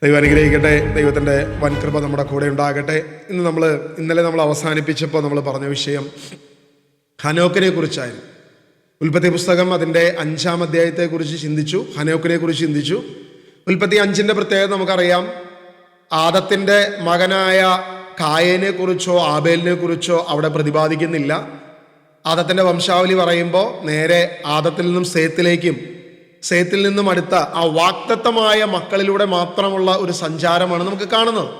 ദൈവം അനുഗ്രഹിക്കട്ടെ. ദൈവത്തിൻ്റെ വൻകൃപ നമ്മുടെ കൂടെ ഉണ്ടാകട്ടെ. ഇന്നലെ നമ്മൾ അവസാനിപ്പിച്ചപ്പോൾ നമ്മൾ പറഞ്ഞ വിഷയം ഹനോക്കിനെ കുറിച്ചായിരുന്നു. ഉൽപ്പത്തി പുസ്തകം അതിൻ്റെ 5-ാം അധ്യായത്തെക്കുറിച്ച് ചിന്തിച്ചു, ഹനോക്കിനെ കുറിച്ച് ചിന്തിച്ചു. ഉൽപ്പത്തി 5-ന്റെ പ്രത്യേകത നമുക്കറിയാം. ആദത്തിൻ്റെ മകനായ കായേനെ കുറിച്ചോ ആബേലിനെ കുറിച്ചോ അവിടെ പ്രതിപാദിക്കുന്നില്ല. ആദത്തിൻ്റെ വംശാവലി പറയുമ്പോൾ നേരെ ആദത്തിൽ നിന്നും സേത്തിലേക്കും സേത്തിൽ നിന്നും അടുത്ത ആ വാക്തത്വമായ മക്കളിലൂടെ മാത്രമുള്ള ഒരു സഞ്ചാരമാണ് നമുക്ക് കാണുന്നത്.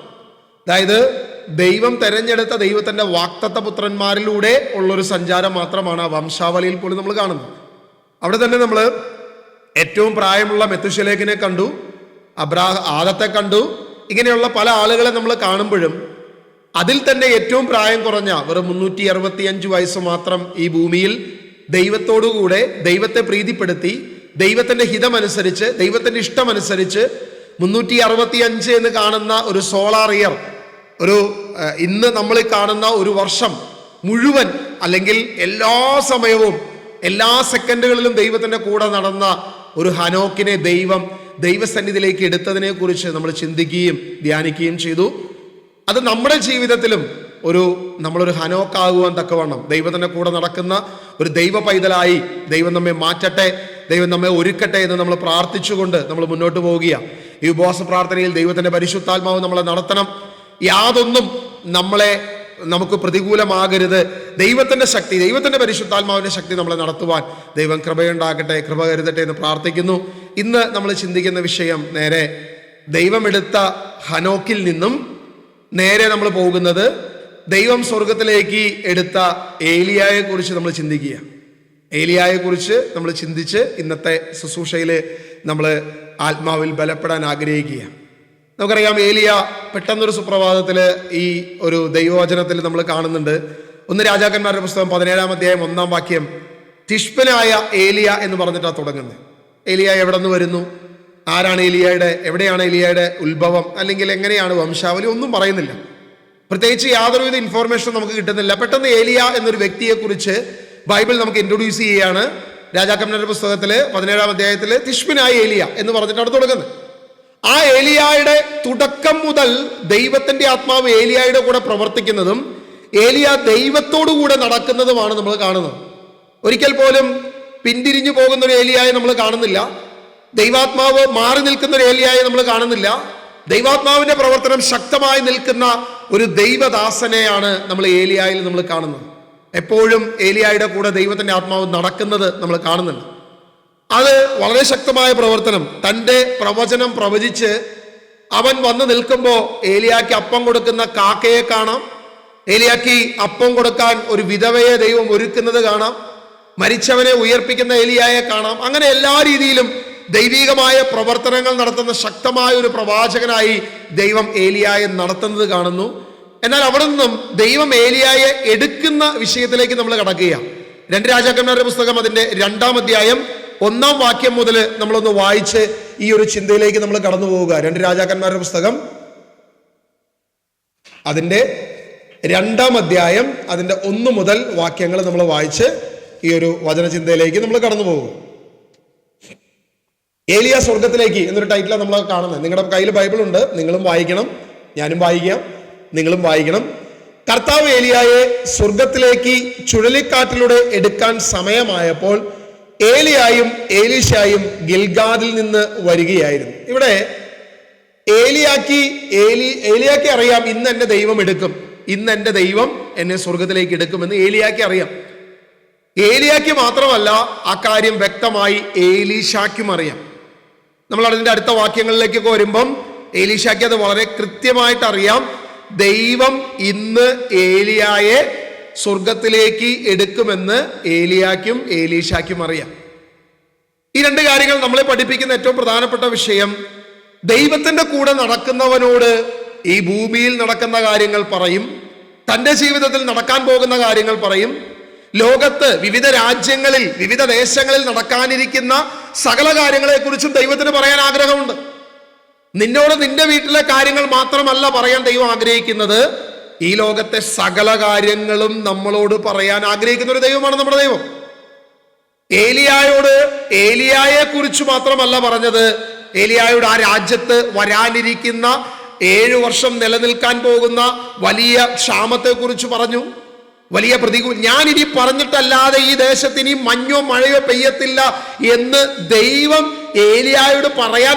അതായത് ദൈവം തെരഞ്ഞെടുത്ത ദൈവത്തിൻ്റെ വാക്തത്വ പുത്രന്മാരിലൂടെ ഉള്ളൊരു സഞ്ചാരം മാത്രമാണ് ആ വംശാവലിയിൽ പോലും നമ്മൾ കാണുന്നത്. അവിടെ തന്നെ നമ്മൾ ഏറ്റവും പ്രായമുള്ള മെത്തുശലേഖിനെ കണ്ടു, ആദത്തെ കണ്ടു. ഇങ്ങനെയുള്ള പല ആളുകളെ നമ്മൾ കാണുമ്പോഴും അതിൽ തന്നെ ഏറ്റവും പ്രായം കുറഞ്ഞ വെറും 365 വയസ്സ് മാത്രം ഈ ഭൂമിയിൽ ദൈവത്തോടുകൂടെ ദൈവത്തെ പ്രീതിപ്പെടുത്തി ദൈവത്തിന്റെ ഹിതമനുസരിച്ച് ദൈവത്തിന്റെ ഇഷ്ടമനുസരിച്ച് 365 എന്ന് കാണുന്ന ഒരു സോളാർ ഇയർ, ഇന്ന് നമ്മൾ കാണുന്ന ഒരു വർഷം മുഴുവൻ, അല്ലെങ്കിൽ എല്ലാ സമയവും എല്ലാ സെക്കൻഡുകളിലും ദൈവത്തിന്റെ കൂടെ നടന്ന ഒരു ഹനോക്കിനെ ദൈവസന്നിധിയിലേക്ക് എടുത്തതിനെ കുറിച്ച് നമ്മൾ ചിന്തിക്കുകയും ധ്യാനിക്കുകയും ചെയ്തു. അത് നമ്മുടെ ജീവിതത്തിലും നമ്മളൊരു ഹനോക്കാകുവാൻ തക്കവണ്ണം ദൈവത്തിന്റെ കൂടെ നടക്കുന്ന ഒരു ദൈവ പൈതലായി ദൈവം നമ്മെ മാറ്റട്ടെ, ദൈവം നമ്മെ ഒരുക്കട്ടെ എന്ന് നമ്മൾ പ്രാർത്ഥിച്ചുകൊണ്ട് നമ്മൾ മുന്നോട്ട് പോവുകയാണ്. ഈ ഉപവാസ പ്രാർത്ഥനയിൽ ദൈവത്തിന്റെ പരിശുദ്ധാത്മാവ് നമ്മളെ നടത്തണം. യാതൊന്നും നമുക്ക് പ്രതികൂലമാകരുത്. ദൈവത്തിന്റെ ശക്തി, ദൈവത്തിന്റെ പരിശുദ്ധാത്മാവിന്റെ ശക്തി നമ്മളെ നടത്തുവാൻ ദൈവം കൃപയുണ്ടാകട്ടെ, കൃപ കരുതട്ടെ എന്ന് പ്രാർത്ഥിക്കുന്നു. ഇന്ന് നമ്മൾ ചിന്തിക്കുന്ന വിഷയം നേരെ ദൈവമെടുത്ത ഹനോക്കിൽ നിന്നും നേരെ നമ്മൾ പോകുന്നത് ദൈവം സ്വർഗത്തിലേക്ക് എടുത്ത ഏലിയായെ കുറിച്ച് നമ്മൾ ചിന്തിക്കുക. ഏലിയായെ കുറിച്ച് നമ്മൾ ചിന്തിച്ച് ഇന്നത്തെ ശുശ്രൂഷയിൽ നമ്മൾ ആത്മാവിൽ ബലപ്പെടാൻ ആഗ്രഹിക്കുക. നമുക്കറിയാം, ഏലിയ പെട്ടെന്നൊരു സുപ്രഭാതത്തിൽ ഈ ഒരു ദൈവവചനത്തിൽ നമ്മൾ കാണുന്നുണ്ട്. 1 രാജാക്കന്മാരുടെ പുസ്തകം 17-ാം അധ്യായം 1-ാം വാക്യം, തിഷ്പനായ ഏലിയ എന്ന് പറഞ്ഞിട്ടാണ് തുടങ്ങുന്നത്. ഏലിയ എവിടെ നിന്ന് വരുന്നു, ആരാണ് എവിടെയാണ് ഏലിയയുടെ ഉത്ഭവം, അല്ലെങ്കിൽ എങ്ങനെയാണ് വംശാവലി, ഒന്നും പറയുന്നില്ല. പ്രത്യേകിച്ച് യാതൊരുവിധ ഇൻഫോർമേഷനും നമുക്ക് കിട്ടുന്നില്ല. പെട്ടെന്ന് ഏലിയ എന്നൊരു വ്യക്തിയെക്കുറിച്ച് ബൈബിൾ നമുക്ക് ഇൻട്രൊഡ്യൂസ് ചെയ്യുകയാണ്. രാജാക്കന്മാരുടെ പുസ്തകത്തിൽ 17-ാം അധ്യായത്തിൽ തിഷ്പനായ ഏലിയ എന്ന് പറഞ്ഞിട്ടാണ് തുടങ്ങുന്നത്. ആ ഏലിയായുടെ തുടക്കം മുതൽ ദൈവത്തിന്റെ ആത്മാവ് ഏലിയായുടെ കൂടെ പ്രവർത്തിക്കുന്നതും ഏലിയ ദൈവത്തോടുകൂടെ നടക്കുന്നതുമാണ് നമ്മൾ കാണുന്നത്. ഒരിക്കൽ പോലും പിന്തിരിഞ്ഞു പോകുന്ന ഒരു ഏലിയായെ നമ്മൾ കാണുന്നില്ല. ദൈവാത്മാവ് മാറി നിൽക്കുന്ന ഒരു ഏലിയായെ നമ്മൾ കാണുന്നില്ല. ദൈവാത്മാവിന്റെ പ്രവർത്തനം ശക്തമായി നിൽക്കുന്ന ഒരു ദൈവദാസനെയാണ് നമ്മൾ ഏലിയായിൽ നമ്മൾ കാണുന്നത്. എപ്പോഴും ഏലിയായുടെ കൂടെ ദൈവത്തിന്റെ ആത്മാവ് നടക്കുന്നത് നമ്മൾ കാണുന്നുണ്ട്. അത് വളരെ ശക്തമായ പ്രവർത്തനം. തൻ്റെ പ്രവചനം പ്രവചിച്ച് അവൻ വന്ന് നിൽക്കുമ്പോൾ ഏലിയാക്ക് അപ്പം കൊടുക്കുന്ന കാക്കയെ കാണാം, ഏലിയാക്ക് അപ്പം കൊടുക്കാൻ ഒരു വിധവയെ ദൈവം ഒരുക്കുന്നത് കാണാം, മരിച്ചവനെ ഉയർപ്പിക്കുന്ന ഏലിയായെ കാണാം. അങ്ങനെ എല്ലാ രീതിയിലും ദൈവികമായ പ്രവർത്തനങ്ങൾ നടത്തുന്ന ശക്തമായ ഒരു പ്രവാചകനായി ദൈവം ഏലിയായെ നടത്തുന്നത് കാണുന്നു. എന്നാൽ അവിടെ നിന്നും ദൈവം ഏലിയായെ എടുക്കുന്ന വിഷയത്തിലേക്ക് നമ്മൾ കടക്കുകയാണ്. 2 രാജാക്കന്മാരുടെ പുസ്തകം അതിന്റെ 2-ാം അധ്യായം 1-ാം വാക്യം മുതൽ നമ്മളൊന്ന് വായിച്ച് ഈ ഒരു ചിന്തയിലേക്ക് നമ്മൾ കടന്നു പോവുക. 2 രാജാക്കന്മാരുടെ പുസ്തകം അതിന്റെ 2-ാം അധ്യായം അതിന്റെ 1 മുതൽ വാക്യങ്ങൾ നമ്മൾ വായിച്ച് ഈ ഒരു വചനചിന്തയിലേക്ക് നമ്മൾ കടന്നു പോകും. ഏലിയ സ്വർഗത്തിലേക്ക് എന്നൊരു ടൈറ്റിലാണ് നമ്മൾ കാണുന്നത്. നിങ്ങളുടെ കയ്യിൽ ബൈബിൾ ഉണ്ട്, നിങ്ങളും വായിക്കണം, ഞാനും വായിക്കാം, നിങ്ങളും വായിക്കണം. കർത്താവ് ഏലിയായെ സ്വർഗത്തിലേക്ക് ചുഴലിക്കാറ്റിലൂടെ എടുക്കാൻ സമയമായപ്പോൾ ഏലിയായും ഏലീശായും ഗിൽഗാദിൽ നിന്ന് വരികയായിരുന്നു. ഇവിടെ ഏലിയാക്ക് അറിയാം, ഇന്ന് എന്റെ ദൈവം എടുക്കും, ഇന്ന് എന്റെ ദൈവം എന്നെ സ്വർഗത്തിലേക്ക് എടുക്കുമെന്ന് ഏലിയാക്ക് അറിയാം. ഏലിയാക്ക് മാത്രമല്ല, ആ കാര്യം വ്യക്തമായി ഏലീശാക്കും അറിയാം. നമ്മൾ അതിന്റെ അടുത്ത വാക്യങ്ങളിലേക്കൊക്കെ വരുമ്പം ഏലീശാക്ക് അത് വളരെ കൃത്യമായിട്ട് അറിയാം. ദൈവം ഇന്ന് ഏലിയായെ സ്വർഗത്തിലേക്ക് എടുക്കുമെന്ന് ഏലിയാക്കും ഏലീശാക്കും അറിയാം. ഈ 2 കാര്യങ്ങൾ നമ്മളെ പഠിപ്പിക്കുന്ന ഏറ്റവും പ്രധാനപ്പെട്ട വിഷയം, ദൈവത്തിന്റെ കൂടെ നടക്കുന്നവനോട് ഈ ഭൂമിയിൽ നടക്കുന്ന കാര്യങ്ങൾ പറയും, തൻ്റെ ജീവിതത്തിൽ നടക്കാൻ പോകുന്ന കാര്യങ്ങൾ പറയും. ലോകത്ത് വിവിധ രാജ്യങ്ങളിൽ വിവിധ ദേശങ്ങളിൽ നടക്കാനിരിക്കുന്ന സകല കാര്യങ്ങളെക്കുറിച്ചും ദൈവത്തിന് പറയാൻ ആഗ്രഹമുണ്ട്. നിന്നോട് നിന്റെ വീട്ടിലെ കാര്യങ്ങൾ മാത്രമല്ല പറയാൻ ദൈവം ആഗ്രഹിക്കുന്നത്, ഈ ലോകത്തെ സകല കാര്യങ്ങളും നമ്മളോട് പറയാൻ ആഗ്രഹിക്കുന്ന ഒരു ദൈവമാണ് നമ്മുടെ ദൈവം. ഏലിയായെ കുറിച്ച് മാത്രമല്ല പറഞ്ഞത്, ഏലിയായോട് ആ രാജ്യത്ത് വരാനിരിക്കുന്ന 7 വർഷം നിലനിൽക്കാൻ പോകുന്ന വലിയ ക്ഷാമത്തെക്കുറിച്ച് പറഞ്ഞു. വലിയ ഞാൻ ഇനി പറഞ്ഞിട്ടല്ലാതെ ഈ ദേശത്ത് ഇനി മഞ്ഞോ മഴയോ പെയ്യത്തില്ല എന്ന് ദൈവം ഏലിയായോട്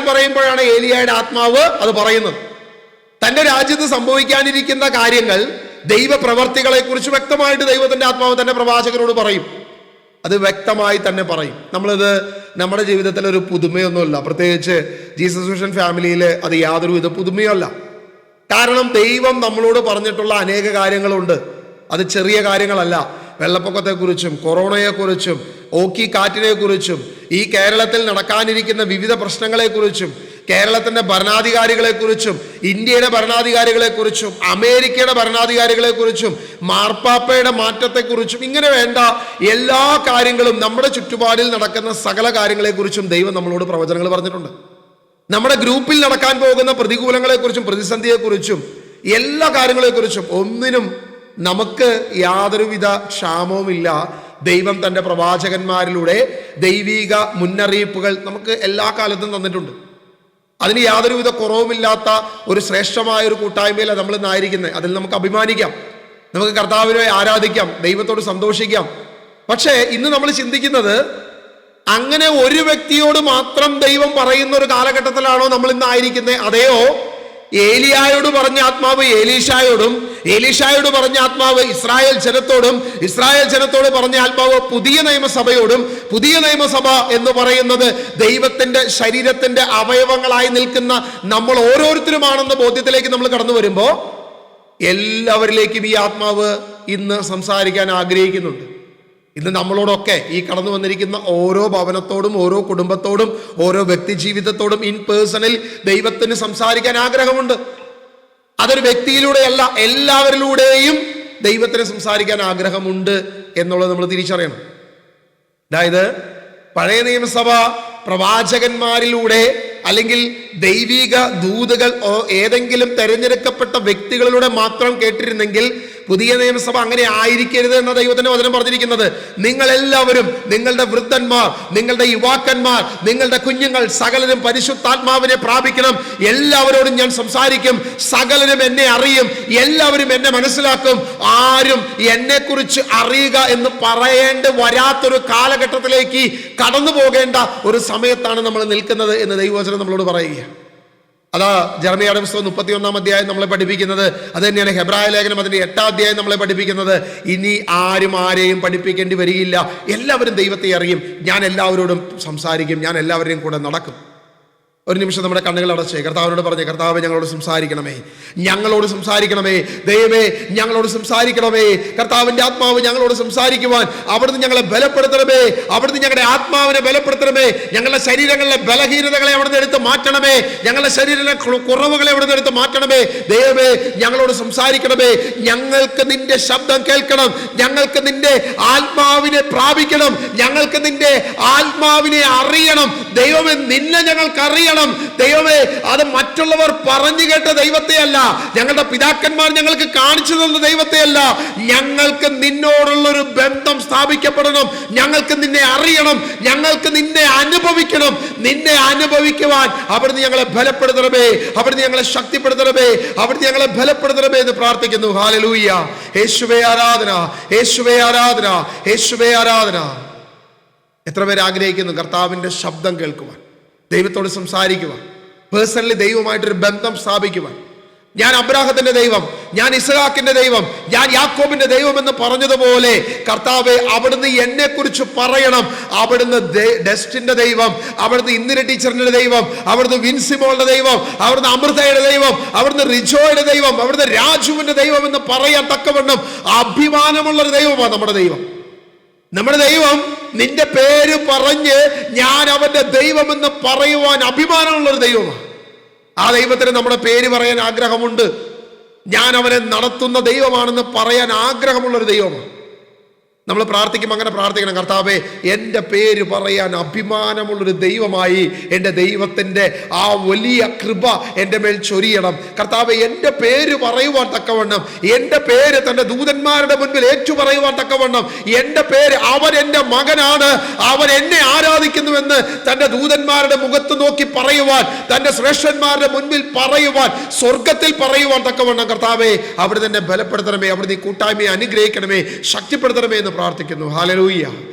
പറയുമ്പോഴാണ് ഏലിയായുടെ ആത്മാവ് അത് പറയുന്നത്. തന്റെ രാജ്യത്ത് സംഭവിക്കാനിരിക്കുന്ന കാര്യങ്ങൾ, ദൈവപ്രവർത്തികളെ കുറിച്ച് വ്യക്തമായിട്ട് ദൈവത്തിന്റെ ആത്മാവ് തന്നെ പ്രവാചകനോട് പറയും. അത് വ്യക്തമായി തന്നെ പറയും. നമ്മളിത് നമ്മുടെ ജീവിതത്തിൽ ഒരു പുതുമയൊന്നുമില്ല, പ്രത്യേകിച്ച് ജീസസ് മിഷൻ ഫാമിലിയിൽ അത് യാതൊരു വിധ പുതുമയല്ല. കാരണം ദൈവം നമ്മളോട് പറഞ്ഞിട്ടുള്ള അനേക കാര്യങ്ങളുണ്ട്. അത് ചെറിയ കാര്യങ്ങളല്ല. വെള്ളപ്പൊക്കത്തെക്കുറിച്ചും കൊറോണയെക്കുറിച്ചും ഓക്കി കാറ്റിനെ കുറിച്ചും ഈ കേരളത്തിൽ നടക്കാനിരിക്കുന്ന വിവിധ പ്രശ്നങ്ങളെക്കുറിച്ചും കേരളത്തിന്റെ ഭരണാധികാരികളെക്കുറിച്ചും ഇന്ത്യയുടെ ഭരണാധികാരികളെക്കുറിച്ചും അമേരിക്കയുടെ ഭരണാധികാരികളെക്കുറിച്ചും മാർപ്പാപ്പയുടെ മാറ്റത്തെക്കുറിച്ചും ഇങ്ങനെ വേണ്ട എല്ലാ കാര്യങ്ങളും, നമ്മുടെ ചുറ്റുപാടിൽ നടക്കുന്ന സകല കാര്യങ്ങളെക്കുറിച്ചും ദൈവം നമ്മളോട് പ്രവചനങ്ങൾ പറഞ്ഞിട്ടുണ്ട്. നമ്മുടെ ഗ്രൂപ്പിൽ നടക്കാൻ പോകുന്ന പ്രതികൂലങ്ങളെക്കുറിച്ചും പ്രതിസന്ധിയെക്കുറിച്ചും എല്ലാ കാര്യങ്ങളെക്കുറിച്ചും ഒന്നിനും നമുക്ക് യാതൊരുവിധ ക്ഷാമവുമില്ല. ദൈവം തൻ്റെ പ്രവാചകന്മാരിലൂടെ ദൈവിക മുന്നറിയിപ്പുകൾ നമുക്ക് എല്ലാ കാലത്തും തന്നിട്ടുണ്ട്. അതിന് യാതൊരുവിധ കുറവുമില്ലാത്ത ഒരു ശ്രേഷ്ഠമായ ഒരു കൂട്ടായ്മയിലാണ് നമ്മൾ ഇന്നായിരിക്കുന്നത്. അതിൽ നമുക്ക് അഭിമാനിക്കാം, നമുക്ക് കർത്താവിനെ ആരാധിക്കാം, ദൈവത്തോട് സന്തോഷിക്കാം. പക്ഷേ ഇന്ന് നമ്മൾ ചിന്തിക്കുന്നത് അങ്ങനെ ഒരു വ്യക്തിയോട് മാത്രം ദൈവം പറയുന്ന ഒരു കാലഘട്ടത്തിലാണോ നമ്മൾ ഇന്നായിരിക്കുന്നത്? അതെയോ ഏലിയായോട് പറഞ്ഞ ആത്മാവ് എലീശായോടും, എലീശായോട് പറഞ്ഞ ആത്മാവ് ഇസ്രായേൽ ജനത്തോടും, ഇസ്രായേൽ ജനത്തോട് പറഞ്ഞ ആത്മാവ് പുതിയ നിയമസഭയോടും, പുതിയ നിയമസഭ എന്ന് പറയുന്നത് ദൈവത്തിന്റെ ശരീരത്തിന്റെ അവയവങ്ങളായി നിൽക്കുന്ന നമ്മൾ ഓരോരുത്തരുമാണെന്ന ബോധ്യത്തിലേക്ക് നമ്മൾ കടന്നു വരുമ്പോൾ എല്ലാവരിലേക്കും ഈ ആത്മാവ് ഇന്ന് സംസാരിക്കാൻ ആഗ്രഹിക്കുന്നുണ്ട്. ഇന്ന് നമ്മളോടൊക്കെ ഈ കടന്നു വന്നിരിക്കുന്ന ഓരോ ഭവനത്തോടും ഓരോ കുടുംബത്തോടും ഓരോ വ്യക്തി ജീവിതത്തോടും ഇൻ പേഴ്സണൽ ദൈവത്തിന് സംസാരിക്കാൻ ആഗ്രഹമുണ്ട്. അതൊരു വ്യക്തിയിലൂടെയല്ല, എല്ലാവരിലൂടെയും ദൈവത്തിന് സംസാരിക്കാൻ ആഗ്രഹമുണ്ട് എന്നുള്ളത് നമ്മൾ തിരിച്ചറിയണം. അതായത് പഴയ നിയമസഭ പ്രവാചകന്മാരിലൂടെ അല്ലെങ്കിൽ ദൈവിക ദൂതുകൾ ഏതെങ്കിലും തെരഞ്ഞെടുക്കപ്പെട്ട വ്യക്തികളിലൂടെ മാത്രം കേട്ടിരുന്നെങ്കിൽ പുതിയ നിയമസഭ അങ്ങനെ ആയിരിക്കരുത് എന്ന ദൈവത്തിന്റെ വചനം പറഞ്ഞിരിക്കുന്നത്. നിങ്ങൾ എല്ലാവരും, നിങ്ങളുടെ വൃദ്ധന്മാർ, നിങ്ങളുടെ യുവാക്കന്മാർ, നിങ്ങളുടെ കുഞ്ഞുങ്ങൾ സകലരും പരിശുദ്ധാത്മാവിനെ പ്രാപിക്കണം. എല്ലാവരോടും ഞാൻ സംസാരിക്കും, സകലരും എന്നെ അറിയും, എല്ലാവരും എന്നെ മനസ്സിലാക്കും. ആരും എന്നെ കുറിച്ച് അറിയുക എന്ന് പറയേണ്ട വരാത്തൊരു കാലഘട്ടത്തിലേക്ക് കടന്നു പോകേണ്ട ഒരു സമയത്താണ് നമ്മൾ നിൽക്കുന്നത് എന്ന് ദൈവവചനം നമ്മളോട് പറയുക. അതാ ജെറമ്യായുടെ പുസ്തകം 31-ാം അധ്യായം നമ്മളെ പഠിപ്പിക്കുന്നത്. അത് തന്നെയാണ് ഹെബ്രായ ലേഖനം അതിന്റെ 8-ാം അധ്യായം നമ്മളെ പഠിപ്പിക്കുന്നത്. ഇനി ആരും ആരെയും പഠിപ്പിക്കേണ്ടി വരികയില്ല, എല്ലാവരും ദൈവത്തെ അറിയും. ഞാൻ എല്ലാവരോടും സംസാരിക്കും, ഞാൻ എല്ലാവരെയും കൂടെ നടക്കും. ഒരു നിമിഷം നമ്മുടെ കണ്ണുകൾ അടച്ചേ കർത്താവിനോട് പറഞ്ഞേ, കർത്താവേ ഞങ്ങളോട് സംസാരിക്കണമേ, ഞങ്ങളോട് സംസാരിക്കണമേ, ദൈവമേ ഞങ്ങളോട് സംസാരിക്കണമേ. കർത്താവിന്റെ ആത്മാവ് ഞങ്ങളോട് സംസാരിക്കുവാൻ അവിടുന്ന് ഞങ്ങളെ ബലപ്പെടുത്തണമേ, അവിടുന്ന് ഞങ്ങളുടെ ആത്മാവിനെ ബലപ്പെടുത്തണമേ. ഞങ്ങളുടെ ശരീരങ്ങളിലെ ബലഹീനതകളെ അവിടുന്ന് എടുത്ത് മാറ്റണമേ, ഞങ്ങളുടെ ശരീരത്തിലെ കുറവുകളെ അവിടുന്ന് എടുത്ത് മാറ്റണമേ. ദൈവമേ ഞങ്ങളോട് സംസാരിക്കണമേ. ഞങ്ങൾക്ക് നിന്റെ ശബ്ദം കേൾക്കണം, ഞങ്ങൾക്ക് നിന്റെ ആത്മാവിനെ പ്രാപിക്കണം, ഞങ്ങൾക്ക് നിന്റെ ആത്മാവിനെ അറിയണം. ദൈവമേ നിന്നെ ഞങ്ങൾക്ക് അറിയണം. ദൈവമേ അത് മറ്റുള്ളവർ പറഞ്ഞു കേട്ട ദൈവത്തെയല്ല, ഞങ്ങളുടെ പിതാക്കന്മാർ ഞങ്ങൾക്ക് കാണിച്ചു തന്ന ദൈവത്തെയല്ല. ഞങ്ങൾക്ക് നിന്നോടുള്ളൊരു ബന്ധം സ്ഥാപിക്കപ്പെടണം, ഞങ്ങൾക്ക് നിന്നെ അറിയണം, ഞങ്ങൾക്ക് നിന്നെ അനുഭവിക്കണം. നിന്നെ അനുഭവിക്കുവാൻ അവിടുന്ന് ഞങ്ങളെ ബലപ്പെടുത്തണമേ, അവിടുന്ന് ഞങ്ങളെ ശക്തിപ്പെടുത്തണമേ, അവിടുന്ന് ഞങ്ങളെ ബലപ്പെടുത്തണമേ എന്ന് പ്രാർത്ഥിക്കുന്നു. ഹല്ലേലൂയ. യേശുവേ ആരാധന, യേശുവേ ആരാധന, യേശുവേ ആരാധന. എത്ര പേര് ആഗ്രഹിക്കുന്നു കർത്താവിന്റെ ശബ്ദം കേൾക്കുവാൻ, ദൈവത്തോട് സംസാരിക്കുവാൻ, പേഴ്സണലി ദൈവമായിട്ടൊരു ബന്ധം സ്ഥാപിക്കുവാൻ. ഞാൻ അബ്രാഹത്തിന്റെ ദൈവം, ഞാൻ ഇസ്ഹാക്കിന്റെ ദൈവം, ഞാൻ യാക്കോബിന്റെ ദൈവം എന്ന് പറഞ്ഞതുപോലെ കർത്താവെ അവിടുന്ന് എന്നെ കുറിച്ച് പറയണം. അവിടുന്ന് ഡെസ്റ്റിന്റെ ദൈവം, അവിടുന്ന് ഇന്ദിര ടീച്ചറിന്റെ ദൈവം, അവിടുന്ന് വിൻസിമോളുടെ ദൈവം, അവിടുന്ന് അമൃതയുടെ ദൈവം, അവിടുന്ന് റിജോയുടെ ദൈവം, അവിടുന്ന് രാജുവിന്റെ ദൈവം എന്ന് പറയാൻ തക്കവണ്ണം അഭിമാനമുള്ളൊരു ദൈവമാണ് നമ്മുടെ ദൈവം. നമ്മുടെ ദൈവം നിന്റെ പേര് പറഞ്ഞ് ഞാൻ അവന്റെ ദൈവമെന്ന് പറയുവാൻ അഭിമാനമുള്ളൊരു ദൈവമാണ്. ആ ദൈവത്തിന് നമ്മുടെ പേര് പറയാൻ ആഗ്രഹമുണ്ട്. ഞാൻ അവനെ നടത്തുന്ന ദൈവമാണെന്ന് പറയാൻ ആഗ്രഹമുള്ളൊരു ദൈവമാണ്. നമ്മൾ പ്രാർത്ഥിക്കുമ്പോൾ അങ്ങനെ പ്രാർത്ഥിക്കണം. കർത്താവേ, എൻ്റെ പേര് പറയാൻ അഭിമാനമുള്ളൊരു ദൈവമായി എൻ്റെ ദൈവത്തിൻ്റെ ആ വലിയ കൃപ എൻ്റെ മേൽ ചൊരിയണം. കർത്താവേ, എൻ്റെ പേര് പറയുവാൻ തക്കവണ്ണം, എൻ്റെ പേര് തൻ്റെ ദൂതന്മാരുടെ മുൻപിൽ ഏറ്റുപറയുവാൻ തക്കവണ്ണം, എൻ്റെ പേര് അവൻ എൻ്റെ മകനാണ്, അവൻ എന്നെ ആരാധിക്കുന്നുവെന്ന് തൻ്റെ ദൂതന്മാരുടെ മുഖത്ത് നോക്കി പറയുവാൻ, തൻ്റെ ശ്രേഷ്ഠന്മാരുടെ മുൻപിൽ പറയുവാൻ, സ്വർഗത്തിൽ പറയുവാൻ തക്കവണ്ണം കർത്താവേ അവിടെ തന്നെ ബലപ്പെടുത്തണമേ, അവിടെ നീ കൂട്ടായ്മയെ അനുഗ്രഹിക്കണമേ, ശക്തിപ്പെടുത്തണമേ എന്ന് പ്രാർത്ഥിക്കുന്നു. ഹല്ലേലൂയ.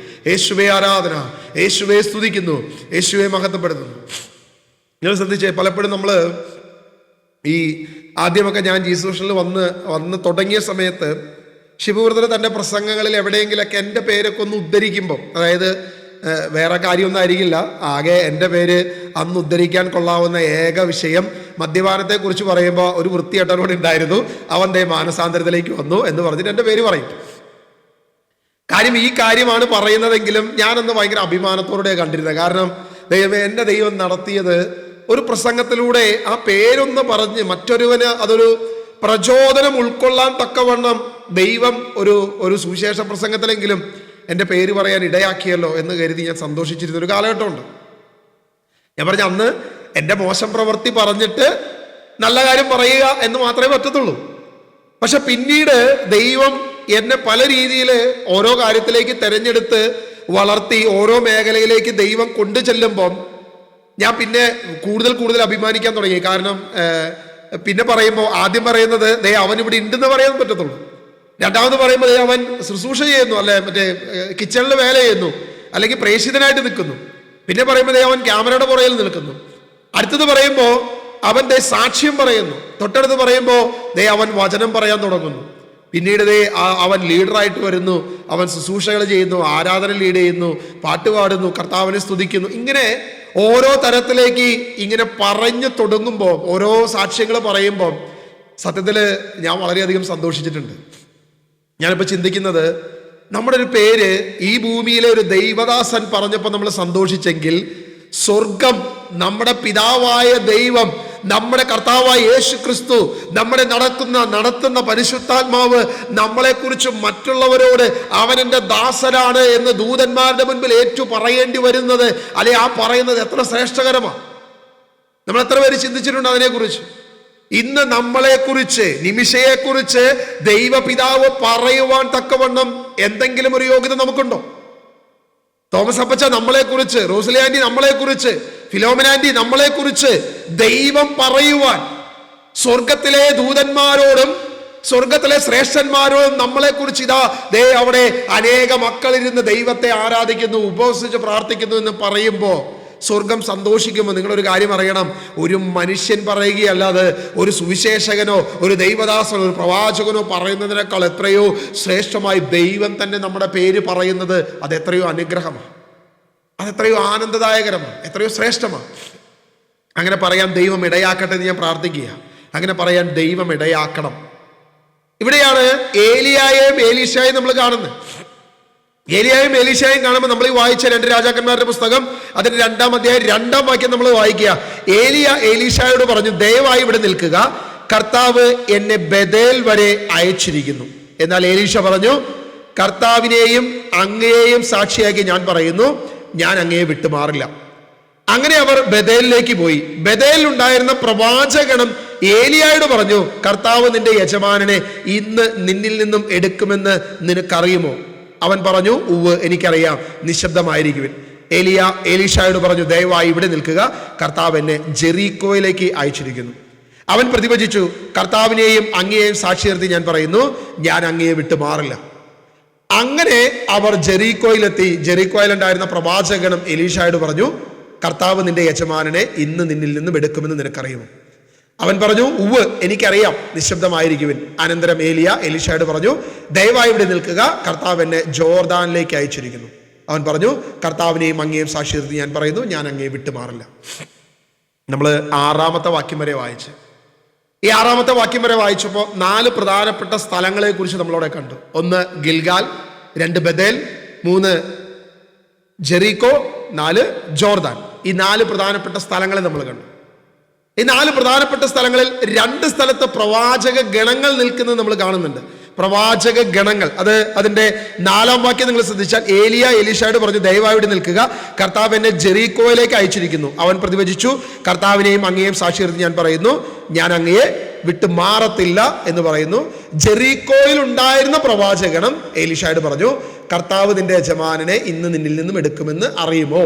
യേശുവേ ആരാധന, യേശുവേ സ്തുതിക്കുന്നു, യേശുവേ മഹത്വപ്പെടുത്തുന്നു. നിങ്ങൾ ശ്രദ്ധിച്ചേ, പലപ്പോഴും നമ്മൾ ഈ ആദ്യമൊക്കെ ഞാൻ ജീസൂഷനിൽ വന്ന് തുടങ്ങിയ സമയത്ത് ശിവവൃതർ തൻ്റെ പ്രസംഗങ്ങളിൽ എവിടെയെങ്കിലൊക്കെ എൻ്റെ പേരൊക്കെ ഒന്ന് ഉദ്ധരിക്കുമ്പോൾ, അതായത് വേറെ കാര്യമൊന്നും ആയിരിക്കില്ല, ആകെ എൻ്റെ പേര് അന്ന് ഉദ്ധരിക്കാൻ കൊള്ളാവുന്ന ഏക വിഷയം മദ്യപാനത്തെക്കുറിച്ച് പറയുമ്പോൾ ഒരു വൃത്തികെട്ടവനോട് ഉണ്ടായിരുന്നു, അവൻ്റെ മാനസാന്തരത്തിലേക്ക് വന്നു എന്ന് പറഞ്ഞിട്ട് എൻ്റെ പേര് പറയും. കാര്യം ഈ കാര്യമാണ് പറയുന്നതെങ്കിലും ഞാനന്ന് ഭയങ്കര അഭിമാനത്തോടെ കണ്ടിരുന്നത്. കാരണം ദൈവമേ, എൻ്റെ ദൈവം നടത്തിയത് ഒരു പ്രസംഗത്തിലൂടെ ആ പേരൊന്ന് പറഞ്ഞ് മറ്റൊരുവന് അതൊരു പ്രചോദനം ഉൾക്കൊള്ളാൻ തക്കവണ്ണം ദൈവം ഒരു സുവിശേഷ പ്രസംഗത്തിലെങ്കിലും എൻ്റെ പേര് പറയാൻ ഇടയാക്കിയല്ലോ എന്ന് കരുതി ഞാൻ സന്തോഷിച്ചിരുന്നൊരു കാലഘട്ടമുണ്ട്. ഞാൻ പറഞ്ഞ അന്ന് എൻ്റെ മോശം പ്രവൃത്തി പറഞ്ഞിട്ട് നല്ല കാര്യം പറയുക എന്ന് മാത്രമേ പറ്റത്തുള്ളൂ. പക്ഷെ പിന്നീട് ദൈവം എന്നെ പല രീതിയിൽ ഓരോ കാര്യത്തിലേക്ക് തിരഞ്ഞെടുത്ത് വളർത്തി ഓരോ മേഖലയിലേക്ക് ദൈവം കൊണ്ടു ചെല്ലുമ്പം ഞാൻ പിന്നെ കൂടുതൽ അഭിമാനിക്കാൻ തുടങ്ങി. കാരണം പിന്നെ പറയുമ്പോൾ ആദ്യം പറയുന്നത് ദേ അവൻ ഇവിടെ ഉണ്ടെന്ന് പറയാൻ പറ്റത്തുള്ളൂ, രണ്ടാമത് പറയുമ്പോൾ ദേ അവൻ ശുശ്രൂഷ ചെയ്യുന്നു, അല്ലെ മറ്റേ കിച്ചണിൽ വേല ചെയ്യുന്നു, അല്ലെങ്കിൽ പ്രേക്ഷിതനായിട്ട് നിൽക്കുന്നു. പിന്നെ പറയുമ്പോൾ ദേ അവൻ ക്യാമറയുടെ പുറകിൽ നിൽക്കുന്നു. അടുത്തത് പറയുമ്പോൾ അവൻ ദേ സാക്ഷ്യം പറയുന്നു. തൊട്ടടുത്ത് പറയുമ്പോൾ ദേ അവൻ വചനം പറയാൻ തുടങ്ങുന്നു. പിന്നീട് അവൻ ലീഡറായിട്ട് വരുന്നു, അവൻ ശുശ്രൂഷകൾ ചെയ്യുന്നു, ആരാധന ലീഡ് ചെയ്യുന്നു, പാട്ട് പാടുന്നു, കർത്താവിനെ സ്തുതിക്കുന്നു. ഇങ്ങനെ ഓരോ തരത്തിലേക്ക് ഇങ്ങനെ പറഞ്ഞു തുടങ്ങുമ്പോൾ, ഓരോ സാക്ഷ്യങ്ങൾ പറയുമ്പോൾ സത്യത്തിൽ ഞാൻ വളരെയധികം സന്തോഷിച്ചിട്ടുണ്ട്. ഞാനിപ്പോൾ ചിന്തിക്കുന്നത്, നമ്മുടെ ഒരു പേര് ഈ ഭൂമിയിലെ ഒരു ദൈവദാസൻ പറഞ്ഞപ്പോൾ നമ്മൾ സന്തോഷിച്ചെങ്കിൽ, സ്വർഗം നമ്മുടെ പിതാവായ ദൈവം, നമ്മുടെ കർത്താവായ യേശു ക്രിസ്തു, നമ്മുടെ നടത്തുന്ന പരിശുദ്ധാത്മാവ് നമ്മളെക്കുറിച്ച് മറ്റുള്ളവരോട് അവൻ എൻ്റെ ദാസനാണ് എന്ന് ദൂതന്മാരുടെ മുൻപിൽ ഏറ്റു പറയേണ്ടി വരുന്നത്, അല്ലെ ആ പറയുന്നത് എത്ര ശ്രേഷ്ഠകരമാണ്. നമ്മൾ എത്ര പേര് ചിന്തിച്ചിട്ടുണ്ട് അതിനെക്കുറിച്ച്? ഇന്ന് നമ്മളെക്കുറിച്ച്, നിമിഷയെക്കുറിച്ച് ദൈവപിതാവ് പറയുവാൻ തക്കവണ്ണം എന്തെങ്കിലും ഒരു യോഗ്യത നമുക്കുണ്ടോ? തോമസ് അപ്പച്ച നമ്മളെക്കുറിച്ച്, റോസലി ആന്റി നമ്മളെക്കുറിച്ച്, ഫിലോമിന ആന്റി നമ്മളെക്കുറിച്ച് ദൈവം പറയുവാൻ സ്വർഗത്തിലെ ദൂതന്മാരോടും സ്വർഗത്തിലെ ശ്രേഷ്ഠന്മാരോടും നമ്മളെക്കുറിച്ച് ഇതാ ദേ അവിടെ അനേക മക്കളിരുന്ന് ദൈവത്തെ ആരാധിക്കുന്നു, ഉപവസിച്ച് പ്രാർത്ഥിക്കുന്നു എന്ന് പറയുമ്പോൾ സ്വർഗം സന്തോഷിക്കുമ്പോൾ നിങ്ങളൊരു കാര്യം അറിയണം, ഒരു മനുഷ്യൻ പറയുകയല്ലാതെ ഒരു സുവിശേഷകനോ ഒരു ദൈവദാസനോ ഒരു പ്രവാചകനോ പറയുന്നതിനേക്കാൾ എത്രയോ ശ്രേഷ്ഠമായി ദൈവം തന്നെ നമ്മുടെ പേര് പറയുന്നത് അതെത്രയോ അനുഗ്രഹമാണ്, അതെത്രയോ ആനന്ദദായകരമാണ്, എത്രയോ ശ്രേഷ്ഠമാണ്. അങ്ങനെ പറയാൻ ദൈവം ഇടയാക്കട്ടെ എന്ന് ഞാൻ പ്രാർത്ഥിക്കുക. അങ്ങനെ പറയാൻ ദൈവം ഇടയാക്കണം. ഇവിടെയാണ് ഏലിയായെയും എലീശായെയും നമ്മൾ കാണുന്നത്. ഏലിയായും എലീശായും കാണുമ്പോൾ നമ്മൾ ഈ വായിച്ച 2 രാജാക്കന്മാരുടെ പുസ്തകം അതിന്റെ 2-ാം അധ്യായം 2-ാം വാക്യം നമ്മൾ വായിക്കുക. ഏലിയ എലീശായോട് പറഞ്ഞു, ദയവായി ഇവിടെ നിൽക്കുക, കർത്താവ് എന്നെ ബേഥേൽ വരെ അയച്ചിരിക്കുന്നു. എന്നാൽ എലീശ പറഞ്ഞു, കർത്താവിനെയും അങ്ങയെയും സാക്ഷിയാക്കി ഞാൻ പറയുന്നു, ഞാൻ അങ്ങയെ വിട്ടുമാറില്ല. അങ്ങനെ അവർ ബേഥേലിലേക്ക് പോയി. ബേഥേലിൽ ഉണ്ടായിരുന്ന പ്രവാചകനും ഏലിയായോട് പറഞ്ഞു, കർത്താവ് നിന്റെ യജമാനനെ ഇന്ന് നിന്നിൽ നിന്നും എടുക്കുമെന്ന് നിനക്കറിയുമോ? അവൻ പറഞ്ഞു, ഉവ്വ് എനിക്കറിയാം, നിശബ്ദമായിരിക്കുവിൻ. ഏലിയ എലീശായോട് പറഞ്ഞു, ദയവായി ഇവിടെ നിൽക്കുക, കർത്താവ് എന്നെ ജെറീക്കോയിലേക്ക് അയച്ചിരിക്കുന്നു. അവൻ പ്രതിവചിച്ചു, കർത്താവിനെയും അങ്ങയെയും സാക്ഷി നിർത്തി ഞാൻ പറയുന്നു, ഞാൻ അങ്ങയെ വിട്ടു മാറില്ല. അങ്ങനെ അവർ ജെറീക്കോയിലെത്തി. ജെറീക്കോയിലുണ്ടായിരുന്ന പ്രവാചകനും എലീശായോട് പറഞ്ഞു, കർത്താവ് നിന്റെ യജമാനനെ ഇന്ന് നിന്നിൽ നിന്നും എടുക്കുമെന്ന് നിനക്കറിയുമോ? അവൻ പറഞ്ഞു, ഉവ്വ് എനിക്കറിയാം, നിശബ്ദമായിരിക്കുവിൻ. അനന്തരം ഏലിയ എലീശായോട് പറഞ്ഞു, ദയവായി ഇവിടെ നിൽക്കുക, കർത്താവ് എന്നെ ജോർദാനിലേക്ക് അയച്ചിരിക്കുന്നു. അവൻ പറഞ്ഞു, കർത്താവിനെയും അങ്ങയെയും സാക്ഷി നിർത്തി ഞാൻ പറയുന്നു, ഞാൻ അങ്ങയെ വിട്ടുമാറില്ല. നമ്മൾ 6-ാമത്തെ വാക്യം വരെ വായിച്ച്, ഈ 6-ാമത്തെ വാക്യം വരെ വായിച്ചപ്പോൾ 4 പ്രധാനപ്പെട്ട സ്ഥലങ്ങളെ കുറിച്ച് നമ്മളവിടെ കണ്ടു. 1 ഗിൽഗാൽ, 2 ബേഥേൽ, 3 ജെറീക്കോ, 4 ജോർദാൻ. ഈ 4 പ്രധാനപ്പെട്ട സ്ഥലങ്ങളെ നമ്മൾ കണ്ടു. ഈ 4 പ്രധാനപ്പെട്ട സ്ഥലങ്ങളിൽ 2 സ്ഥലത്ത് പ്രവാചക ഗണങ്ങൾ നിൽക്കുന്നത് നമ്മൾ കാണുന്നുണ്ട്. പ്രവാചക ഗണങ്ങൾ. അതിന്റെ 4-ാം വാക്യം നിങ്ങൾ ശ്രദ്ധിച്ചാൽ, ഏലിയ എലീശയോട് പറഞ്ഞു, ദയവായി ഇവിടെ നിൽക്കുക, കർത്താവ് എന്നെ ജെറീക്കോയിലേക്ക് അയച്ചിരിക്കുന്നു. അവൻ പ്രതിവചിച്ചു, കർത്താവിനെയും അങ്ങയെയും സാക്ഷി നിർത്തി ഞാൻ പറയുന്നു, ഞാൻ അങ്ങയെ വിട്ട് മാറത്തില്ല എന്ന് പറയുന്നു. ജെറീക്കോയിൽ ഉണ്ടായിരുന്ന പ്രവാചകണം എലീശയോട് പറഞ്ഞു, കർത്താവ് നിന്റെ യജമാനനെ ഇന്ന് നിന്നിൽ നിന്നും എടുക്കുമെന്ന് അറിയുമോ?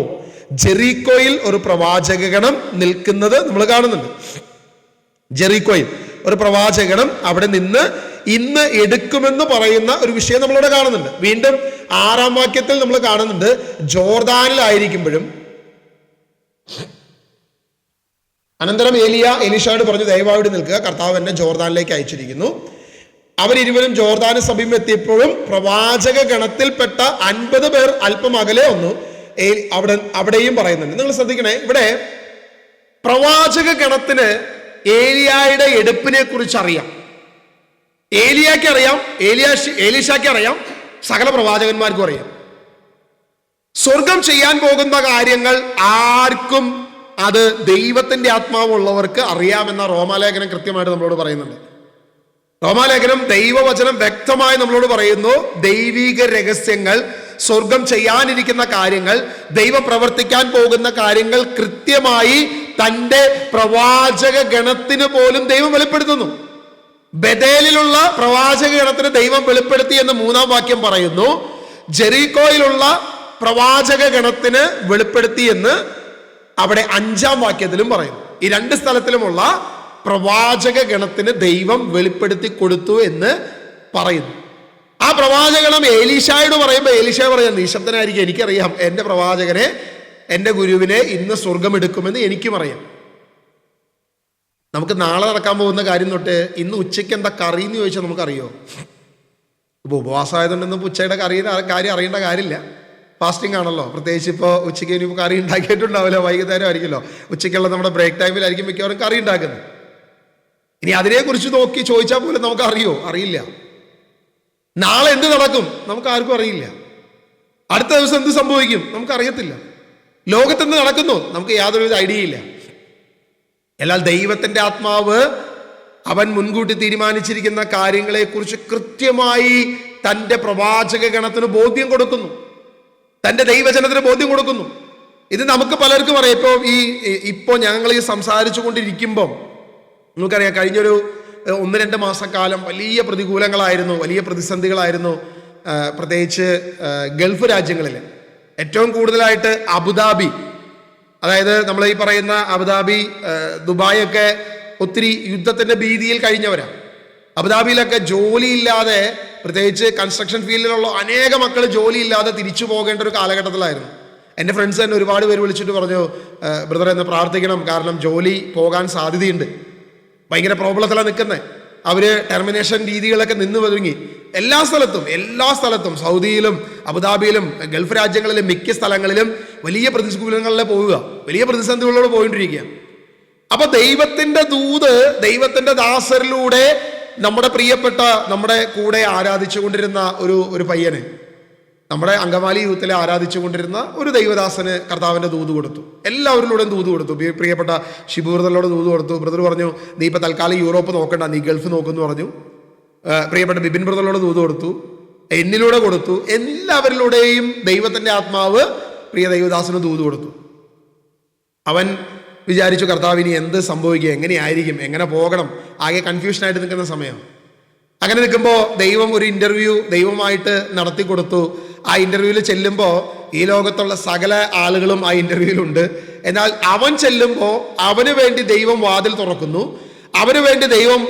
ജെറീക്കോയിൽ ഒരു പ്രവാചകഗണം നിൽക്കുന്നത് നമ്മൾ കാണുന്നുണ്ട്. ജെറീക്കോയിൽ ഒരു പ്രവാചകണം അവിടെ നിന്ന് ഇന്ന് എടുക്കുമെന്ന് പറയുന്ന ഒരു വിഷയം നമ്മളിവിടെ കാണുന്നുണ്ട്. വീണ്ടും 6-ാം വാക്യത്തിൽ നമ്മൾ കാണുന്നുണ്ട്, ജോർദാനിലായിരിക്കുമ്പോഴും അനന്തരം ഏലിയ എലീശയോട് പറഞ്ഞു, ദയവായി നിൽക്കുക, കർത്താവ് എന്നെ ജോർദാനിലേക്ക് അയച്ചിരിക്കുന്നു. അവരിരുവരും ജോർദാന് സമീപം എത്തിയപ്പോഴും പ്രവാചക ഗണത്തിൽപ്പെട്ട 50 പേർ അല്പം അകലെ വന്നു. അവിടെയും പറയുന്നുണ്ട്. നിങ്ങൾ ശ്രദ്ധിക്കണേ, ഇവിടെ പ്രവാചക ഗണത്തിന് ഏലിയായുടെ എടുപ്പിനെ കുറിച്ച് അറിയാം. ഏലിയാക്ക് അറിയാം, എലീശാക്ക് അറിയാം, സകല പ്രവാചകന്മാർക്കും അറിയാം. സ്വർഗം ചെയ്യാൻ പോകുന്ന കാര്യങ്ങൾ ആർക്കും അത് ദൈവത്തിന്റെ ആത്മാവുള്ളവർക്ക് അറിയാമെന്ന റോമാലേഖനം കൃത്യമായിട്ട് നമ്മളോട് പറയുന്നുണ്ട്. റോമാലേഖനം ദൈവവചനം വ്യക്തമായി നമ്മളോട് പറയുന്നു, ദൈവിക രഹസ്യങ്ങൾ, സ്വർഗം ചെയ്യാനിരിക്കുന്ന കാര്യങ്ങൾ, ദൈവം പ്രവർത്തിക്കാൻ പോകുന്ന കാര്യങ്ങൾ കൃത്യമായി തൻ്റെ പ്രവാചക ഗണത്തിന് പോലും ദൈവം വെളിപ്പെടുത്തുന്നു. ബഥേലിലുള്ള പ്രവാചക ഗണത്തിന് ദൈവം വെളിപ്പെടുത്തി എന്ന് 3-ാം വാക്യം പറയുന്നു. ജെറീക്കോയിലുള്ള പ്രവാചക ഗണത്തിന് വെളിപ്പെടുത്തി എന്ന് അവിടെ 5-ാം വാക്യത്തിലും പറയുന്നു. ഈ 2 സ്ഥലത്തിലുമുള്ള പ്രവാചക ഗണത്തിന് ദൈവം വെളിപ്പെടുത്തി കൊടുത്തു എന്ന് പറയുന്നു. ആ പ്രവാചകണം എലീശയോട് പറയുമ്പോൾ എലീശ പറയാം, നിശബ്ദനായിരിക്കും, എനിക്കറിയാം എൻ്റെ പ്രവാചകനെ, എൻ്റെ ഗുരുവിനെ ഇന്ന് സ്വർഗം എടുക്കുമെന്ന് എനിക്കും അറിയാം. നമുക്ക് നാളെ നടക്കാൻ പോകുന്ന കാര്യം തൊട്ട് ഇന്ന് ഉച്ചയ്ക്ക് എന്താ കറി എന്ന് ചോദിച്ചാൽ നമുക്കറിയോ? ഇപ്പോൾ ഉപവാസമായതുകൊണ്ടൊന്നും ഉച്ചയുടെ കാര്യം അറിയേണ്ട കാര്യമില്ല. ഫാസ്റ്റിംഗ് ആണല്ലോ. പ്രത്യേകിച്ച് ഇപ്പോൾ ഉച്ചയ്ക്ക് ഇനി കറി ഉണ്ടാക്കിയിട്ടുണ്ടാവില്ല, വൈകുന്നേരം ആയിരിക്കുമല്ലോ. ഉച്ചയ്ക്കുള്ള നമ്മുടെ ബ്രേക്ക് ടൈമിലായിരിക്കും മിക്കവാറും കറി ഉണ്ടാക്കുന്നത്. ഇനി അതിനെക്കുറിച്ച് നോക്കി ചോദിച്ചാൽ പോലും നമുക്ക് അറിയില്ല. നാളെ എന്ത് നടക്കും നമുക്ക് ആർക്കും അറിയില്ല. അടുത്ത ദിവസം എന്ത് സംഭവിക്കും നമുക്കറിയത്തില്ല. ലോകത്തെന്ത് നടക്കുന്നു നമുക്ക് യാതൊരു ഐഡിയ ഇല്ല. എന്നാൽ ദൈവത്തിന്റെ ആത്മാവ് അവൻ മുൻകൂട്ടി തീരുമാനിച്ചിരിക്കുന്ന കാര്യങ്ങളെക്കുറിച്ച് കൃത്യമായി തൻ്റെ പ്രവാചക ഗണത്തിന് ബോധ്യം കൊടുക്കുന്നു, തൻ്റെ ദൈവജനത്തിന് ബോധ്യം കൊടുക്കുന്നു. ഇത് നമുക്ക് പലർക്കും അറിയാം. ഇപ്പോൾ ഞങ്ങൾ ഈ സംസാരിച്ചു കൊണ്ടിരിക്കുമ്പം നമുക്കറിയാം, കഴിഞ്ഞൊരു 1-2 മാസക്കാലം വലിയ പ്രതികൂലങ്ങളായിരുന്നു, വലിയ പ്രതിസന്ധികളായിരുന്നു. പ്രത്യേകിച്ച് ഗൾഫ് രാജ്യങ്ങളിൽ ഏറ്റവും കൂടുതലായിട്ട് അബുദാബി, അതായത് നമ്മൾ ഈ പറയുന്ന അബുദാബി, ദുബായ് ഒക്കെ ഒത്തിരി യുദ്ധത്തിന്റെ ഭീതിയിൽ കഴിഞ്ഞവരാണ്. അബുദാബിയിലൊക്കെ ജോലിയില്ലാതെ, പ്രത്യേകിച്ച് കൺസ്ട്രക്ഷൻ ഫീൽഡിലുള്ള അനേക മക്കൾ ജോലിയില്ലാതെ തിരിച്ചു പോകേണ്ട ഒരു കാലഘട്ടത്തിലായിരുന്നു. എൻ്റെ ഫ്രണ്ട്സ് തന്നെ ഒരുപാട് പേര് വിളിച്ചിട്ട് പറഞ്ഞു, ബ്രദർ എന്ന് പ്രാർത്ഥിക്കണം, കാരണം ജോലി പോകാൻ സാധ്യതയുണ്ട്. ഭയങ്കര പ്രോബ്ലത്തിലാണ് നിൽക്കുന്നത്. അവര് ടെർമിനേഷൻ രീതികളൊക്കെ നിന്ന് ഒതുങ്ങി. എല്ലാ സ്ഥലത്തും സൗദിയിലും അബുദാബിയിലും ഗൾഫ് രാജ്യങ്ങളിലും മിക്ക സ്ഥലങ്ങളിലും വലിയ പ്രതികൂലങ്ങളിൽ പോവുക, വലിയ പ്രതിസന്ധികളോട് പോയിട്ടിരിക്കുക. അപ്പൊ ദൈവത്തിന്റെ ദൂത്, ദൈവത്തിന്റെ ദാസരിലൂടെ നമ്മുടെ പ്രിയപ്പെട്ട, നമ്മുടെ കൂടെ ആരാധിച്ചു കൊണ്ടിരുന്ന ഒരു പയ്യന്, നമ്മുടെ അങ്കമാലി യൂത്തിലെ ആരാധിച്ചു കൊണ്ടിരുന്ന ഒരു ദൈവദാസന് കർത്താവിന്റെ ദൂത് കൊടുത്തു. എല്ലാവരിലൂടെയും ദൂത് കൊടുത്തു. പ്രിയപ്പെട്ട ഷിബു ബ്രദറിനോട് ദൂത് കൊടുത്തു. ബ്രദർ പറഞ്ഞു, നീ ഇപ്പൊ തൽക്കാലം യൂറോപ്പ് നോക്കണ്ട, നീ ഗൾഫ് നോക്കുമെന്ന് പറഞ്ഞു. പ്രിയപ്പെട്ട ബിബിൻ ബ്രദറിനോട് ദൂത് കൊടുത്തു, എന്നിലൂടെ കൊടുത്തു. എല്ലാവരിലൂടെയും ദൈവത്തിന്റെ ആത്മാവ് പ്രിയ ദൈവദാസന് ദൂത് കൊടുത്തു. അവൻ വിചാരിച്ചു, കർത്താവ് ഇനി എന്ത് സംഭവിക്കുക, എങ്ങനെയായിരിക്കും, എങ്ങനെ പോകണം, ആകെ കൺഫ്യൂഷനായിട്ട് നിൽക്കുന്ന സമയം. അങ്ങനെ നിൽക്കുമ്പോൾ ദൈവം ഒരു ഇന്റർവ്യൂ ദൈവമായിട്ട് നടത്തി കൊടുത്തു. ആ ഇന്റർവ്യൂവിൽ ചെല്ലുമ്പോൾ ഈ ലോകത്തുള്ള സകല ആളുകളും ആ ഇന്റർവ്യൂവിലുണ്ട്. എന്നാൽ അവൻ ചെല്ലുമ്പോൾ അവന് വേണ്ടി ദൈവം വാതിൽ തുറക്കുന്നു, അവന് വേണ്ടി ദൈവം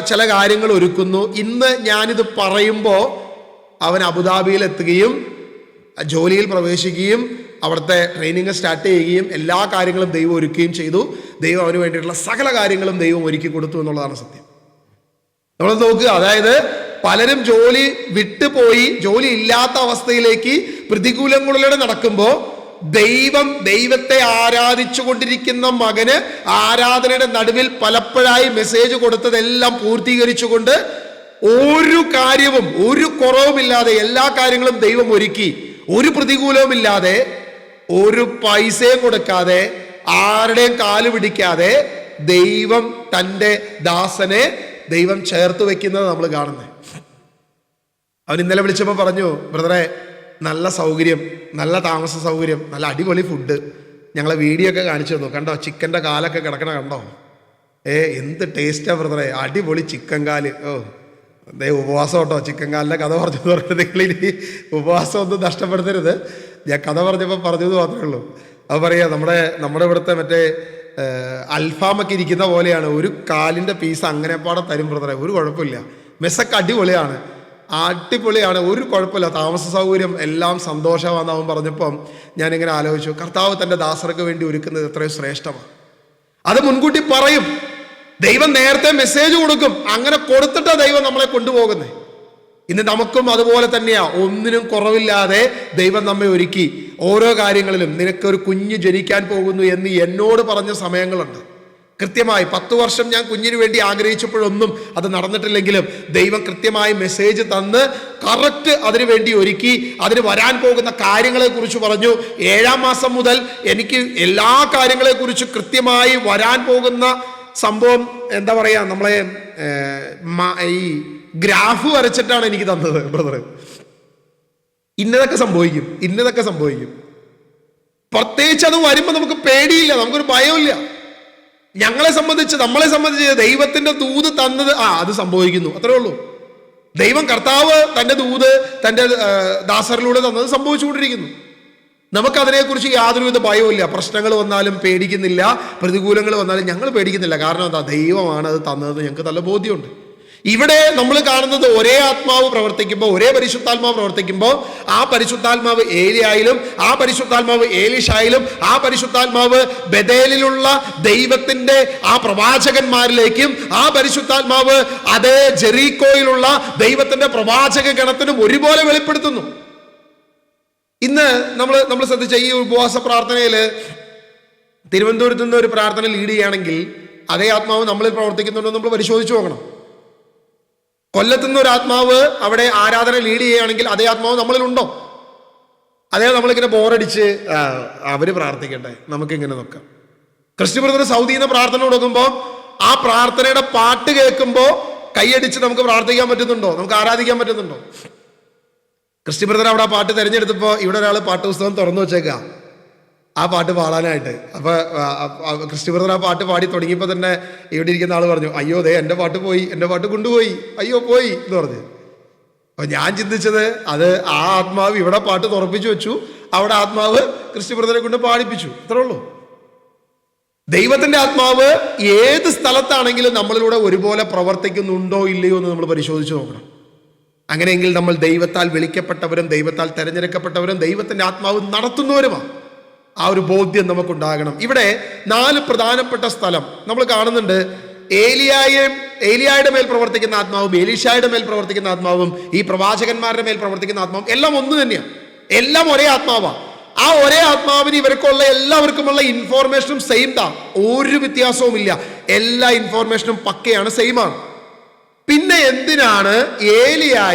ചില കാര്യങ്ങൾ ഒരുക്കുന്നു. ഇന്ന് ഞാനിത് പറയുമ്പോൾ അവൻ അബുദാബിയിൽ എത്തുകയും ജോലിയിൽ പ്രവേശിക്കുകയും അവിടുത്തെ ട്രെയിനിങ് സ്റ്റാർട്ട് ചെയ്യുകയും എല്ലാ കാര്യങ്ങളും ദൈവം ഒരുക്കുകയും ചെയ്തു. ദൈവം അവന് വേണ്ടിയിട്ടുള്ള സകല കാര്യങ്ങളും ദൈവം ഒരുക്കി കൊടുത്തു എന്നുള്ളതാണ് സത്യം. നമ്മൾ നോക്കുക, അതായത് പലരും ജോലി വിട്ടുപോയി ജോലി ഇല്ലാത്ത അവസ്ഥയിലേക്ക് പ്രതികൂലങ്ങളിലൂടെ നടക്കുമ്പോൾ ദൈവത്തെ ആരാധിച്ചു കൊണ്ടിരിക്കുന്ന മകന് ആരാധനയുടെ നടുവിൽ പലപ്പോഴായി മെസ്സേജ് കൊടുത്തതെല്ലാം പൂർത്തീകരിച്ചുകൊണ്ട് ഒരു കാര്യവും ഒരു കുറവുമില്ലാതെ എല്ലാ കാര്യങ്ങളും ദൈവം ഒരുക്കി, ഒരു പ്രതികൂലവുമില്ലാതെ, ഒരു പൈസയും കൊടുക്കാതെ, ആരുടെയും കാല് പിടിക്കാതെ ദൈവം തൻ്റെ ദാസനെ ദൈവം ചേർത്ത് വെക്കുന്നത് നമ്മൾ കാണുന്നത്. അവൻ ഇന്നലെ വിളിച്ചപ്പോൾ പറഞ്ഞു, ബ്രദറെ നല്ല സൗകര്യം, നല്ല താമസ സൗകര്യം, നല്ല അടിപൊളി ഫുഡ്, ഞങ്ങളെ വീഡിയോ ഒക്കെ കാണിച്ചു തന്നു, കണ്ടോ ചിക്കൻ്റെ കാലൊക്കെ കിടക്കണ കണ്ടോ, എന്ത് ടേസ്റ്റാ ബ്രദറെ, അടിപൊളി ചിക്കൻ കാല്. ഉപവാസം കേട്ടോ, ചിക്കൻ കാലിൻ്റെ കഥ പറഞ്ഞു പറഞ്ഞത്. നിങ്ങളിനി ഉപവാസം ഒന്നും നഷ്ടപ്പെടുത്തരുത്, ഞാൻ കഥ പറഞ്ഞപ്പോൾ പറഞ്ഞത് മാത്രമേ ഉള്ളൂ. അത് പറയാ, നമ്മുടെ ഇവിടുത്തെ മറ്റേ അൽഫാമൊക്കെ ഇരിക്കുന്ന പോലെയാണ്, ഒരു കാലിൻ്റെ പീസ് അങ്ങനെ പാടെ തരും ബ്രദറെ, ഒരു കുഴപ്പമില്ല. മെസ്സൊക്കെ അടിപൊളിയാണ്, ഒരു കുഴപ്പമില്ല, താമസ സൗകര്യം എല്ലാം സന്തോഷമാണെന്ന് അവൻ പറഞ്ഞപ്പം ഞാനിങ്ങനെ ആലോചിച്ചു, കർത്താവ് തൻ്റെ ദാസർക്ക് വേണ്ടി ഒരുക്കുന്നത് എത്രയോ ശ്രേഷ്ഠമാണ്. അത് മുൻകൂട്ടി പറയും, ദൈവം നേരത്തെ മെസ്സേജ് കൊടുക്കും, അങ്ങനെ കൊടുത്തിട്ടാണ് ദൈവം നമ്മളെ കൊണ്ടുപോകുന്നത്. ഇന്ന് നമുക്കും അതുപോലെ തന്നെയാ, ഒന്നിനും കുറവില്ലാതെ ദൈവം നമ്മെ ഒരുക്കി. ഓരോ കാര്യങ്ങളിലും നിനക്കൊരു കുഞ്ഞ് ജനിക്കാൻ പോകുന്നു എന്ന് എന്നോട് പറഞ്ഞ സമയങ്ങളുണ്ട്. കൃത്യമായി 10 വർഷം ഞാൻ കുഞ്ഞിന് വേണ്ടി ആഗ്രഹിച്ചപ്പോഴൊന്നും അത് നടന്നിട്ടില്ലെങ്കിലും ദൈവം കൃത്യമായി മെസ്സേജ് തന്ന് കറക്റ്റ് അതിനു വേണ്ടി ഒരുക്കി. അതിന് വരാൻ പോകുന്ന കാര്യങ്ങളെക്കുറിച്ച് പറഞ്ഞു. 7-ാം മാസം മുതൽ എനിക്ക് എല്ലാ കാര്യങ്ങളെക്കുറിച്ച് കൃത്യമായി വരാൻ പോകുന്ന സംഭവം എന്താ പറയാ, നമ്മളെ ഈ ഗ്രാഫ് വരച്ചിട്ടാണ് എനിക്ക് തന്നത്. ബ്രദർ ഇന്നതൊക്കെ സംഭവിക്കും. പ്രത്യേകിച്ച് അത് വരുമ്പോൾ നമുക്ക് പേടിയില്ല, നമുക്കൊരു ഭയമില്ല. നമ്മളെ സംബന്ധിച്ച് ദൈവത്തിന്റെ ദൂത് തന്നത് അത് സംഭവിക്കുന്നു, അത്രേ ഉള്ളൂ. ദൈവം കർത്താവ് തന്റെ ദൂത് തന്റെ ദാസരിലൂടെ തന്നത് സംഭവിച്ചുകൊണ്ടിരിക്കുന്നു. നമുക്കതിനെക്കുറിച്ച് യാതൊരുവിധ ഭയവുമില്ല. പ്രശ്നങ്ങൾ വന്നാലും പേടിക്കുന്നില്ല, പ്രതികൂലങ്ങൾ വന്നാലും ഞങ്ങൾ പേടിക്കുന്നില്ല. കാരണം എന്താ, ദൈവമാണ് അത് തന്നത്, ഞങ്ങൾക്ക് നല്ല ബോധ്യമുണ്ട്. ഇവിടെ നമ്മൾ കാണുന്നത് ഒരേ ആത്മാവ് പ്രവർത്തിക്കുമ്പോൾ, ഒരേ പരിശുദ്ധാത്മാവ് പ്രവർത്തിക്കുമ്പോൾ, ആ പരിശുദ്ധാത്മാവ് ഏലിയായിലും, ആ പരിശുദ്ധാത്മാവ് ഏലീഷായിലും, ആ പരിശുദ്ധാത്മാവ് ബഥേലിലുള്ള ദൈവത്തിന്റെ ആ പ്രവാചകന്മാരിലേക്കും, ആ പരിശുദ്ധാത്മാവ് അതേ ജെറീക്കോയിലുള്ള ദൈവത്തിന്റെ പ്രവാചക ഗണത്തിനും ഒരുപോലെ വെളിപ്പെടുത്തുന്നു. ഇന്ന് നമ്മൾ ശ്രദ്ധിച്ച ഈ ഉപവാസ പ്രാർത്ഥനയിൽ തിരുവനന്തപുരത്ത് നിന്ന് ഒരു പ്രാർത്ഥന ലീഡ് ചെയ്യുകയാണെങ്കിൽ അതേ ആത്മാവ് നമ്മളിൽ പ്രവർത്തിക്കുന്നുണ്ടോ നമ്മൾ പരിശോധിച്ചു നോക്കണം. കൊല്ലത്തുനിന്ന് ഒരു ആത്മാവ് അവിടെ ആരാധന ലീഡ് ചെയ്യുകയാണെങ്കിൽ അതേ ആത്മാവ് നമ്മളിലുണ്ടോ? അതേ നമ്മളിങ്ങനെ ബോറടിച്ച് അവര് പ്രാർത്ഥിക്കട്ടെ, നമുക്കിങ്ങനെ നോക്കാം. ക്രിസ്ത്യൻ ബ്രദർ സൗദിയിൽ നിന്ന് പ്രാർത്ഥന കൊടുക്കുമ്പോൾ ആ പ്രാർത്ഥനയുടെ പാട്ട് കേൾക്കുമ്പോൾ കൈയടിച്ച് നമുക്ക് പ്രാർത്ഥിക്കാൻ പറ്റുന്നുണ്ടോ, നമുക്ക് ആരാധിക്കാൻ പറ്റുന്നുണ്ടോ? ക്രിസ്ത്യൻ ബ്രദർ അവിടെ ആ പാട്ട് തിരഞ്ഞെടുത്തപ്പോൾ ഇവിടെ ഒരാൾ പാട്ട് പുസ്തകം തുറന്നു വെച്ചേക്കാം ആ പാട്ട് പാടാനായിട്ട്. അപ്പൊ ക്രിസ്ത്യൻ ബ്രദർ ആ പാട്ട് പാടി തുടങ്ങിയപ്പോൾ തന്നെ ഇവിടെ ഇരിക്കുന്ന ആൾ പറഞ്ഞു, അയ്യോ ദേ എൻ്റെ പാട്ട് പോയി, എൻ്റെ പാട്ട് കൊണ്ടുപോയി, അയ്യോ പോയി എന്ന് പറഞ്ഞു. അപ്പൊ ഞാൻ ചിന്തിച്ചത്, അത് ആ ആത്മാവ് ഇവിടെ പാട്ട് തുറപ്പിച്ചു വെച്ചു, അവിടെ ആത്മാവ് ക്രിസ്ത്യൻ ബ്രദറെ കൊണ്ട് പാടിപ്പിച്ചു, അത്രേ ഉള്ളൂ. ദൈവത്തിന്റെ ആത്മാവ് ഏത് സ്ഥലത്താണെങ്കിലും നമ്മളിലൂടെ ഒരുപോലെ പ്രവർത്തിക്കുന്നുണ്ടോ ഇല്ലയോ എന്ന് നമ്മൾ പരിശോധിച്ച് നോക്കണം. അങ്ങനെയെങ്കിൽ നമ്മൾ ദൈവത്താൽ വിളിക്കപ്പെട്ടവരും ദൈവത്താൽ തെരഞ്ഞെടുക്കപ്പെട്ടവരും ദൈവത്തിന്റെ ആത്മാവ് നടത്തുന്നവരുമാണ്. ആ ഒരു ബോധ്യം നമുക്കുണ്ടാകണം. ഇവിടെ 4 പ്രധാനപ്പെട്ട സ്ഥലം നമ്മൾ കാണുന്നുണ്ട്. ഏലിയായുടെ മേൽ പ്രവർത്തിക്കുന്ന ആത്മാവും, ഏലീഷായുടെ മേൽ പ്രവർത്തിക്കുന്ന ആത്മാവും, ഈ പ്രവാചകന്മാരുടെ മേൽ പ്രവർത്തിക്കുന്ന ആത്മാവും എല്ലാം ഒന്ന് തന്നെയാണ്, എല്ലാം ഒരേ ആത്മാവാണ്. ആ ഒരേ ആത്മാവിന് ഇവർക്കുള്ള എല്ലാവർക്കുമുള്ള ഇൻഫോർമേഷനും സെയിം താ, ഒരു വ്യത്യാസവുമില്ല. എല്ലാ ഇൻഫോർമേഷനും പക്കയാണ്, സെയിമാണ്. പിന്നെ എന്തിനാണ്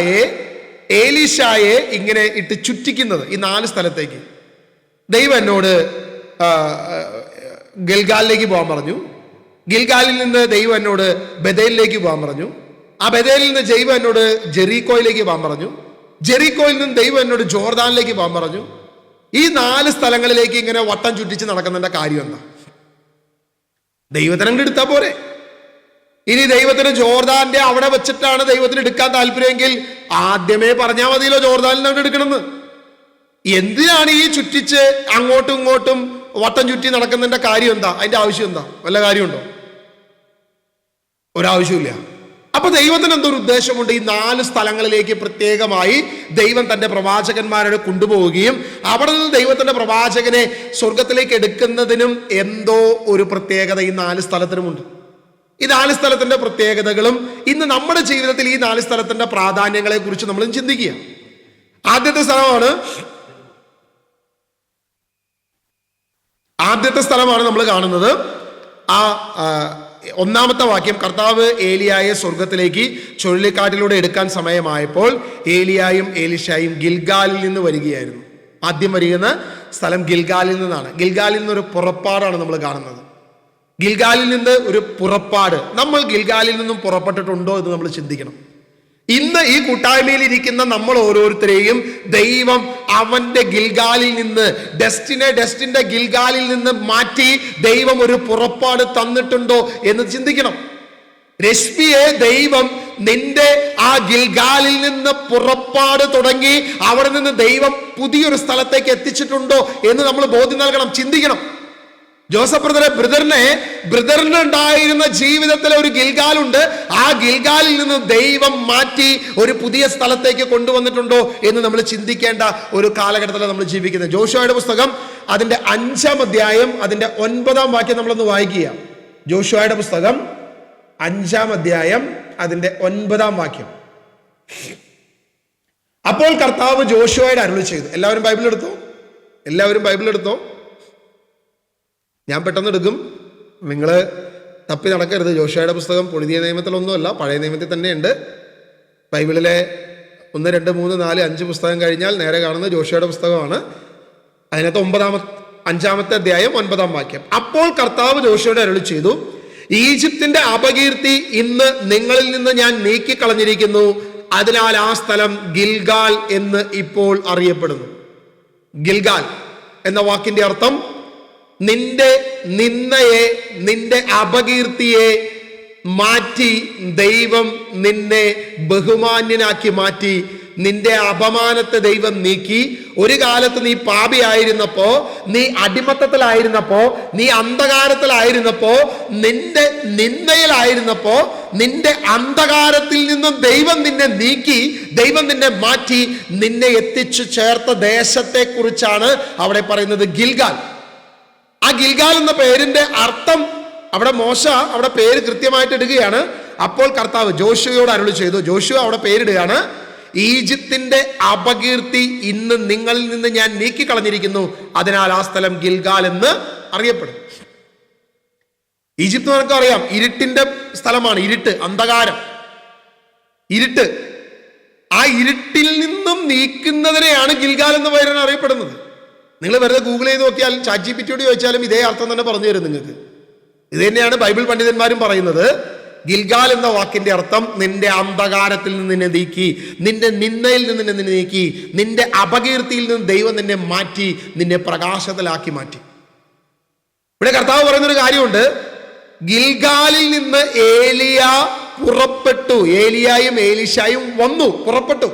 ഏലീഷായെ ഇങ്ങനെ ഇട്ട് ചുറ്റിക്കുന്നത് ഈ 4 സ്ഥലത്തേക്ക്? ദൈവം എന്നോട് ഗിൽഗാലിലേക്ക് പോകാൻ പറഞ്ഞു. ഗിൽഗാലിൽ നിന്ന് ദൈവം എന്നോട് ബഥേലിലേക്ക് പോകാൻ പറഞ്ഞു. ആ ബഥേലിൽ നിന്ന് ദൈവം എന്നോട് ജെറീക്കോയിലേക്ക് പോകാൻ പറഞ്ഞു. ജെറീക്കോയിൽ നിന്ന് ദൈവം എന്നോട് ജോർദാനിലേക്ക് പോകാൻ പറഞ്ഞു. ഈ 4 സ്ഥലങ്ങളിലേക്ക് ഇങ്ങനെ വട്ടം ചുറ്റിച്ച് നടക്കുന്നതിന്റെ കാര്യം എന്താ? ദൈവത്തിന് അങ്ങോട്ട് എടുത്താൽ പോരെ? ഇനി ദൈവത്തിന് ജോർദാന്റെ അവിടെ വെച്ചിട്ടാണ് ദൈവത്തിന് എടുക്കാൻ താല്പര്യമെങ്കിൽ ആദ്യമേ പറഞ്ഞാൽ മതിയല്ലോ ജോർദാനിൽ നിന്ന് എടുക്കണമെന്ന്. എന്തിനാണ് ഈ ചുറ്റിച്ച് അങ്ങോട്ടും ഇങ്ങോട്ടും വട്ടം ചുറ്റി നടക്കുന്നതിന്റെ കാര്യം എന്താ? അതിന്റെ ആവശ്യം എന്താ? വല്ല കാര്യമുണ്ടോ? ഒരാവശ്യമില്ല. അപ്പൊ ദൈവത്തിന് എന്തൊരു ഉദ്ദേശമുണ്ട്? ഈ 4 സ്ഥലങ്ങളിലേക്ക് പ്രത്യേകമായി ദൈവം തന്റെ പ്രവാചകന്മാരെ കൊണ്ടുപോവുകയും അവിടെ നിന്ന് ദൈവത്തിന്റെ പ്രവാചകനെ സ്വർഗത്തിലേക്ക് എടുക്കുന്നതിനും എന്തോ ഒരു പ്രത്യേകത ഈ 4 സ്ഥലത്തിനുമുണ്ട്. ഈ 4 സ്ഥലത്തിന്റെ പ്രത്യേകതകളും ഇന്ന് നമ്മുടെ ജീവിതത്തിൽ ഈ 4 സ്ഥലത്തിന്റെ പ്രാധാന്യങ്ങളെ കുറിച്ച് നമ്മൾ ചിന്തിക്കുക. ആദ്യത്തെ സ്ഥലമാണ് നമ്മൾ കാണുന്നത്. ആ 1-ാമത്തെ വാക്യം, കർത്താവ് ഏലിയായെ സ്വർഗത്തിലേക്ക് ചുഴലിക്കാറ്റിലൂടെ എടുക്കാൻ സമയമായപ്പോൾ ഏലിയായും ഏലീഷായും ഗിൽഗാലിൽ നിന്ന് വരികയായിരുന്നു. ആദ്യം വരികയെന്ന സ്ഥലം ഗിൽഗാലിൽ നിന്നാണ്. ഗിൽഗാലിൽ നിന്നൊരു പുറപ്പാടാണ് നമ്മൾ കാണുന്നത്. ഗിൽഗാലിൽ നിന്ന് ഒരു പുറപ്പാട്. നമ്മൾ ഗിൽഗാലിൽ നിന്നും പുറപ്പെട്ടിട്ടുണ്ടോ എന്ന് നമ്മൾ ചിന്തിക്കണം. ഇന്ന് ഈ കൂട്ടായ്മയിൽ ഇരിക്കുന്ന നമ്മൾ ഓരോരുത്തരെയും ദൈവം അവന്റെ ഗിൽഗാലിൽ നിന്ന് ഡെസ്റ്റിന്റെ ഗിൽഗാലിൽ നിന്ന് മാറ്റി ദൈവം ഒരു പുറപ്പാട് തന്നിട്ടുണ്ടോ എന്ന് ചിന്തിക്കണം. രശ്മിയെ ദൈവം നിന്റെ ആ ഗിൽഗാലിൽ നിന്ന് പുറപ്പാട് തുടങ്ങി അവിടെ നിന്ന് ദൈവം പുതിയൊരു സ്ഥലത്തേക്ക് എത്തിച്ചിട്ടുണ്ടോ എന്ന് നമ്മൾ ബോധ്യം നൽകണം, ചിന്തിക്കണം. ജോസഫ് ബ്രദറിന് ഉണ്ടായിരുന്ന ജീവിതത്തിലെ ഒരു ഗിൽഗാലുണ്ട്. ആ ഗിൽഗാലിൽ നിന്ന് ദൈവം മാറ്റി ഒരു പുതിയ സ്ഥലത്തേക്ക് കൊണ്ടുവന്നിട്ടുണ്ടോ എന്ന് നമ്മൾ ചിന്തിക്കേണ്ട ഒരു കാലഘട്ടത്തിലാണ് നമ്മൾ ജീവിക്കുന്നത്. ജോഷുവയുടെ പുസ്തകം അതിന്റെ 5-ാം അധ്യായം അതിന്റെ 9-ാം വാക്യം നമ്മളൊന്ന് വായിക്കുക. ജോഷുവയുടെ പുസ്തകം 5-ാം അധ്യായം അതിന്റെ 9-ാം വാക്യം. അപ്പോൾ കർത്താവ് ജോഷുവയോട് അരുളി ചെയ്തു. എല്ലാവരും ബൈബിൾ എടുത്തോ. ഞാൻ പെട്ടെന്ന് എടുക്കും, നിങ്ങൾ തപ്പി നടക്കരുത്. ജോഷുവയുടെ പുസ്തകം പുതിയ നിയമത്തിലൊന്നുമല്ല, പഴയ നിയമത്തിൽ തന്നെയുണ്ട്. ബൈബിളിലെ 1, 2, 3, 4, 5 പുസ്തകം കഴിഞ്ഞാൽ നേരെ കാണുന്നത് ജോഷുവയുടെ പുസ്തകമാണ്. അതിനകത്ത് 5-ാമത്തെ അധ്യായം 9-ാം വാക്യം. അപ്പോൾ കർത്താവ് ജോഷുവയോട് അരുളി ചെയ്തു, ഈജിപ്തിന്റെ അപകീർത്തി ഇന്ന് നിങ്ങളിൽ നിന്ന് ഞാൻ നീക്കിക്കളഞ്ഞിരിക്കുന്നു. അതിനാൽ ആ സ്ഥലം ഗിൽഗാൽ എന്ന് ഇപ്പോൾ അറിയപ്പെടുന്നു. ഗിൽഗാൽ എന്ന വാക്കിന്റെ അർത്ഥം നിന്റെ നിന്ദയെ, നിന്റെ അപകീർത്തിയെ മാറ്റി ദൈവം നിന്നെ ബഹുമാന്യനാക്കി മാറ്റി. നിന്റെ അപമാനത്തെ ദൈവം നീക്കി. ഒരു കാലത്ത് നീ പാപിയായിരുന്നപ്പോ, നീ അടിമത്തത്തിലായിരുന്നപ്പോ, നീ അന്ധകാരത്തിലായിരുന്നപ്പോ, നിന്റെ നിന്ദയിലായിരുന്നപ്പോ, നിന്റെ അന്ധകാരത്തിൽ നിന്നും ദൈവം നിന്നെ നീക്കി, ദൈവം നിന്നെ മാറ്റി, നിന്നെ എത്തിച്ചു ചേർത്ത ദേശത്തെ കുറിച്ചാണ് അവിടെ പറയുന്നത് ഗിൽഗാൽ. ആ ഗിൽഗാൽ എന്ന പേരിന്റെ അർത്ഥം അവിടെ മോശ അവിടെ പേര് കൃത്യമായിട്ട് ഇടുകയാണ്. അപ്പോൾ കർത്താവ് ജോഷുവയോട് അരുളി ചെയ്തു. ജോഷുവ അവിടെ പേരിടുകയാണ്, ഈജിപ്തിന്റെ അപകീർത്തി ഇന്ന് നിങ്ങളിൽ നിന്ന് ഞാൻ നീക്കിക്കളഞ്ഞിരിക്കുന്നു. അതിനാൽ ആ സ്ഥലം ഗിൽഗാൽ എന്ന് അറിയപ്പെടും. ഈജിപ്ത് നമുക്ക് അറിയാം, ഇരുട്ടിന്റെ സ്ഥലമാണ്. ഇരുട്ട്, അന്ധകാരം, ഇരുട്ട്. ആ ഇരുട്ടിൽ നിന്നും നീക്കുന്നതിനെയാണ് ഗിൽഗാൽ എന്ന പേരാണ് അറിയപ്പെടുന്നത്. നിങ്ങൾ വെറുതെ ഗൂഗിൾ ചെയ്ത് നോക്കിയാൽ, ChatGPT ചോദിച്ചാലും ഇതേ അർത്ഥം തന്നെ പറഞ്ഞു തരും നിങ്ങൾക്ക്. ഇത് തന്നെയാണ് ബൈബിൾ പണ്ഡിതന്മാരും പറയുന്നത്. ഗിൽഗാൽ എന്ന വാക്കിന്റെ അർത്ഥം നിന്റെ അന്ധകാരത്തിൽ നിന്ന് നിന്നെ നീക്കി, നിന്റെ നിന്ദയിൽ നിന്ന് നിന്നെ നീക്കി, നിന്റെ അപകീർത്തിയിൽ നിന്ന് ദൈവം നിന്നെ മാറ്റി, നിന്നെ പ്രകാശത്തിലാക്കി മാറ്റി. ഇവിടെ കർത്താവ് പറയുന്നൊരു കാര്യമുണ്ട്. ഗിൽഗാലിൽ നിന്ന് ഏലിയ പുറപ്പെട്ടു. ഏലിയായും ഏലീശായും പുറപ്പെട്ടു.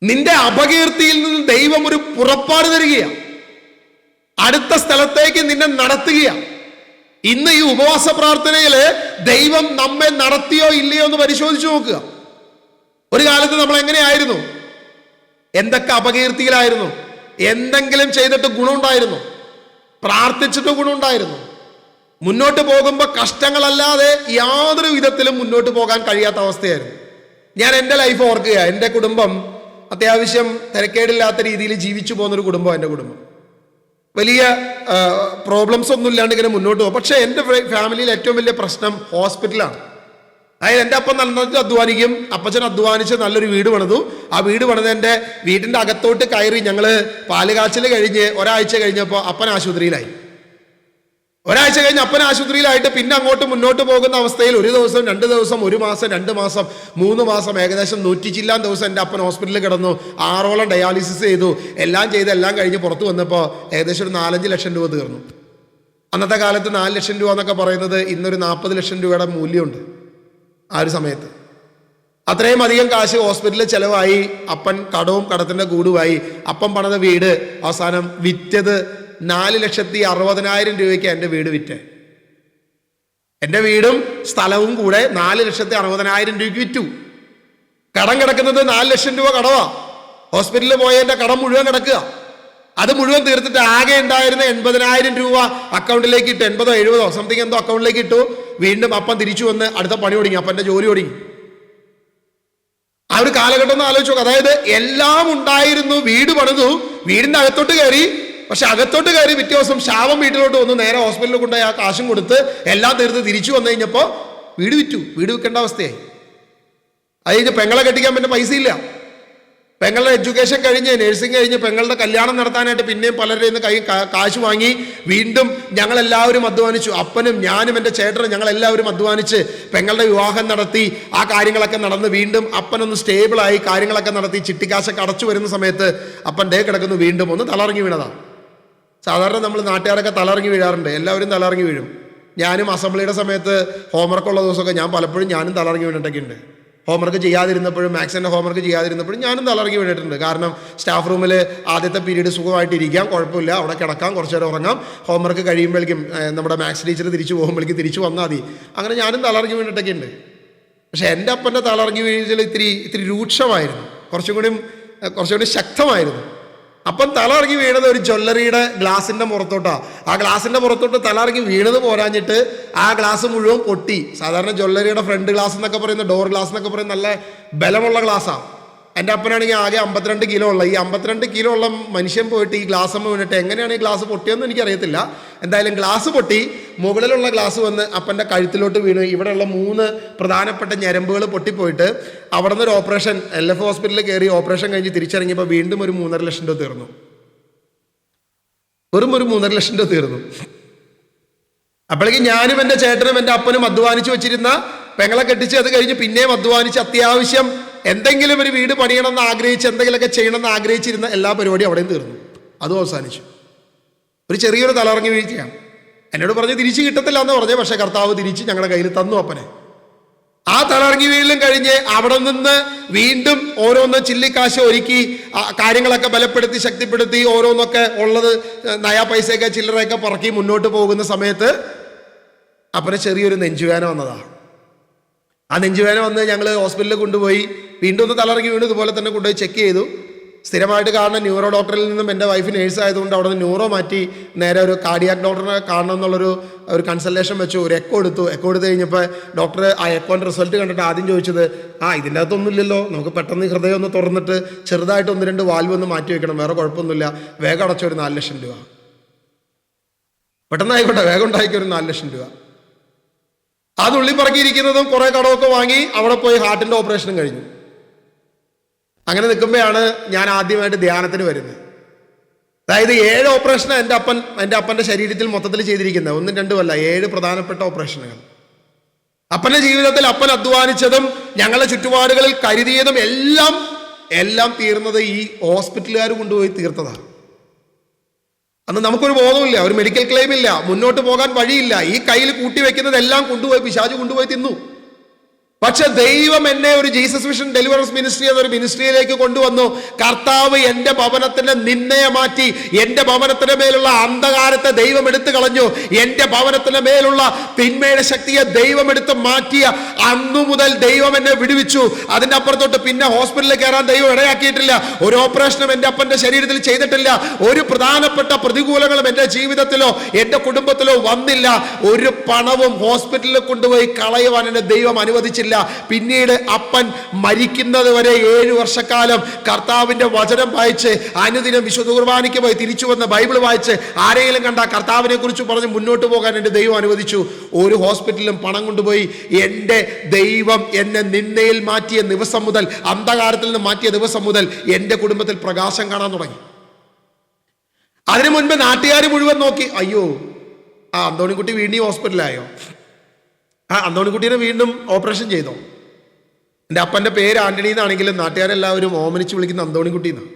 നിന്റെ അപകീർത്തിയിൽ നിന്ന് ദൈവം ഒരു പുറപ്പാട് തരികയാണ്. അടുത്ത സ്ഥലത്തേക്ക് നിന്നെ നടത്തുകയാണ്. ഇന്ന് ഈ ഉപവാസ പ്രാർത്ഥനയില് ദൈവം നമ്മെ നടത്തിയോ ഇല്ലയോ എന്ന് പരിശോധിച്ചു നോക്കുക. ഒരു കാലത്ത് നമ്മൾ എങ്ങനെയായിരുന്നു? എന്തൊക്കെ അപകീർത്തിയിലായിരുന്നു? എന്തെങ്കിലും ചെയ്തിട്ട് ഗുണമുണ്ടായിരുന്നു? പ്രാർത്ഥിച്ചിട്ട് ഗുണമുണ്ടായിരുന്നു? മുന്നോട്ട് പോകുമ്പോൾ കഷ്ടങ്ങളല്ലാതെ യാതൊരു വിധത്തിലും മുന്നോട്ട് പോകാൻ കഴിയാത്ത അവസ്ഥയായിരുന്നു. ഞാൻ എൻ്റെ ലൈഫ് ഓർക്കുക. എൻ്റെ കുടുംബം അത്യാവശ്യം തിരക്കേടില്ലാത്ത രീതിയിൽ ജീവിച്ചു പോകുന്നൊരു കുടുംബം എൻ്റെ കുടുംബം. വലിയ പ്രോബ്ലംസ് ഒന്നും ഇല്ലാണ്ട് ഇങ്ങനെ മുന്നോട്ട് പോകും. പക്ഷേ എൻ്റെ ഫാമിലിയിൽ ഏറ്റവും വലിയ പ്രശ്നം ഹോസ്പിറ്റലാണ്. അതായത് എൻ്റെ അപ്പം നന്നായിട്ട് അധ്വാനിക്കും. അപ്പച്ചൻ അധ്വാനിച്ച് നല്ലൊരു വീട് പണിതു. ആ വീട് പണിത് എൻ്റെ വീടിൻ്റെ അകത്തോട്ട് കയറി ഞങ്ങൾ പാലുകാച്ചൽ കഴിഞ്ഞ് ഒരാഴ്ച കഴിഞ്ഞപ്പോൾ അപ്പൻ ആശുപത്രിയിലായി. ഒരാഴ്ച കഴിഞ്ഞ് അപ്പൻ ആശുപത്രിയിലായിട്ട് പിന്നെ അങ്ങോട്ട് മുന്നോട്ട് പോകുന്ന അവസ്ഥയിൽ 1 ദിവസം, 2 ദിവസം, 1 മാസം, 2 മാസം, 3 മാസം, ഏകദേശം 100 ചില്ലാൻ ദിവസം എൻ്റെ അപ്പൻ ഹോസ്പിറ്റലിൽ കിടന്നു. 6ഓളം ഡയാലിസിസ് ചെയ്തു. എല്ലാം കഴിഞ്ഞ് പുറത്ത് വന്നപ്പോൾ ഏകദേശം ഒരു 4-5 ലക്ഷം രൂപ തീർന്നു. അന്നത്തെ കാലത്ത് 4 ലക്ഷം രൂപ എന്നൊക്കെ പറയുന്നത് ഇന്നൊരു 40 ലക്ഷം രൂപയുടെ മൂല്യമുണ്ട്. ആ ഒരു സമയത്ത് അത്രയും അധികം കാശ് ഹോസ്പിറ്റലിൽ ചിലവായി. അപ്പൻ കടത്തിൻ്റെ കൂടുമായി. അപ്പം പണിത വീട് അവസാനം വിറ്റത് 4,60,000 രൂപയ്ക്ക് എൻ്റെ വീട് വിറ്റ്. എൻ്റെ വീടും സ്ഥലവും കൂടെ 4,60,000 രൂപയ്ക്ക് വിറ്റു. കടം കിടക്കുന്നത് 4 ലക്ഷം രൂപ കടവാ. ഹോസ്പിറ്റലിൽ പോയ എൻ്റെ കടം മുഴുവൻ കിടക്കുക. അത് മുഴുവൻ തീർത്തിട്ട് ആകെ ഉണ്ടായിരുന്ന 80,000 രൂപ അക്കൗണ്ടിലേക്ക് ഇട്ട്, 80 70 സംതിങ് എന്തോ അക്കൗണ്ടിലേക്ക് ഇട്ടു. വീണ്ടും അപ്പം തിരിച്ചു വന്ന് അടുത്ത പണി തുടങ്ങി. അപ്പൻ്റെ ജോലി തുടങ്ങി. ആ ഒരു കാലഘട്ടം ഒന്ന് ആലോചിച്ച് നോക്കുക. അതായത് എല്ലാം ഉണ്ടായിരുന്നു, വീട് പണിതു, വീടിൻ്റെ അകത്തോട്ട് കയറി. പക്ഷെ അകത്തോട്ട് കയറി പിറ്റേ ദിവസം ശാപം വീട്ടിലോട്ട് വന്നു. നേരെ ഹോസ്പിറ്റലിൽ കൊണ്ടുപോയി ആ കാശും കൊടുത്ത് എല്ലാം തീർത്ത് തിരിച്ചു വന്നു കഴിഞ്ഞപ്പോൾ വീട് വിറ്റു. വീട് വിൽക്കേണ്ട അവസ്ഥയായി. അത് കഴിഞ്ഞ് പെങ്ങളെ കെട്ടിക്കാൻ പറ്റുന്ന പൈസ ഇല്ല. പെങ്ങളുടെ എഡ്യൂക്കേഷൻ കഴിഞ്ഞ് നഴ്സിംഗ് കഴിഞ്ഞ് പെങ്ങളുടെ കല്യാണം നടത്താനായിട്ട് പിന്നെയും പലരുടെ നിന്ന് കാശ് വാങ്ങി വീണ്ടും ഞങ്ങളെല്ലാവരും അധ്വാനിച്ചു. അപ്പനും ഞാനും എൻ്റെ ചേട്ടനും ഞങ്ങളെല്ലാവരും അധ്വാനിച്ച് പെങ്ങളുടെ വിവാഹം നടത്തി. ആ കാര്യങ്ങളൊക്കെ നടന്ന് വീണ്ടും അപ്പനൊന്ന് സ്റ്റേബിളായി കാര്യങ്ങളൊക്കെ നടത്തി ചിട്ടിക്കാശൊക്കെ അടച്ചു വരുന്ന സമയത്ത് അപ്പൻ ഡേ കിടക്കുന്നു, വീണ്ടും ഒന്ന് തലറങ്ങി വീണതാണ്. സാധാരണ നമ്മൾ നാട്ടുകാരൊക്കെ തലറങ്ങി വീഴാറുണ്ട്, എല്ലാവരും തലറങ്ങി വീഴും. ഞാനും അസംബ്ലിയുടെ സമയത്ത് ഹോംവർക്ക് ഉള്ള ദിവസമൊക്കെ പലപ്പോഴും ഞാനും തലറങ്ങി വീണിട്ടൊക്കെ ഉണ്ട്. ഹോംവർക്ക് ചെയ്യാതിരുന്നപ്പോഴും മാത്സിൻ്റെ ഹോംവർക്ക് ചെയ്യാതിരുന്നപ്പോഴും ഞാനും തലറങ്ങി വീണിട്ടുണ്ട്. കാരണം സ്റ്റാഫ് റൂമിൽ ആദ്യത്തെ പീരീഡ് സുഖമായിട്ടിരിക്കാം, കുഴപ്പമില്ല, അവിടെ കിടക്കാം, കുറച്ച് നേരം ഉറങ്ങാം, ഹോംവർക്ക് കഴിയുമ്പോഴേക്കും നമ്മുടെ മാത്സ് ടീച്ചർ തിരിച്ചു പോകുമ്പോഴേക്കും തിരിച്ചു വന്നാൽ മതി. അങ്ങനെ ഞാനും തലറങ്ങി വീണിട്ടൊക്കെ ഉണ്ട്. പക്ഷേ എൻ്റെ അപ്പൻ്റെ തലറങ്ങി വീഴ്ചയിൽ ഇത്തിരി രൂക്ഷമായിരുന്നു, കുറച്ചുകൂടി ശക്തമായിരുന്നു. അപ്പം തലറങ്ങി വീണത് ഒരു ജ്വല്ലറിയുടെ ഗ്ലാസിൻ്റെ പുറത്തോട്ടാണ്. ആ ഗ്ലാസിൻ്റെ പുറത്തോട്ട് തലറങ്ങി വീണത് പോരാഞ്ഞിട്ട് ആ ഗ്ലാസ് മുഴുവൻ പൊട്ടി. സാധാരണ ജ്വല്ലറിയുടെ ഫ്രണ്ട് ഗ്ലാസ് എന്നൊക്കെ പറയുന്ന, ഡോർ ഗ്ലാസ് എന്നൊക്കെ പറയുന്ന നല്ല ബലമുള്ള ഗ്ലാസ്സാണ്. എൻ്റെ അപ്പനാണെങ്കിൽ ആകെ 52 കിലോ ഉള്ള, ഈ 52 കിലോ ഉള്ള മനുഷ്യൻ പോയിട്ട് ഈ ഗ്ലാസ് അമ്മ വീണിട്ട് എങ്ങനെയാണ് ഈ ഗ്ലാസ് പൊട്ടിയെന്ന് എനിക്കറിയത്തില്ല. എന്തായാലും ഗ്ലാസ് പൊട്ടി, മുകളിലുള്ള ഗ്ലാസ് വന്ന് അപ്പൻ്റെ കഴുത്തിലോട്ട് വീണ് ഇവിടെയുള്ള 3 പ്രധാനപ്പെട്ട ഞരമ്പുകൾ പൊട്ടിപ്പോയിട്ട് അവിടെ നിന്ന് ഒരു ഓപ്പറേഷൻ, LF ഹോസ്പിറ്റലിൽ കയറി ഓപ്പറേഷൻ കഴിഞ്ഞ് തിരിച്ചിറങ്ങിയപ്പോൾ വീണ്ടും ഒരു 3.5 ലക്ഷം രൂപ തീർന്നു. വെറും ഒരു 3.5 ലക്ഷം രൂപ തീർന്നു. അപ്പോഴേക്കും ഞാനും എൻ്റെ ചേട്ടനും എൻ്റെ അപ്പനും അധ്വാനിച്ച് വെച്ചിരുന്ന പെങ്ങളെ കെട്ടിച്ച് അത് കഴിഞ്ഞ് പിന്നെയും അധ്വാനിച്ച് അത്യാവശ്യം എന്തെങ്കിലും ഒരു വീട് പണിയണമെന്ന് ആഗ്രഹിച്ച് എന്തെങ്കിലുമൊക്കെ ചെയ്യണമെന്ന് ആഗ്രഹിച്ചിരുന്ന എല്ലാ പരിപാടിയും അവിടെയും തീർന്നു, അതും അവസാനിച്ചു. ഒരു ചെറിയൊരു തലറങ്ങി വീഴ്ചയാണ്. എന്നോട് പറഞ്ഞ് തിരിച്ച് കിട്ടത്തില്ല എന്ന് പറഞ്ഞേ, പക്ഷേ കർത്താവ് തിരിച്ച് ഞങ്ങളുടെ കയ്യിൽ തന്നു അപ്പനെ. ആ തലറങ്ങി വീഴിലും കഴിഞ്ഞ് അവിടെ നിന്ന് വീണ്ടും ഓരോന്ന് ചില്ലിക്കാശ് ഒരുക്കി കാര്യങ്ങളൊക്കെ ബലപ്പെടുത്തി ശക്തിപ്പെടുത്തി ഓരോന്നൊക്കെ ഉള്ളത് നയാ പൈസയൊക്കെ ചില്ലറയൊക്കെ പറക്കി മുന്നോട്ട് പോകുന്ന സമയത്ത് അപ്പനെ ചെറിയൊരു നെഞ്ചുവേദന വന്നതാണ്. ആ നെഞ്ചുവേദന വന്ന് ഞങ്ങൾ ഹോസ്പിറ്റലിൽ കൊണ്ടുപോയി വീണ്ടും ഒന്ന് തലറങ്ങി വീണ് ഇതുപോലെ തന്നെ കൊണ്ടുപോയി ചെക്ക് ചെയ്തു. സ്ഥിരമായിട്ട് കാണുന്ന ന്യൂറോ ഡോക്ടറിൽ നിന്നും എൻ്റെ വൈഫ് നേഴ്സ് ആയതുകൊണ്ട് അവിടെ നിന്ന് ന്യൂറോ മാറ്റി നേരെ ഒരു കാർഡിയാക് ഡോക്ടറിനെ കാണണം എന്നുള്ളൊരു കൺസൾട്ടേഷൻ വെച്ചു. ഒരു എക്കോ എടുത്തു കഴിഞ്ഞപ്പോൾ ഡോക്ടർ ആ എക്കോൻ്റെ റിസൾട്ട് കണ്ടിട്ട് ആദ്യം ചോദിച്ചത്, ഇതിൻ്റെ അകത്തൊന്നുമില്ലല്ലോ, നമുക്ക് പെട്ടെന്ന് ഹൃദയം ഒന്ന് തുറന്നിട്ട് ചെറുതായിട്ട് 1-2 വാൽവ് ഒന്ന് മാറ്റി വെക്കണം, വേറെ കുഴപ്പമൊന്നുമില്ല, വേഗം അടച്ചൊരു 4 ലക്ഷം രൂപ. പെട്ടെന്നായിക്കോട്ടെ, വേഗം ഉണ്ടാക്കിയൊരു 4 ലക്ഷം രൂപ. അതുള്ളി പറക്കിയിരിക്കുന്നതും കുറേ കടമൊക്കെ വാങ്ങി അവിടെ പോയി ഹാർട്ടിൻ്റെ ഓപ്പറേഷനും കഴിഞ്ഞു. അങ്ങനെ നിൽക്കുമ്പോഴാണ് ഞാൻ ആദ്യമായിട്ട് ധ്യാനത്തിന് വരുന്നത്. അതായത് 7 ഓപ്പറേഷനാണ് എൻ്റെ അപ്പൻ്റെ ശരീരത്തിൽ മൊത്തത്തിൽ ചെയ്തിരിക്കുന്നത്. 1-2 അല്ല, 7 പ്രധാനപ്പെട്ട ഓപ്പറേഷനുകൾ. അപ്പൻ്റെ ജീവിതത്തിൽ അപ്പൻ അധ്വാനിച്ചതും ഞങ്ങളുടെ ചുറ്റുപാടുകളിൽ കരുതിയതും എല്ലാം തീർന്നത് ഈ ഹോസ്പിറ്റലുകാർ കൊണ്ടുപോയി തീർത്തതാണ്. അന്ന് നമുക്കൊരു ബോധമില്ല, ഒരു മെഡിക്കൽ ക്ലെയിം ഇല്ല, മുന്നോട്ട് പോകാൻ വഴിയില്ല. ഈ കയ്യിൽ കൂട്ടി വെക്കുന്നതെല്ലാം കൊണ്ടുപോയി പിശാച് കൊണ്ടുപോയി തിന്നു. പക്ഷെ ദൈവം എന്നെ ഒരു ജീസസ് വിഷൻ ഡെലിവറൻസ് മിനിസ്ട്രി എന്നൊരു മിനിസ്ട്രിയിലേക്ക് കൊണ്ടുവന്നു. കർത്താവ് എൻ്റെ ഭവനത്തിന്റെ നിന്നയെ മാറ്റി. എൻ്റെ ഭവനത്തിന്റെ മേലുള്ള അന്ധകാരത്തെ ദൈവം എടുത്തു കളഞ്ഞു. എൻ്റെ ഭവനത്തിന്റെ മേലുള്ള തിന്മയുടെ ശക്തിയെ ദൈവം എടുത്ത് മാറ്റിയ അന്നു മുതൽ ദൈവം എന്നെ വിടുവിച്ചു. അതിൻ്റെ അപ്പുറത്തോട്ട് പിന്നെ ഹോസ്പിറ്റലിൽ കയറാൻ ദൈവം ഇടയാക്കിയിട്ടില്ല. ഒരു ഓപ്പറേഷനും എൻ്റെ അപ്പൻ്റെ ശരീരത്തിൽ ചെയ്തിട്ടില്ല. ഒരു പ്രധാനപ്പെട്ട പ്രതികൂലങ്ങളും എൻ്റെ ജീവിതത്തിലോ എൻ്റെ കുടുംബത്തിലോ വന്നില്ല. ഒരു പണവും ഹോസ്പിറ്റലിൽ കൊണ്ടുപോയി കളയുവാൻ എന്നെ ദൈവം അനുവദിച്ചില്ല. പിന്നീട് അപ്പൻ മരിക്കുന്നത് വരെ 7 വർഷക്കാലം കർത്താവിന്റെ വചനം വായിച്ച് അനുദിനം വിശുദ്ധ കുർബാനയ്ക്ക് പോയി തിരിച്ചു വന്ന് ബൈബിൾ വായിച്ച് ആരെങ്കിലും കണ്ട കർത്താവിനെ കുറിച്ച് പറഞ്ഞ് മുന്നോട്ട് പോകാൻ എൻ്റെ ദൈവം അനുവദിച്ചു. ഒരു ഹോസ്പിറ്റലിലും പണം കൊണ്ടുപോയി എൻ്റെ ദൈവം എന്നെ നിന്നയിൽ മാറ്റിയ ദിവസം മുതൽ, അന്ധകാരത്തിൽ നിന്ന് മാറ്റിയ ദിവസം മുതൽ എൻ്റെ കുടുംബത്തിൽ പ്രകാശം കാണാൻ തുടങ്ങി. അതിനു മുൻപ് നാട്ടുകാർ മുഴുവൻ നോക്കി, അയ്യോ അന്തോണിക്കുട്ടി വീണ്ടും ഹോസ്പിറ്റലായോ, അന്തോണിക്കുട്ടീനെ വീണ്ടും ഓപ്പറേഷൻ ചെയ്തോ. എൻ്റെ അപ്പൻ്റെ പേര് ആന്റണി എന്നാണെങ്കിലും നാട്ടുകാരെല്ലാവരും ഓമനിച്ച് വിളിക്കുന്ന അന്തോണിക്കുട്ടി എന്നാണ്.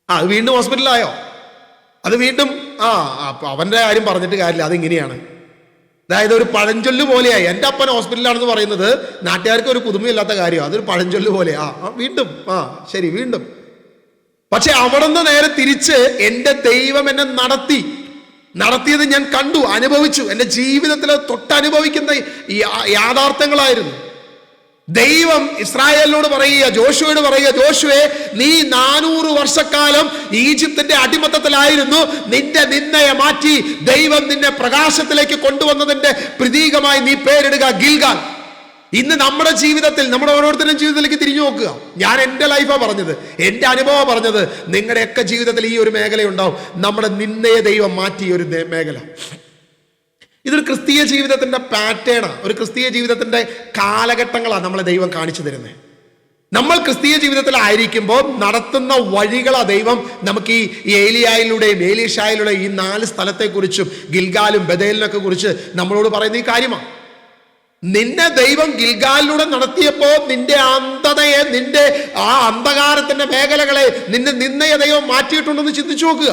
അത് വീണ്ടും ഹോസ്പിറ്റലായോ, അത് വീണ്ടും അപ്പൊ അവൻ്റെ കാര്യം പറഞ്ഞിട്ട് കാര്യമില്ല, അതിങ്ങനെയാണ്. അതായത് ഒരു പഴഞ്ചൊല്ല് പോലെയായി. എൻ്റെ അപ്പൻ ഹോസ്പിറ്റലാണെന്ന് പറയുന്നത് നാട്ടുകാർക്ക് ഒരു പുതുമയില്ലാത്ത കാര്യമാണ്. അതൊരു പഴഞ്ചൊല്ല് പോലെ. വീണ്ടും ശരി വീണ്ടും. പക്ഷെ അവിടെ നിന്ന് നേരെ തിരിച്ച് എൻ്റെ ദൈവം എന്നെ നടത്തിയത് ഞാൻ കണ്ടു, അനുഭവിച്ചു. എൻ്റെ ജീവിതത്തിൽ തൊട്ടനുഭവിക്കുന്ന യാഥാർത്ഥ്യങ്ങളായിരുന്നു. ദൈവം ഇസ്രായേലിനോട് പറയുക, ജോഷുവയോട് പറയുക, ജോഷുവേ, നീ 400 വർഷക്കാലം ഈജിപ്തിന്റെ അടിമത്തത്തിലായിരുന്നു. നിന്റെ നിന്നയെ മാറ്റി ദൈവം നിന്നെ പ്രകാശത്തിലേക്ക് കൊണ്ടുവന്നതിന്റെ പ്രതീകമായി നീ പേരിടുക ഗിൽഗാൽ. ഇന്ന് നമ്മുടെ ജീവിതത്തിൽ, നമ്മുടെ ഓരോരുത്തരുടെയും ജീവിതത്തിലേക്ക് തിരിഞ്ഞു നോക്കുക. ഞാൻ എൻ്റെ ലൈഫാണ് പറഞ്ഞത്, എൻ്റെ അനുഭവം പറഞ്ഞത്. നിങ്ങളുടെയൊക്കെ ജീവിതത്തിൽ ഈ ഒരു മേഖലയുണ്ടാവും. നമ്മുടെ നിന്നയെ ദൈവം മാറ്റി ഒരു മേഖല. ഇതൊരു ക്രിസ്തീയ ജീവിതത്തിന്റെ പാറ്റേണാണ്, ഒരു ക്രിസ്തീയ ജീവിതത്തിന്റെ കാലഘട്ടങ്ങളാണ് നമ്മളെ ദൈവം കാണിച്ചു തരുന്നത്. നമ്മൾ ക്രിസ്തീയ ജീവിതത്തിലായിരിക്കുമ്പോൾ നടത്തുന്ന വഴികളാ ദൈവം നമുക്ക് ഈ ഏലിയായിലൂടെയും ഏലീഷായിലൂടെയും ഈ 4 സ്ഥലത്തെക്കുറിച്ചും ഗിൽഗാലും ബഥേലിനൊക്കെ കുറിച്ച് നമ്മളോട് പറയുന്ന ഈ കാര്യമാണ്. നിന്നെ ദൈവം ഗിൽഗാലിലൂടെ നടത്തിയപ്പോ നിന്റെ അന്ധതയെ, നിന്റെ ആ അന്ധകാരത്തിന്റെ മേഖലകളെ, നിന്റെ നിന്നയെ ദൈവം മാറ്റിയിട്ടുണ്ടെന്ന് ചിന്തിച്ചു നോക്കുക.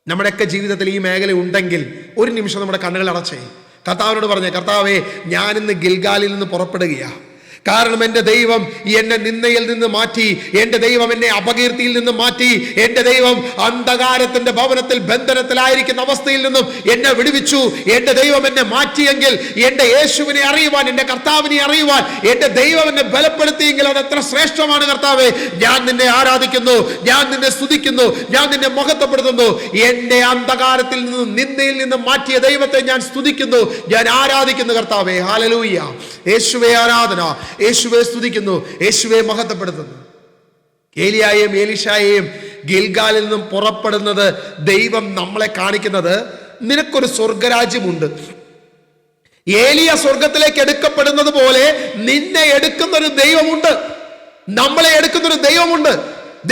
നമ്മുടെയൊക്കെ ജീവിതത്തിൽ ഈ മേഖല ഉണ്ടെങ്കിൽ ഒരു നിമിഷം നമ്മുടെ കണ്ണുകൾ അടച്ചേ കർത്താവിനോട് പറഞ്ഞേ, കർത്താവേ, ഞാനിന്ന് ഗിൽഗാലിൽ നിന്ന് പുറപ്പെടുകയാണ്. കാരണം എൻ്റെ ദൈവം എന്നെ നിന്നയിൽ നിന്ന് മാറ്റി, എൻ്റെ ദൈവം എന്നെ അപകീർത്തിയിൽ നിന്ന് മാറ്റി, എൻ്റെ ദൈവം അന്ധകാരത്തിന്റെ ഭവനത്തിൽ ബന്ധനത്തിലായിരിക്കുന്ന അവസ്ഥയിൽ നിന്നും എന്നെ വിടുവിച്ചു. എൻ്റെ ദൈവം എന്നെ മാറ്റിയെങ്കിൽ എൻ്റെ യേശുവിനെ അറിയുവാൻ, എൻ്റെ കർത്താവിനെ അറിയുവാൻ എൻ്റെ ദൈവം എന്നെ ബലപ്പെടുത്തിയെങ്കിൽ അത് എത്ര ശ്രേഷ്ഠമാണ്. കർത്താവേ, ഞാൻ നിന്നെ ആരാധിക്കുന്നു, ഞാൻ നിന്നെ സ്തുതിക്കുന്നു, ഞാൻ നിന്നെ മഹത്വപ്പെടുത്തുന്നു. എൻ്റെ അന്ധകാരത്തിൽ നിന്നും നിന്നയിൽ നിന്നും മാറ്റിയ ദൈവത്തെ ഞാൻ സ്തുതിക്കുന്നു, ഞാൻ ആരാധിക്കുന്നു. കർത്താവേ, ഹല്ലേലൂയ. യേശുവേ ആരാധന, യേശുവെ സ്തുതിക്കുന്നു, യേശുവെ മഹത്വപ്പെടുത്തുന്നു. ഏലിയായെയും ഏലീഷായെയും ഗിൽഗാലിൽ നിന്നും പുറപ്പെടുന്നത് ദൈവം നമ്മളെ കാണിക്കുന്നത്, നിനക്കൊരു സ്വർഗരാജ്യമുണ്ട്. ഏലിയ സ്വർഗത്തിലേക്ക് എടുക്കപ്പെടുന്നത് പോലെ നിന്നെ എടുക്കുന്ന ഒരു ദൈവമുണ്ട്, നമ്മളെ എടുക്കുന്ന ഒരു ദൈവമുണ്ട്,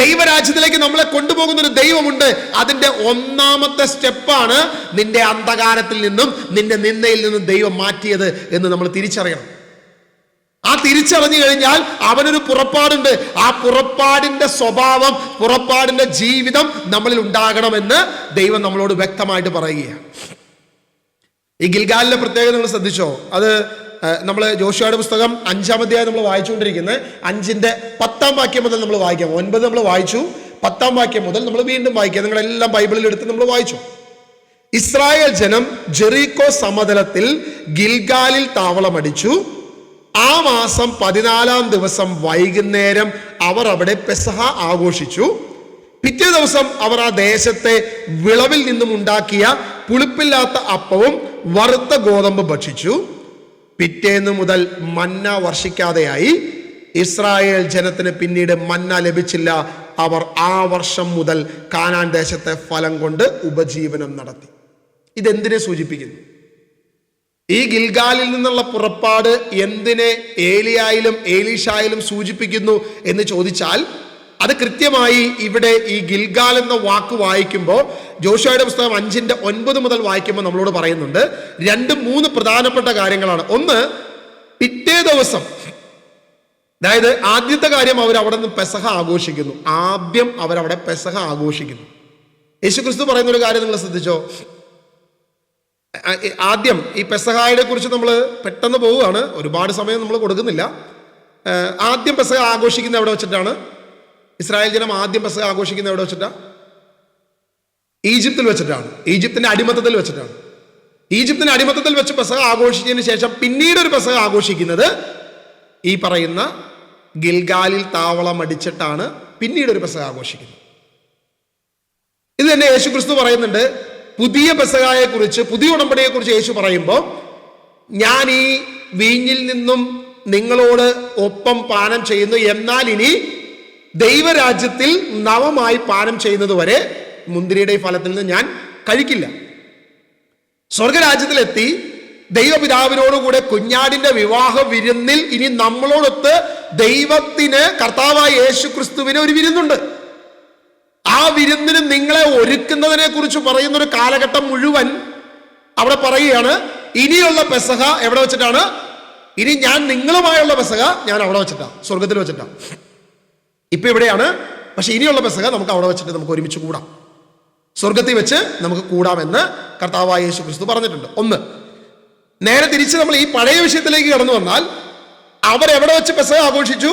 ദൈവരാജ്യത്തിലേക്ക് നമ്മളെ കൊണ്ടുപോകുന്ന ഒരു ദൈവമുണ്ട്. അതിന്റെ ഒന്നാമത്തെ സ്റ്റെപ്പാണ് നിന്റെ അന്ധകാരത്തിൽ നിന്നും നിന്റെ നിന്നയിൽ നിന്നും ദൈവം മാറ്റിയത് എന്ന് നമ്മൾ തിരിച്ചറിയണം. ആ തിരിച്ചറിഞ്ഞു കഴിഞ്ഞാൽ അവനൊരു പുറപ്പാടുണ്ട്. ആ പുറപ്പാടിന്റെ സ്വഭാവം, പുറപ്പാടിന്റെ ജീവിതം നമ്മളിൽ ഉണ്ടാകണമെന്ന് ദൈവം നമ്മളോട് വ്യക്തമായിട്ട് പറയുകയാണ്. ഈ ഗിൽഗാലിന്റെ പ്രത്യേകത നിങ്ങൾ ശ്രദ്ധിച്ചോ? അത് നമ്മൾ ജോഷുവയുടെ പുസ്തകം 5-ാം അധ്യായം നമ്മൾ വായിച്ചുകൊണ്ടിരിക്കുന്നത് 5-ന്റെ 10-ാം വാക്യം മുതൽ നമ്മൾ വായിക്കാം. 9 നമ്മൾ വായിച്ചു, 10-ാം വാക്യം മുതൽ നമ്മൾ വീണ്ടും വായിക്കാം. നിങ്ങളെല്ലാം ബൈബിളിൽ എടുത്ത് നമ്മൾ വായിച്ചു. ഇസ്രായേൽ ജനം ജെറീക്കോ സമതലത്തിൽ ഗിൽഗാലിൽ താവളമടിച്ചു. ആ മാസം 14-ാം ദിവസം വൈകുന്നേരം അവർ അവിടെ പെസഹ ആഘോഷിച്ചു. പിറ്റേ ദിവസം അവർ ആ ദേശത്തെ വിളവിൽ നിന്നും ഉണ്ടാക്കിയ പുളിപ്പില്ലാത്ത അപ്പവും വറുത്ത ഗോതമ്പ് ഭക്ഷിച്ചു. പിറ്റേന്ന് മുതൽ മന്ന വർഷിക്കാതെയായി. ഇസ്രായേൽ ജനത്തിന് പിന്നീട് മന്ന ലഭിച്ചില്ല. അവർ ആ വർഷം മുതൽ കാനാൻ ദേശത്തെ ഫലം കൊണ്ട് ഉപജീവനം നടത്തി. ഇതെന്തിനെ സൂചിപ്പിക്കുന്നു? ഈ ഗിൽഗാലിൽ നിന്നുള്ള പുറപ്പാട് എന്തിനെ ഏലിയായിലും ഏലീഷായിലും സൂചിപ്പിക്കുന്നു എന്ന് ചോദിച്ചാൽ, അത് കൃത്യമായി ഇവിടെ ഈ ഗിൽഗാൽ എന്ന വാക്ക് വായിക്കുമ്പോൾ, ജോഷുവയുടെ പുസ്തകം 5-ന്റെ 9 മുതൽ വായിക്കുമ്പോൾ നമ്മളോട് പറയുന്നുണ്ട് 2-3 പ്രധാനപ്പെട്ട കാര്യങ്ങളാണ്. ഒന്ന്, പിറ്റേ ദിവസം, അതായത് ആദ്യത്തെ കാര്യം, അവർ അവിടെ നിന്ന് പെസഹ ആഘോഷിക്കുന്നു. ആദ്യം അവരവിടെ പെസഹ ആഘോഷിക്കുന്നു. യേശുക്രിസ്തു പറയുന്ന ഒരു കാര്യം നിങ്ങൾ ശ്രദ്ധിച്ചോ? ആദ്യം ഈ പെസഹായെ കുറിച്ച് നമ്മൾ പെട്ടെന്ന് പോവുകയാണ്, ഒരുപാട് സമയം നമ്മൾ കൊടുക്കുന്നില്ല. ആദ്യം പെസഹ ആഘോഷിക്കുന്ന എവിടെ വെച്ചിട്ടാണ്? ഇസ്രായേൽ ജനം ആദ്യം പെസഹ ആഘോഷിക്കുന്ന എവിടെ വെച്ചിട്ടാണ്? ഈജിപ്തിൽ വെച്ചിട്ടാണ്. ഈജിപ്തിന്റെ അടിമത്തത്തിൽ വെച്ചിട്ടാണ്. ഈജിപ്തിന്റെ അടിമത്തത്തിൽ വെച്ച് പെസഹ ആഘോഷിച്ചതിന് ശേഷം പിന്നീട് ഒരു പെസഹ ആഘോഷിക്കുന്നത് ഈ പറയുന്ന ഗിൽഗാലിൽ താവളം അടിച്ചിട്ടാണ് പിന്നീട് ഒരു പെസഹ ആഘോഷിക്കുന്നത്. ഇത് തന്നെ യേശുക്രിസ്തു പറയുന്നുണ്ട്. പുതിയ പെസഹായെ കുറിച്ച്, പുതിയ ഉടമ്പടിയെ കുറിച്ച് യേശു പറയുമ്പോൾ, ഞാൻ ഈ വീഞ്ഞിൽ നിന്നും നിങ്ങളോട് ഒപ്പം പാനം ചെയ്യുന്നു, എന്നാൽ ഇനി ദൈവരാജ്യത്തിൽ നവമായി പാനം ചെയ്യുന്നത് വരെ മുന്തിരിയുടെ ഫലത്തിൽ നിന്ന് ഞാൻ കഴിക്കില്ല. സ്വർഗരാജ്യത്തിലെത്തി ദൈവപിതാവിനോടുകൂടെ കുഞ്ഞാടിന്റെ വിവാഹ വിരുന്നിൽ ഇനി നമ്മളോടൊത്ത് ദൈവത്തിന്, കർത്താവായ യേശു ക്രിസ്തുവിന് ഒരു വിരുന്നുണ്ട്. ആ വിരുന്നിന് നിങ്ങളെ ഒരുക്കുന്നതിനെ കുറിച്ച് പറയുന്ന ഒരു കാലഘട്ടം മുഴുവൻ അവിടെ പറയുകയാണ്. ഇനിയുള്ള പെസഹ എവിടെ വെച്ചിട്ടാണ്? ഇനി ഞാൻ നിങ്ങളുമായുള്ള പെസഹ ഞാൻ അവിടെ വെച്ചിട്ടാണ്, സ്വർഗത്തിൽ വെച്ചിട്ടാണ്. ഇപ്പൊ ഇവിടെയാണ്, പക്ഷെ ഇനിയുള്ള പെസഹ നമുക്ക് അവിടെ വെച്ചിട്ട് നമുക്ക് ഒരുമിച്ച് കൂടാം, സ്വർഗത്തിൽ വെച്ച് നമുക്ക് കൂടാമെന്ന് കർത്താവായ യേശു ക്രിസ്തു പറഞ്ഞിട്ടുണ്ട്. ഒന്ന്. നേരെ തിരിച്ച് നമ്മൾ ഈ പഴയ വിഷയത്തിലേക്ക് കടന്നു വന്നാൽ, അവരെവിടെ വെച്ച് പെസഹ ആഘോഷിച്ചു?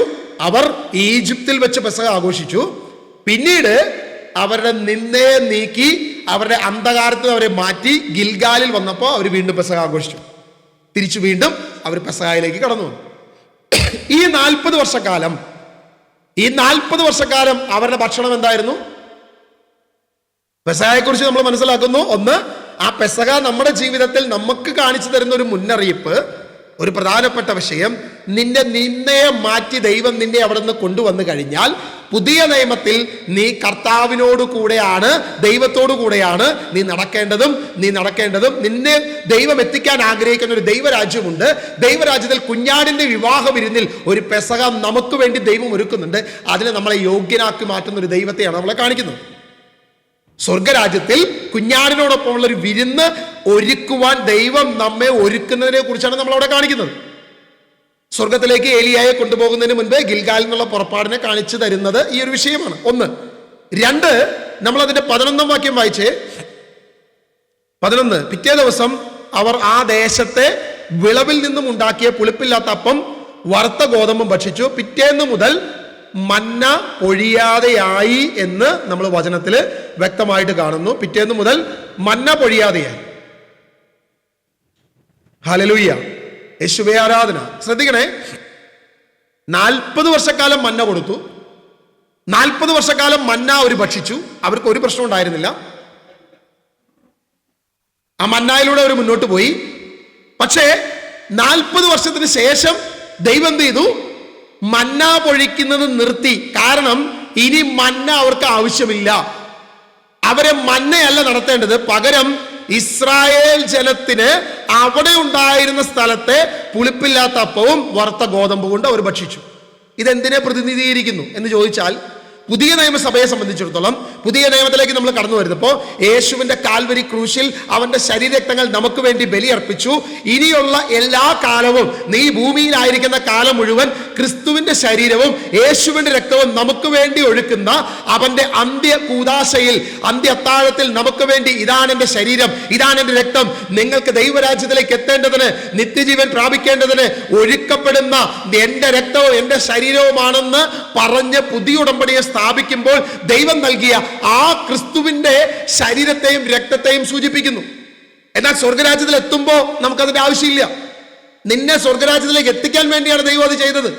അവർ ഈജിപ്തിൽ വെച്ച് പെസഹ ആഘോഷിച്ചു. പിന്നീട് അവരുടെ നിന്നയെ നീക്കി, അവരുടെ അന്ധകാരത്തിൽ അവരെ മാറ്റി ഗിൽഗാലിൽ വന്നപ്പോൾ അവർ വീണ്ടും പെസഹ ആഘോഷിച്ചു. തിരിച്ചു വീണ്ടും അവർ പെസഹയിലേക്ക് കടന്നു വന്നു. ഈ 40 വർഷക്കാലം, ഈ 40 വർഷക്കാലം അവരുടെ ഭക്ഷണം എന്തായിരുന്നു? പെസഹയെ കുറിച്ച് നമ്മൾ മനസ്സിലാക്കുന്നു. ഒന്ന്, ആ പെസഹ നമ്മുടെ ജീവിതത്തിൽ നമുക്ക് കാണിച്ചു തരുന്ന ഒരു മുന്നറിയിപ്പ്, ഒരു പ്രധാനപ്പെട്ട വിഷയം, നിന്റെ നിന്നയെ മാറ്റി ദൈവം നിന്നെ അവിടെ നിന്ന് കൊണ്ടുവന്നു കഴിഞ്ഞാൽ പുതിയ നിയമത്തിൽ നീ കർത്താവിനോട് കൂടെയാണ്, ദൈവത്തോടു കൂടെയാണ് നീ നടക്കേണ്ടതും. നിന്നെ ദൈവം എത്തിക്കാൻ ആഗ്രഹിക്കുന്ന ഒരു ദൈവരാജ്യമുണ്ട്. ദൈവരാജ്യത്തിൽ കുഞ്ഞാടിന്റെ വിവാഹ വിരുന്നിൽ ഒരു പെസഹ നമുക്ക് വേണ്ടി ദൈവം ഒരുക്കുന്നുണ്ട്. അതിനെ നമ്മളെ യോഗ്യനാക്കി മാറ്റുന്ന ഒരു ദൈവത്തെയാണ് നമ്മളെ കാണിക്കുന്നത്. സ്വർഗരാജ്യത്തിൽ കുഞ്ഞാടിനോടൊപ്പമുള്ള ഒരു വിരുന്ന് ഒരുക്കുവാൻ ദൈവം നമ്മെ ഒരുക്കുന്നതിനെ കുറിച്ചാണ് നമ്മളവിടെ കാണിക്കുന്നത്. സ്വർഗത്തിലേക്ക് ഏലിയായെ കൊണ്ടുപോകുന്നതിന് മുൻപ് ഗിൽഗാലിൽ നിന്നുള്ള പുറപ്പാടിനെ കാണിച്ചു തരുന്നത് ഈ ഒരു വിഷയമാണ്. 1. 2, നമ്മൾ അതിന്റെ 11 വാക്യം വായിച്ചേ. 11, പിറ്റേ ദിവസം അവർ ആ ദേശത്തെ വിളവിൽ നിന്നും ഉണ്ടാക്കിയ പുളിപ്പില്ലാത്ത അപ്പം വറുത്ത ഗോതമ്പും ഭക്ഷിച്ചു. പിറ്റേന്ന് മുതൽ മന്ന പൊഴിയാതെയായി എന്ന് നമ്മൾ വചനത്തിൽ വ്യക്തമായിട്ട് കാണുന്നു. പിറ്റേന്ന് മുതൽ മന്ന പൊഴിയാതെയായി. ഹല്ലേലൂയ, യേശുവേ ആരാധന. ശ്രദ്ധിക്കണേ, 40 വർഷക്കാലം മന്ന കൊടുത്തു. 40 വർഷക്കാലം മന്ന അവർ ഭക്ഷിച്ചു. അവർക്ക് ഒരു പ്രശ്നം ഉണ്ടായിരുന്നില്ല. ആ മന്നായിലൂടെ അവർ മുന്നോട്ട് പോയി. പക്ഷേ 40 വർഷത്തിന് ശേഷം ദൈവം എന്ത് ചെയ്തു? മന്ന പൊഴിക്കുന്നത് നിർത്തി. കാരണം ഇനി മന്ന അവർക്ക് ആവശ്യമില്ല. അവരെ മന്നയല്ല നടത്തേണ്ടത്, പകരം ഇസ്രായേൽ ജനത്തിന് അവിടെ ഉണ്ടായിരുന്ന സ്ഥലത്തെ പുളിപ്പില്ലാത്ത അപ്പവും വറുത്ത ഗോതമ്പ് കൊണ്ട് അവർ ഭക്ഷിച്ചു. ഇതെന്തിനെ പ്രതിനിധീകരിക്കുന്നു എന്ന് ചോദിച്ചാൽ, പുതിയ നിയമസഭയെ സംബന്ധിച്ചിടത്തോളം പുതിയ നിയമത്തിലേക്ക് നമ്മൾ കടന്നു വരുന്നപ്പോൾ യേശുവിന്റെ കാൽവരി ക്രൂശിൽ അവന്റെ ശരീരരക്തങ്ങൾ നമുക്ക് വേണ്ടി ബലിയർപ്പിച്ചു. ഇനിയുള്ള എല്ലാ കാലവും, നീ ഭൂമിയിലായിരിക്കുന്ന കാലം മുഴുവൻ ക്രിസ്തുവിന്റെ ശരീരവും യേശുവിന്റെ രക്തവും നമുക്ക് വേണ്ടി ഒഴുക്കുന്ന അവന്റെ അന്ത്യ കൂദാശയിൽ, അന്ത്യ അത്താഴത്തിൽ നമുക്ക് വേണ്ടി ഇതാണ് എന്റെ ശരീരം, ഇതാണ് എന്റെ രക്തം, നിങ്ങൾക്ക് ദൈവരാജ്യത്തിലേക്ക് എത്തേണ്ടതിന്, നിത്യജീവൻ പ്രാപിക്കേണ്ടതിന് ഒഴുക്കപ്പെടുന്ന എന്റെ രക്തവും എന്റെ ശരീരവുമാണെന്ന് പറഞ്ഞ് പുതിയ ഉടമ്പടിയെ സ്ഥാപിക്കുമ്പോൾ ദൈവം നൽകിയ ആ ക്രിസ്തുവിന്റെ ശരീരത്തെയും രക്തത്തെയും സൂചിപ്പിക്കുന്നു. എന്നാൽ സ്വർഗരാജ്യത്തിൽ എത്തുമ്പോൾ നമുക്കതിന്റെ ആവശ്യമില്ല. നിന്നെ സ്വർഗരാജ്യത്തിലേക്ക് എത്തിക്കാൻ വേണ്ടിയാണ് ദൈവം അത് ചെയ്തത്.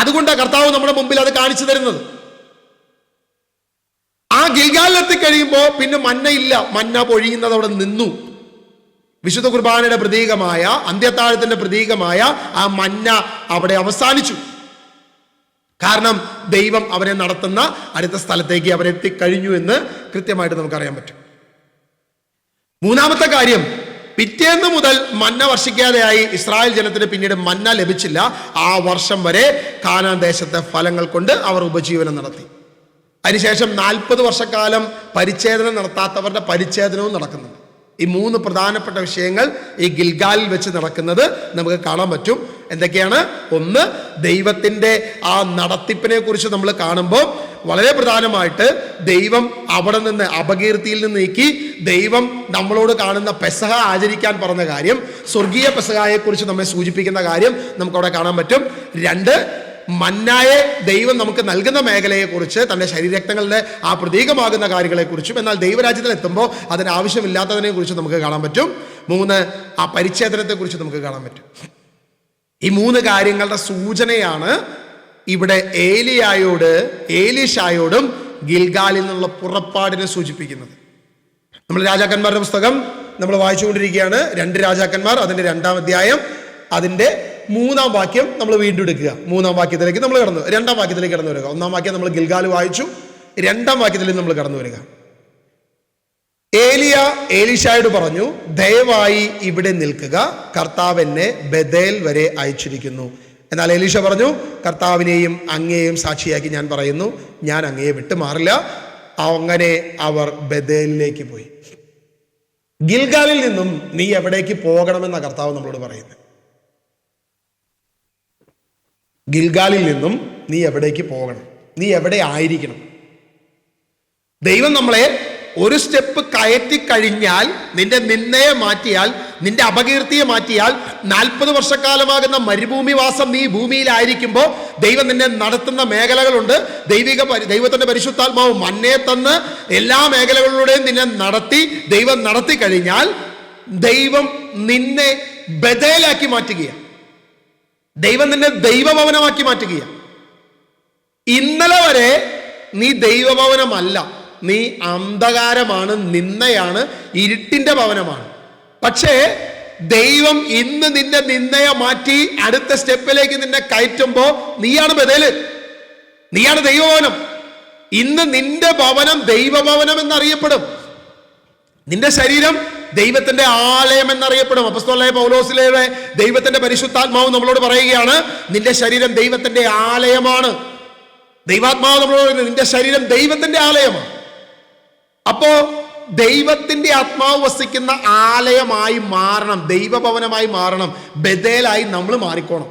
അതുകൊണ്ടാണ് കർത്താവ് നമ്മുടെ മുമ്പിൽ അത് കാണിച്ചു തരുന്നത്. ആ ഗിൽഗാലിൽ എത്തിക്കഴിയുമ്പോൾ പിന്നെ മന്നയില്ല, മന്ന പൊഴിയുന്നത് അവിടെ നിന്നു. വിശുദ്ധ കുർബാനയുടെ പ്രതീകമായ, അന്ത്യത്താഴത്തിന്റെ പ്രതീകമായ ആ മന്ന അവിടെ അവസാനിച്ചു. കാരണം ദൈവം അവരെ നടത്തുന്ന അടുത്ത സ്ഥലത്തേക്ക് അവരെത്തിക്കഴിഞ്ഞു എന്ന് കൃത്യമായിട്ട് നമുക്കറിയാൻ പറ്റും. 3-ാമത്തെ കാര്യം, പിറ്റേന്ന് മുതൽ മന്ന വർഷിക്കാതെയായി ഇസ്രായേൽ ജനത്തിന് പിന്നീട് മന്ന ലഭിച്ചില്ല. ആ വർഷം വരെ കാനാൻ ദേശത്തെ ഫലങ്ങൾ കൊണ്ട് അവർ ഉപജീവനം നടത്തി. അതിനുശേഷം 40 വർഷക്കാലം പരിച്ഛേദനം നടത്താത്തവരുടെ പരിച്ഛേദനവും നടക്കുന്നുണ്ട്. ഈ 3 പ്രധാനപ്പെട്ട വിഷയങ്ങൾ ഈ ഗിൽഗാലിൽ വെച്ച് നടക്കുന്നത് നമുക്ക് കാണാൻ പറ്റും. എന്തൊക്കെയാണ്? 1, ദൈവത്തിൻ്റെ ആ നടത്തിപ്പിനെ കുറിച്ച് നമ്മൾ കാണുമ്പോൾ വളരെ പ്രധാനമായിട്ട് ദൈവം അവിടെ നിന്ന് അപകീർത്തിയിൽ നിന്ന് നീക്കി ദൈവം നമ്മളോട് കാണുന്ന പെസഹ ആചരിക്കാൻ പറഞ്ഞ കാര്യം, സ്വർഗീയ പെസഹയെ കുറിച്ച് നമ്മെ സൂചിപ്പിക്കുന്ന കാര്യം നമുക്കവിടെ കാണാൻ പറ്റും. 2, മന്നായെ ദൈവം നമുക്ക് നൽകുന്ന മേഖലയെക്കുറിച്ച്, തൻ്റെ ശരീരരക്തങ്ങളുടെ ആ പ്രതീകമാകുന്ന കാര്യങ്ങളെക്കുറിച്ചും, എന്നാൽ ദൈവരാജ്യത്തിൽ എത്തുമ്പോൾ അതിന് ആവശ്യമില്ലാത്തതിനെ കുറിച്ച് നമുക്ക് കാണാൻ പറ്റും. 3, ആ പരിച്ഛേദനത്തെക്കുറിച്ച് നമുക്ക് കാണാൻ പറ്റും. ഈ 3 കാര്യങ്ങളുടെ സൂചനയാണ് ഇവിടെ ഏലീശായോടും ഗിൽഗാലിൽ നിന്നുള്ള പുറപ്പാടിനെ സൂചിപ്പിക്കുന്നത്. നമ്മൾ രാജാക്കന്മാരുടെ പുസ്തകം നമ്മൾ വായിച്ചുകൊണ്ടിരിക്കുകയാണ്. 2 രാജാക്കന്മാർ, അതിൻ്റെ 2-ാം അധ്യായം, അതിൻ്റെ 3-ാം വാക്യം നമ്മൾ വീണ്ടും എടുക്കുക. 3-ാം വാക്യത്തിലേക്ക് നമ്മൾ കടന്നു, 2-ാം വാക്യത്തിലേക്ക് കടന്നു വരിക. 1-ാം വാക്യം നമ്മൾ ഗിൽഗാൽ വായിച്ചു, 2-ാം വാക്യത്തിലേക്ക് നമ്മൾ കടന്നു വരിക. ഏലിയ ഏലീശായോട് പറഞ്ഞു, ദയവായി ഇവിടെ നിൽക്കുക, കർത്താവ് എന്നെ ബഥേൽ വരെ അയച്ചിരിക്കുന്നു. എന്നാൽ എലീശ പറഞ്ഞു, കർത്താവിനെയും അങ്ങയെയും സാക്ഷിയാക്കി ഞാൻ പറയുന്നു, ഞാൻ അങ്ങയെ വിട്ടുമാറില്ല. അങ്ങനെ അവർ ബഥേലിലേക്ക് പോയി. ഗിൽഗാലിൽ നിന്നും നീ എവിടേക്ക് പോകണമെന്ന കർത്താവ് നമ്മളോട് പറയുന്നത്. ഗിൽഗാലിൽ നിന്നും നീ എവിടേക്ക് പോകണം, നീ എവിടെ ആയിരിക്കണം. ദൈവം നമ്മളെ ഒരു സ്റ്റെപ്പ് കയറ്റി കഴിഞ്ഞാൽ, നിന്റെ നിന്ദയെ മാറ്റിയാൽ, നിന്റെ അപകീർത്തിയെ മാറ്റിയാൽ, 40 വർഷക്കാലമാകുന്ന മരുഭൂമിവാസം നീ ഭൂമിയിലായിരിക്കുമ്പോൾ ദൈവം നിന്നെ നടത്തുന്ന മേഖലകളുണ്ട്. ദൈവത്തിന്റെ പരിശുദ്ധാത്മാവ് മന്നയെ തന്ന് എല്ലാ മേഖലകളിലൂടെയും നിന്നെ നടത്തി, ദൈവം നടത്തി കഴിഞ്ഞാൽ ദൈവം നിന്നെ ബഥേലാക്കി മാറ്റുകയാണ്. ദൈവം നിന്നെ ദൈവഭവനമാക്കി മാറ്റുകയാണ്. ഇന്നലെ വരെ നീ ദൈവഭവനമല്ല, നീ അന്ധകാരമാണ്, നിന്ദയാണ്, ഇരുട്ടിന്റെ ഭവനമാണ്. പക്ഷേ ദൈവം ഇന്ന് നിന്റെ നിന്ദയെ മാറ്റി അടുത്ത സ്റ്റെപ്പിലേക്ക് നിന്നെ കയറ്റുമ്പോൾ നീയാണ് ബഥേല്, നീയാണ് ദൈവഭവനം. ഇന്ന് നിന്റെ ഭവനം ദൈവഭവനം എന്നറിയപ്പെടും. നിന്റെ ശരീരം ദൈവത്തിന്റെ ആലയം എന്നറിയപ്പെടും. അപ്പോസ്തലനായ പൗലോസിലൂടെ ദൈവത്തിന്റെ പരിശുദ്ധാത്മാവ് നമ്മളോട് പറയുകയാണ്, നിന്റെ ശരീരം ദൈവത്തിന്റെ ആലയമാണ്. ദൈവാത്മാവ് നമ്മളോട് പറയുന്നത് നിന്റെ ശരീരം ദൈവത്തിന്റെ ആലയമാണ്. അപ്പോ ദൈവത്തിന്റെ ആത്മാവ് വസിക്കുന്ന ആലയമായി മാറണം, ദൈവഭവനമായി മാറണം. ബഥേലായി നമ്മൾ മാറിക്കോണം,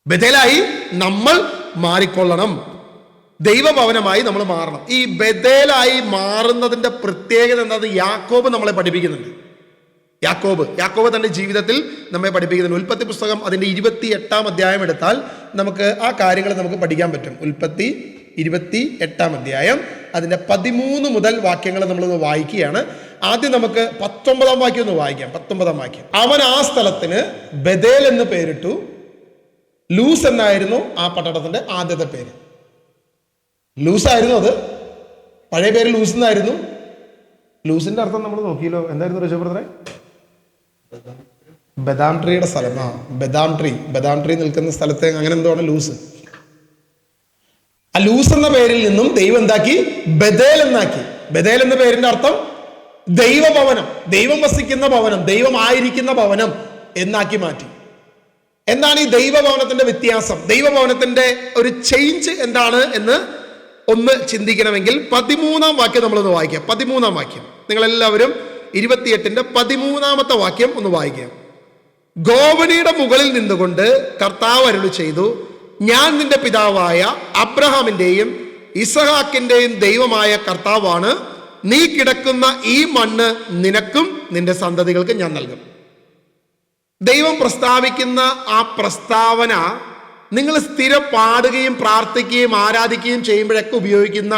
ബഥേലായി നമ്മൾ മാറിക്കൊള്ളണം, ദൈവഭവനമായി നമ്മൾ മാറണം. ഈ ബഥേലായി മാറുന്നതിന്റെ പ്രത്യേകത എന്താണെന്ന് യാക്കോബ് നമ്മളെ പഠിപ്പിക്കുന്നുണ്ട്. യാക്കോബ് തന്റെ ജീവിതത്തിൽ നമ്മെ പഠിപ്പിക്കുന്നുണ്ട്. ഉൽപ്പത്തി പുസ്തകം അതിന്റെ 28 അധ്യായം എടുത്താൽ നമുക്ക് ആ കാര്യങ്ങൾ നമുക്ക് പഠിക്കാൻ പറ്റും. ഉൽപ്പത്തി 28 അധ്യായം അതിന്റെ 13 മുതൽ വാക്യങ്ങൾ നമ്മൾ വായിക്കുകയാണ്. ആദ്യം നമുക്ക് 19 വാക്യം ഒന്ന് വായിക്കാം. 19 വാക്യം. അവൻ ആ സ്ഥലത്തിന് ബഥേൽ എന്ന് പേരിട്ടു. ലൂസ് എന്നായിരുന്നു ആ പട്ടണത്തിന്റെ ആദ്യത്തെ പേര്. ലൂസ് ആയിരുന്നു അത്, പഴയ പേര് ലൂസ് എന്നായിരുന്നു. ലൂസിന്റെ അർത്ഥം നമ്മൾ നോക്കിയല്ലോ, എന്തായിരുന്നു രക്ഷപ്പെടുത്തേ? ബദാം ട്രീയുടെ സ്ഥലം. ബദാം ട്രീ നിൽക്കുന്ന സ്ഥലത്തെ അങ്ങനെ എന്താണ് ലൂസ്. ആ ലൂസ് എന്ന പേരിൽ നിന്നും ദൈവം എന്താക്കി? ബഥേൽ എന്നാക്കി. ബഥേൽ എന്ന പേരിന്റെ അർത്ഥം ദൈവഭവനം, ദൈവം വസിക്കുന്ന ഭവനം, ദൈവമായിരിക്കുന്ന ഭവനം എന്നാക്കി മാറ്റി. എന്താണ് ഈ ദൈവഭവനത്തിന്റെ വ്യത്യാസം? ദൈവഭവനത്തിന്റെ ഒരു ചേഞ്ച് എന്താണ് എന്ന് ഒന്ന് ചിന്തിക്കണമെങ്കിൽ 13 വാക്യം നമ്മളൊന്ന് വായിക്കാം. 13 വാക്യം നിങ്ങളെല്ലാവരും 28 13 വാക്യം ഒന്ന് വായിക്കാം. ഗോവണിയുടെ മുകളിൽ നിന്നുകൊണ്ട് കർത്താവ് അരുളി ചെയ്തു, ഞാൻ നിന്റെ പിതാവായ അബ്രഹാമിന്റെയും ഇസഹാക്കിന്റെയും ദൈവമായ കർത്താവാണ്. നീ കിടക്കുന്ന ഈ മണ്ണ് നിനക്കും നിന്റെ സന്തതികൾക്കും ഞാൻ നൽകും. ദൈവം പ്രസ്താവിക്കുന്ന ആ പ്രസ്താവന നിങ്ങൾ സ്ഥിരം പാടുകയും പ്രാർത്ഥിക്കുകയും ആരാധിക്കുകയും ചെയ്യുമ്പോഴൊക്കെ ഉപയോഗിക്കുന്ന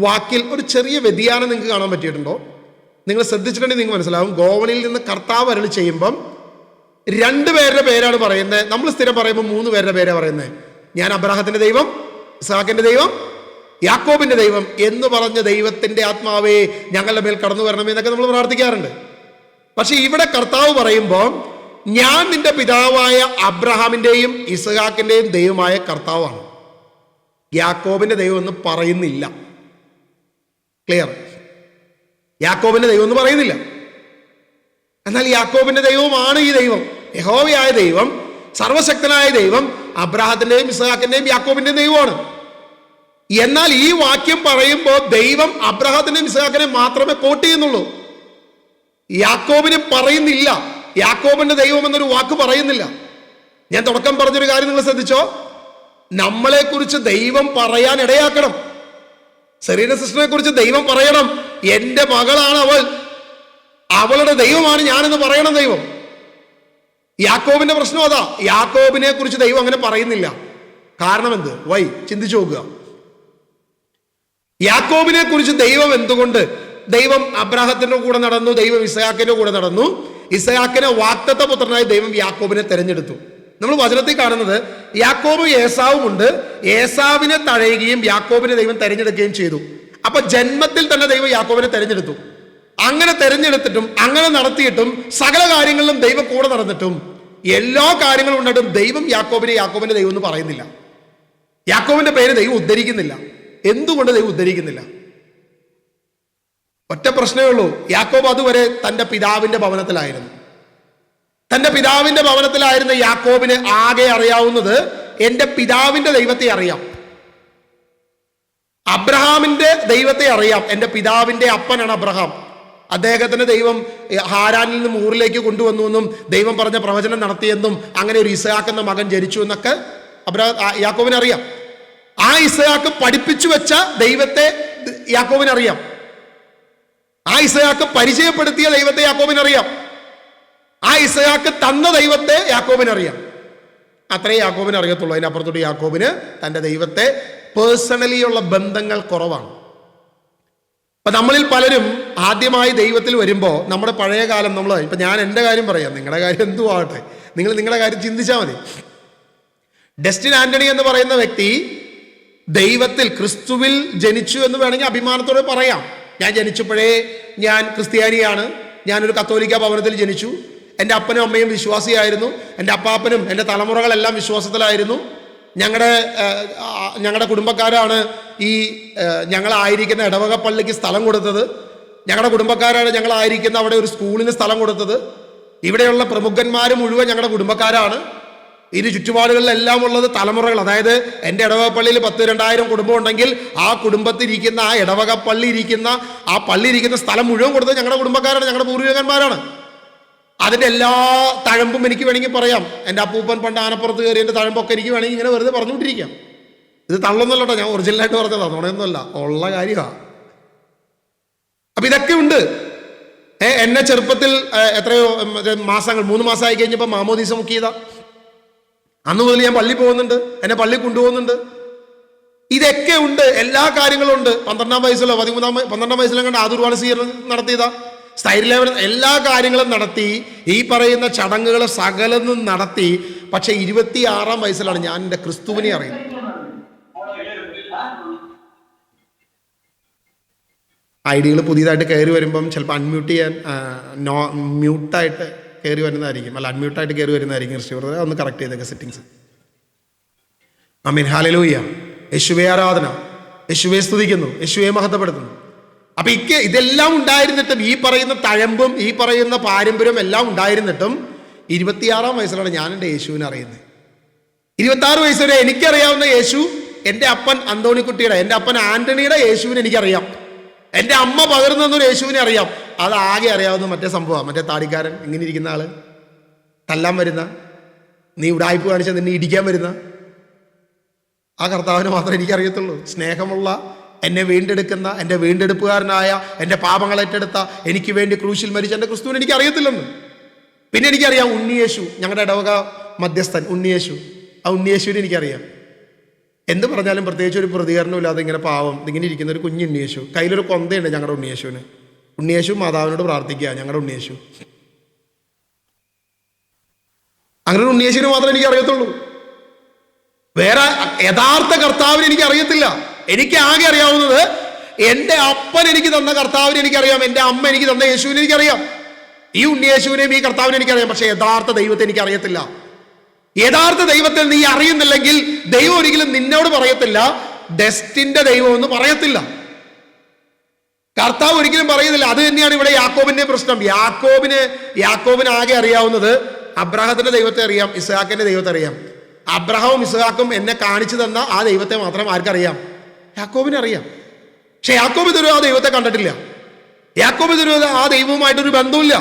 വാക്കിൽ ഒരു ചെറിയ വ്യതിയാനം നിങ്ങൾക്ക് കാണാൻ പറ്റിയിട്ടുണ്ടോ? നിങ്ങൾ ശ്രദ്ധിച്ചിട്ടുണ്ടെങ്കിൽ നിങ്ങൾക്ക് മനസ്സിലാവും. ഗോവണിയിൽ നിന്ന് കർത്താവ് അരുളി ചെയ്യുമ്പം 2 പേരുടെ പേരാണ് പറയുന്നത്. നമ്മൾ സ്ഥിരം പറയുമ്പോൾ 3 പേരുടെ പേരാണ് പറയുന്നത്. ഞാൻ അബ്രാഹത്തിന്റെ ദൈവം, ഇസ്ഹാക്കിന്റെ ദൈവം, യാക്കോബിന്റെ ദൈവം എന്ന് പറഞ്ഞ ദൈവത്തിന്റെ ആത്മാവേ ഞങ്ങളുടെ മേൽ കടന്നു വരണമേ എന്നൊക്കെ നമ്മൾ പ്രാർത്ഥിക്കാറുണ്ട്. പക്ഷെ ഇവിടെ കർത്താവ് പറയുമ്പോൾ ഞാൻ നിന്റെ പിതാവായ അബ്രഹാമിന്റെയും ഇസ്ഹാക്കിന്റെയും ദൈവമായ കർത്താവാണ്. യാക്കോബിന്റെ ദൈവം എന്ന് പറയുന്നില്ല. ക്ലിയർ? യാക്കോബിന്റെ ദൈവം എന്ന് പറയുന്നില്ല. എന്നാൽ യാക്കോബിന്റെ ദൈവമാണ് ഈ ദൈവം, യഹോവയായ ദൈവം, സർവശക്തനായ ദൈവം, അബ്രഹാത്തിന്റെയും ഇസ്ഹാക്കിന്റെയും യാക്കോബിന്റെയും ദൈവമാണ്. എന്നാൽ ഈ വാക്യം പറയുമ്പോൾ ദൈവം അബ്രഹാത്തിന്റെയും ഇസ്ഹാക്കിനെയും മാത്രമേ കോട്ട് ചെയ്യുന്നുള്ളൂ, യാക്കോബിനെ പറയുന്നില്ല. യാക്കോബിന്റെ ദൈവം എന്നൊരു വാക്ക് പറയുന്നില്ല. ഞാൻ തുടക്കം പറഞ്ഞൊരു കാര്യം നിങ്ങൾ ശ്രദ്ധിച്ചോ? നമ്മളെ കുറിച്ച് ദൈവം പറയാൻ ഇടയാക്കണം. സെറീന സിസ്റ്ററിനെ കുറിച്ച് ദൈവം പറയണം, എന്റെ മകളാണ് അവൾ, അവളുടെ ദൈവമാണ് ഞാനെന്ന് പറയണം ദൈവം. യാക്കോബിന്റെ പ്രശ്നം അതാ, യാക്കോബിനെ കുറിച്ച് ദൈവം അങ്ങനെ പറയുന്നില്ല. കാരണം എന്ത്? ചിന്തിച്ചു നോക്കുക. യാക്കോബിനെ കുറിച്ച് ദൈവം എന്തുകൊണ്ട്? ദൈവം അബ്രാഹത്തിന്റെ കൂടെ നടന്നു, ദൈവം ഇസ്ഹാക്കിന്റെ കൂടെ നടന്നു. ഇസ്ഹാക്കിനെ വാഗ്ദത്ത പുത്രനായി ദൈവം യാക്കോബിനെ തെരഞ്ഞെടുത്തു. നമ്മൾ വചനത്തിൽ കാണുന്നത് യാക്കോബും ഏസാവും ഉണ്ട്. ഏസാവിനെ തഴയുകയും യാക്കോബിനെ ദൈവം തെരഞ്ഞെടുക്കുകയും ചെയ്തു. അപ്പൊ ജന്മത്തിൽ തന്നെ ദൈവം യാക്കോബിനെ തെരഞ്ഞെടുത്തു. അങ്ങനെ തെരഞ്ഞെടുത്തിട്ടും അങ്ങനെ നടത്തിയിട്ടും സകല കാര്യങ്ങളിലും ദൈവം കൂടെ നടന്നിട്ടും എല്ലാ കാര്യങ്ങളും ഉണ്ടായിട്ടും ദൈവം യാക്കോബിന്റെ ദൈവം എന്ന് പറയുന്നില്ല. യാക്കോബിന്റെ പേര് ദൈവം ഉദ്ധരിക്കുന്നില്ല. എന്തുകൊണ്ട് ദൈവം ഉദ്ധരിക്കുന്നില്ല? ഒറ്റ പ്രശ്നമേ ഉള്ളൂ. യാക്കോബ് അതുവരെ തന്റെ പിതാവിന്റെ ഭവനത്തിലായിരുന്നു. തന്റെ പിതാവിന്റെ ഭവനത്തിലായിരുന്ന യാക്കോബിന് ആകെ അറിയാവുന്നത് എന്റെ പിതാവിന്റെ ദൈവത്തെ അറിയാം, അബ്രഹാമിന്റെ ദൈവത്തെ അറിയാം. എന്റെ പിതാവിന്റെ അപ്പനാണ് അബ്രഹാം. അദ്ദേഹത്തിന്റെ ദൈവം ഹാരാനിൽ നിന്നും ഊറിലേക്ക് കൊണ്ടുവന്നു എന്നും ദൈവം പറഞ്ഞ പ്രവചനം നടത്തിയെന്നും അങ്ങനെ ഒരു ഇസ്ഹാക്ക് എന്ന മകൻ ജനിച്ചു എന്നൊക്കെ യാക്കോബിന് അറിയാം. ആ ഇസ്ഹാക്ക് പഠിപ്പിച്ചു വെച്ച ദൈവത്തെ യാക്കോബിന് അറിയാം. ആ ഇസ്ഹാക്ക് പരിചയപ്പെടുത്തിയ ദൈവത്തെ യാക്കോബിന് അറിയാം. ആ ഇസ്ഹാക്ക് തന്ന ദൈവത്തെ യാക്കോബിന് അറിയാം. അത്രേ യാക്കോബിന് അറിയത്തുള്ളൂ. അതിനപ്പുറത്തോട്ട് യാക്കോബിന് തന്റെ ദൈവത്തെ പേഴ്സണലി ഉള്ള ബന്ധങ്ങൾ കുറവാണ്. അപ്പൊ നമ്മളിൽ പലരും ആദ്യമായി ദൈവത്തിൽ വരുമ്പോൾ നമ്മുടെ പഴയ കാലം ഇപ്പൊ ഞാൻ എൻ്റെ കാര്യം പറയാം, നിങ്ങളുടെ കാര്യം എന്തു ആവട്ടെ, നിങ്ങളുടെ കാര്യം ചിന്തിച്ചാൽ മതി. ഡസ്റ്റിൻ ആന്റണി എന്ന് പറയുന്ന വ്യക്തി ദൈവത്തിൽ ക്രിസ്തുവിൽ ജനിച്ചു എന്ന് വേണമെങ്കിൽ അഭിമാനത്തോടെ പറയാം. ഞാൻ ജനിച്ചപ്പോഴേ ഞാൻ ക്രിസ്ത്യാനിയാണ്, ഞാനൊരു കത്തോലിക്ക ഭവനത്തിൽ ജനിച്ചു, എൻ്റെ അപ്പനും അമ്മയും വിശ്വാസിയായിരുന്നു, എൻ്റെ അപ്പാപ്പനും എൻ്റെ തലമുറകളെല്ലാം വിശ്വാസത്തിലായിരുന്നു, ഞങ്ങളുടെ കുടുംബക്കാരാണ് ഈ ഞങ്ങളായിരിക്കുന്ന ഇടവക പള്ളിക്ക് സ്ഥലം കൊടുത്തത്. ഞങ്ങളുടെ കുടുംബക്കാരാണ് ഞങ്ങളായിരിക്കുന്ന അവിടെ ഒരു സ്കൂളിന് സ്ഥലം കൊടുത്തത്. ഇവിടെയുള്ള പ്രമുഖന്മാർ മുഴുവൻ ഞങ്ങളുടെ കുടുംബക്കാരാണ്. ഇരു ചുറ്റുപാടുകളിലെല്ലാം ഉള്ളത് തലമുറകൾ. അതായത് എൻ്റെ ഇടവക പള്ളിയിൽ 10,000-2,000 കുടുംബം ഉണ്ടെങ്കിൽ ആ കുടുംബത്തിരിക്കുന്ന ആ ഇടവക പള്ളി ഇരിക്കുന്ന ആ പള്ളി ഇരിക്കുന്ന സ്ഥലം മുഴുവൻ കൊടുത്തത് ഞങ്ങളുടെ കുടുംബക്കാരാണ്, ഞങ്ങളുടെ പൂർവികന്മാരാണ്. അതിൻ്റെ എല്ലാ തഴമ്പും എനിക്ക് വേണമെങ്കിൽ പറയാം. എൻ്റെ അപ്പൂപ്പൻ പണ്ട് ആനപ്പുറത്ത് കയറി എൻ്റെ തഴമ്പൊക്കെ എനിക്ക് വേണമെങ്കിൽ ഇങ്ങനെ വെറുതെ പറഞ്ഞുകൊണ്ടിരിക്കാം. ഇത് തള്ളൊന്നുമല്ലോ, ഞാൻ ഒറിജിനലായിട്ട് പറഞ്ഞതാണ്, നുണയൊന്നുമല്ല, ഉള്ള കാര്യമാണ്. അപ്പം ഇതൊക്കെ ഉണ്ട്. എന്നെ ചെറുപ്പത്തിൽ എത്രയോ മാസങ്ങൾ 3 മാസമായി കഴിഞ്ഞപ്പോൾ മാമോദീസ മുക്കിയതാ. അന്ന് മുതൽ ഞാൻ പള്ളി പോകുന്നുണ്ട്, എന്നെ പള്ളി കൊണ്ടുപോകുന്നുണ്ട്. ഇതൊക്കെ ഉണ്ട്, എല്ലാ കാര്യങ്ങളും ഉണ്ട്. 12-ാം വയസ്സിലോ 12 വയസ്സിലോ കണ്ട് ആദുർവാന സ്വീകരണം നടത്തിയതാ, സ്ഥൈര്യലേപനം, എല്ലാ കാര്യങ്ങളും നടത്തി, ഈ പറയുന്ന ചടങ്ങുകൾ സകലതും നടത്തി. പക്ഷെ 26-ാം വയസ്സിലാണ് ഞാൻ എൻ്റെ ക്രിസ്തുവിനെ അറിയുന്നത്. ഐഡികൾ പുതിയതായിട്ട് കയറി വരുമ്പം ചിലപ്പോൾ അൺമ്യൂട്ട് ചെയ്യാൻ മ്യൂട്ടായിട്ട് കയറി വരുന്നതായിരിക്കും, അല്ല അൺമ്യൂട്ടായിട്ട് കയറി വരുന്നതായിരിക്കും. റിസീവർ ഒന്ന് കറക്റ്റ് ചെയ്തേക്കെ സെറ്റിങ്സ്. ആമീൻ, ഹല്ലേലൂയ. യേശുവേ ആരാധന, യേശുവേ സ്തുതിക്കുന്നു, യേശുവേ മഹത്വപ്പെടുത്തുന്നു. അപ്പൊ ഇതെല്ലാം ഉണ്ടായിരുന്നിട്ടും, ഈ പറയുന്ന തഴമ്പും ഈ പറയുന്ന പാരമ്പര്യവും എല്ലാം ഉണ്ടായിരുന്നിട്ടും 26-ാം വയസ്സിലാണ് ഞാൻ എൻ്റെ യേശുവിനെ അറിയുന്നത്. 26 വയസ്സ് വരെ എനിക്കറിയാവുന്ന യേശു എൻ്റെ അപ്പൻ അന്തോണിക്കുട്ടിയുടെ, എൻ്റെ അപ്പൻ ആന്റണിയുടെ യേശുവിനെ എനിക്കറിയാം. എൻ്റെ അമ്മ പകർന്നൊരു യേശുവിനെ അറിയാം. അതാകെ അറിയാവുന്ന മറ്റേ സംഭവമാണ്, മറ്റേ താടിക്കാരൻ, ഇങ്ങനെ ഇരിക്കുന്ന ആള്, തല്ലാൻ വരുന്ന, നീ ഉടായ്പ കാണിച്ച നിന്നെ ഇടിക്കാൻ വരുന്ന ആ കർത്താവിനെ മാത്രമേ എനിക്കറിയത്തുള്ളൂ. സ്നേഹമുള്ള, എന്നെ വീണ്ടെടുക്കുന്ന, എൻ്റെ വീണ്ടെടുപ്പുകാരനായ, എൻ്റെ പാപങ്ങൾ ഏറ്റെടുത്ത, എനിക്ക് വേണ്ടി ക്രൂശിൽ മരിച്ച എൻ്റെ ക്രിസ്തുവിനെ എനിക്ക് അറിയത്തില്ലെന്ന്. പിന്നെ എനിക്കറിയാം ഉണ്ണിയേശു, ഞങ്ങളുടെ ഇടവക മധ്യസ്ഥൻ ഉണ്ണിയേശു. ആ ഉണ്ണിയേശുവിനെ എനിക്കറിയാം. എന്ത് പറഞ്ഞാലും പ്രത്യേകിച്ച് ഒരു പ്രതികരണമില്ലാതെ ഇങ്ങനെ പാവം ഇങ്ങനെ ഇരിക്കുന്ന ഒരു കുഞ്ഞു ഉണ്ണിയേശു. കയ്യിലൊരു കൊന്തയുണ്ട് ഞങ്ങളുടെ ഉണ്ണിയേശുവിന്. ഉണ്ണിയേശു മാതാവിനോട് പ്രാർത്ഥിക്കുക, ഞങ്ങളുടെ ഉണ്ണിയേശു. അങ്ങനെ ഒരു ഉണ്ണിയേശുവിനെ മാത്രമേ എനിക്ക് അറിയത്തുള്ളൂ. വേറെ യഥാർത്ഥ കർത്താവിനെ എനിക്ക് അറിയത്തില്ല. എനിക്ക് ആകെ അറിയാവുന്നത് എൻ്റെ അപ്പൻ എനിക്ക് തന്ന കർത്താവിനെ എനിക്കറിയാം, എൻ്റെ അമ്മ എനിക്ക് തന്ന യേശുവിനെ എനിക്കറിയാം. ഈ ഉണ്ണിയേശുവിനെയും ഈ കർത്താവിനെ എനിക്കറിയാം. പക്ഷെ യഥാർത്ഥ ദൈവത്തെ എനിക്ക് അറിയത്തില്ല. യഥാർത്ഥ ദൈവത്തെ നീ അറിയുന്നില്ലെങ്കിൽ ദൈവം ഒരിക്കലും നിന്നോട് പറയത്തില്ല ഡെസ്റ്റിന്റെ ദൈവം എന്ന് പറയത്തില്ല. കർത്താവ് ഒരിക്കലും പറയുന്നില്ല. അത് തന്നെയാണ് ഇവിടെ യാക്കോബിന്റെ പ്രശ്നം. യാക്കോബിന് ആകെ അറിയാവുന്നത് അബ്രാഹത്തിന്റെ ദൈവത്തെ അറിയാം, ഇസ്ഹാക്കിന്റെ ദൈവത്തെ അറിയാം. അബ്രഹാവും ഇസ്ഹാക്കും എന്നെ കാണിച്ചു തന്ന ആ ദൈവത്തെ മാത്രം ആർക്കറിയാം? യാക്കോബിന് അറിയാം. പക്ഷെ യാക്കോബ് ഇതൊരു ആ ദൈവത്തെ കണ്ടിട്ടില്ല. യാക്കോബ് ഇതൊരു ആ ദൈവവുമായിട്ടൊരു ബന്ധമില്ല.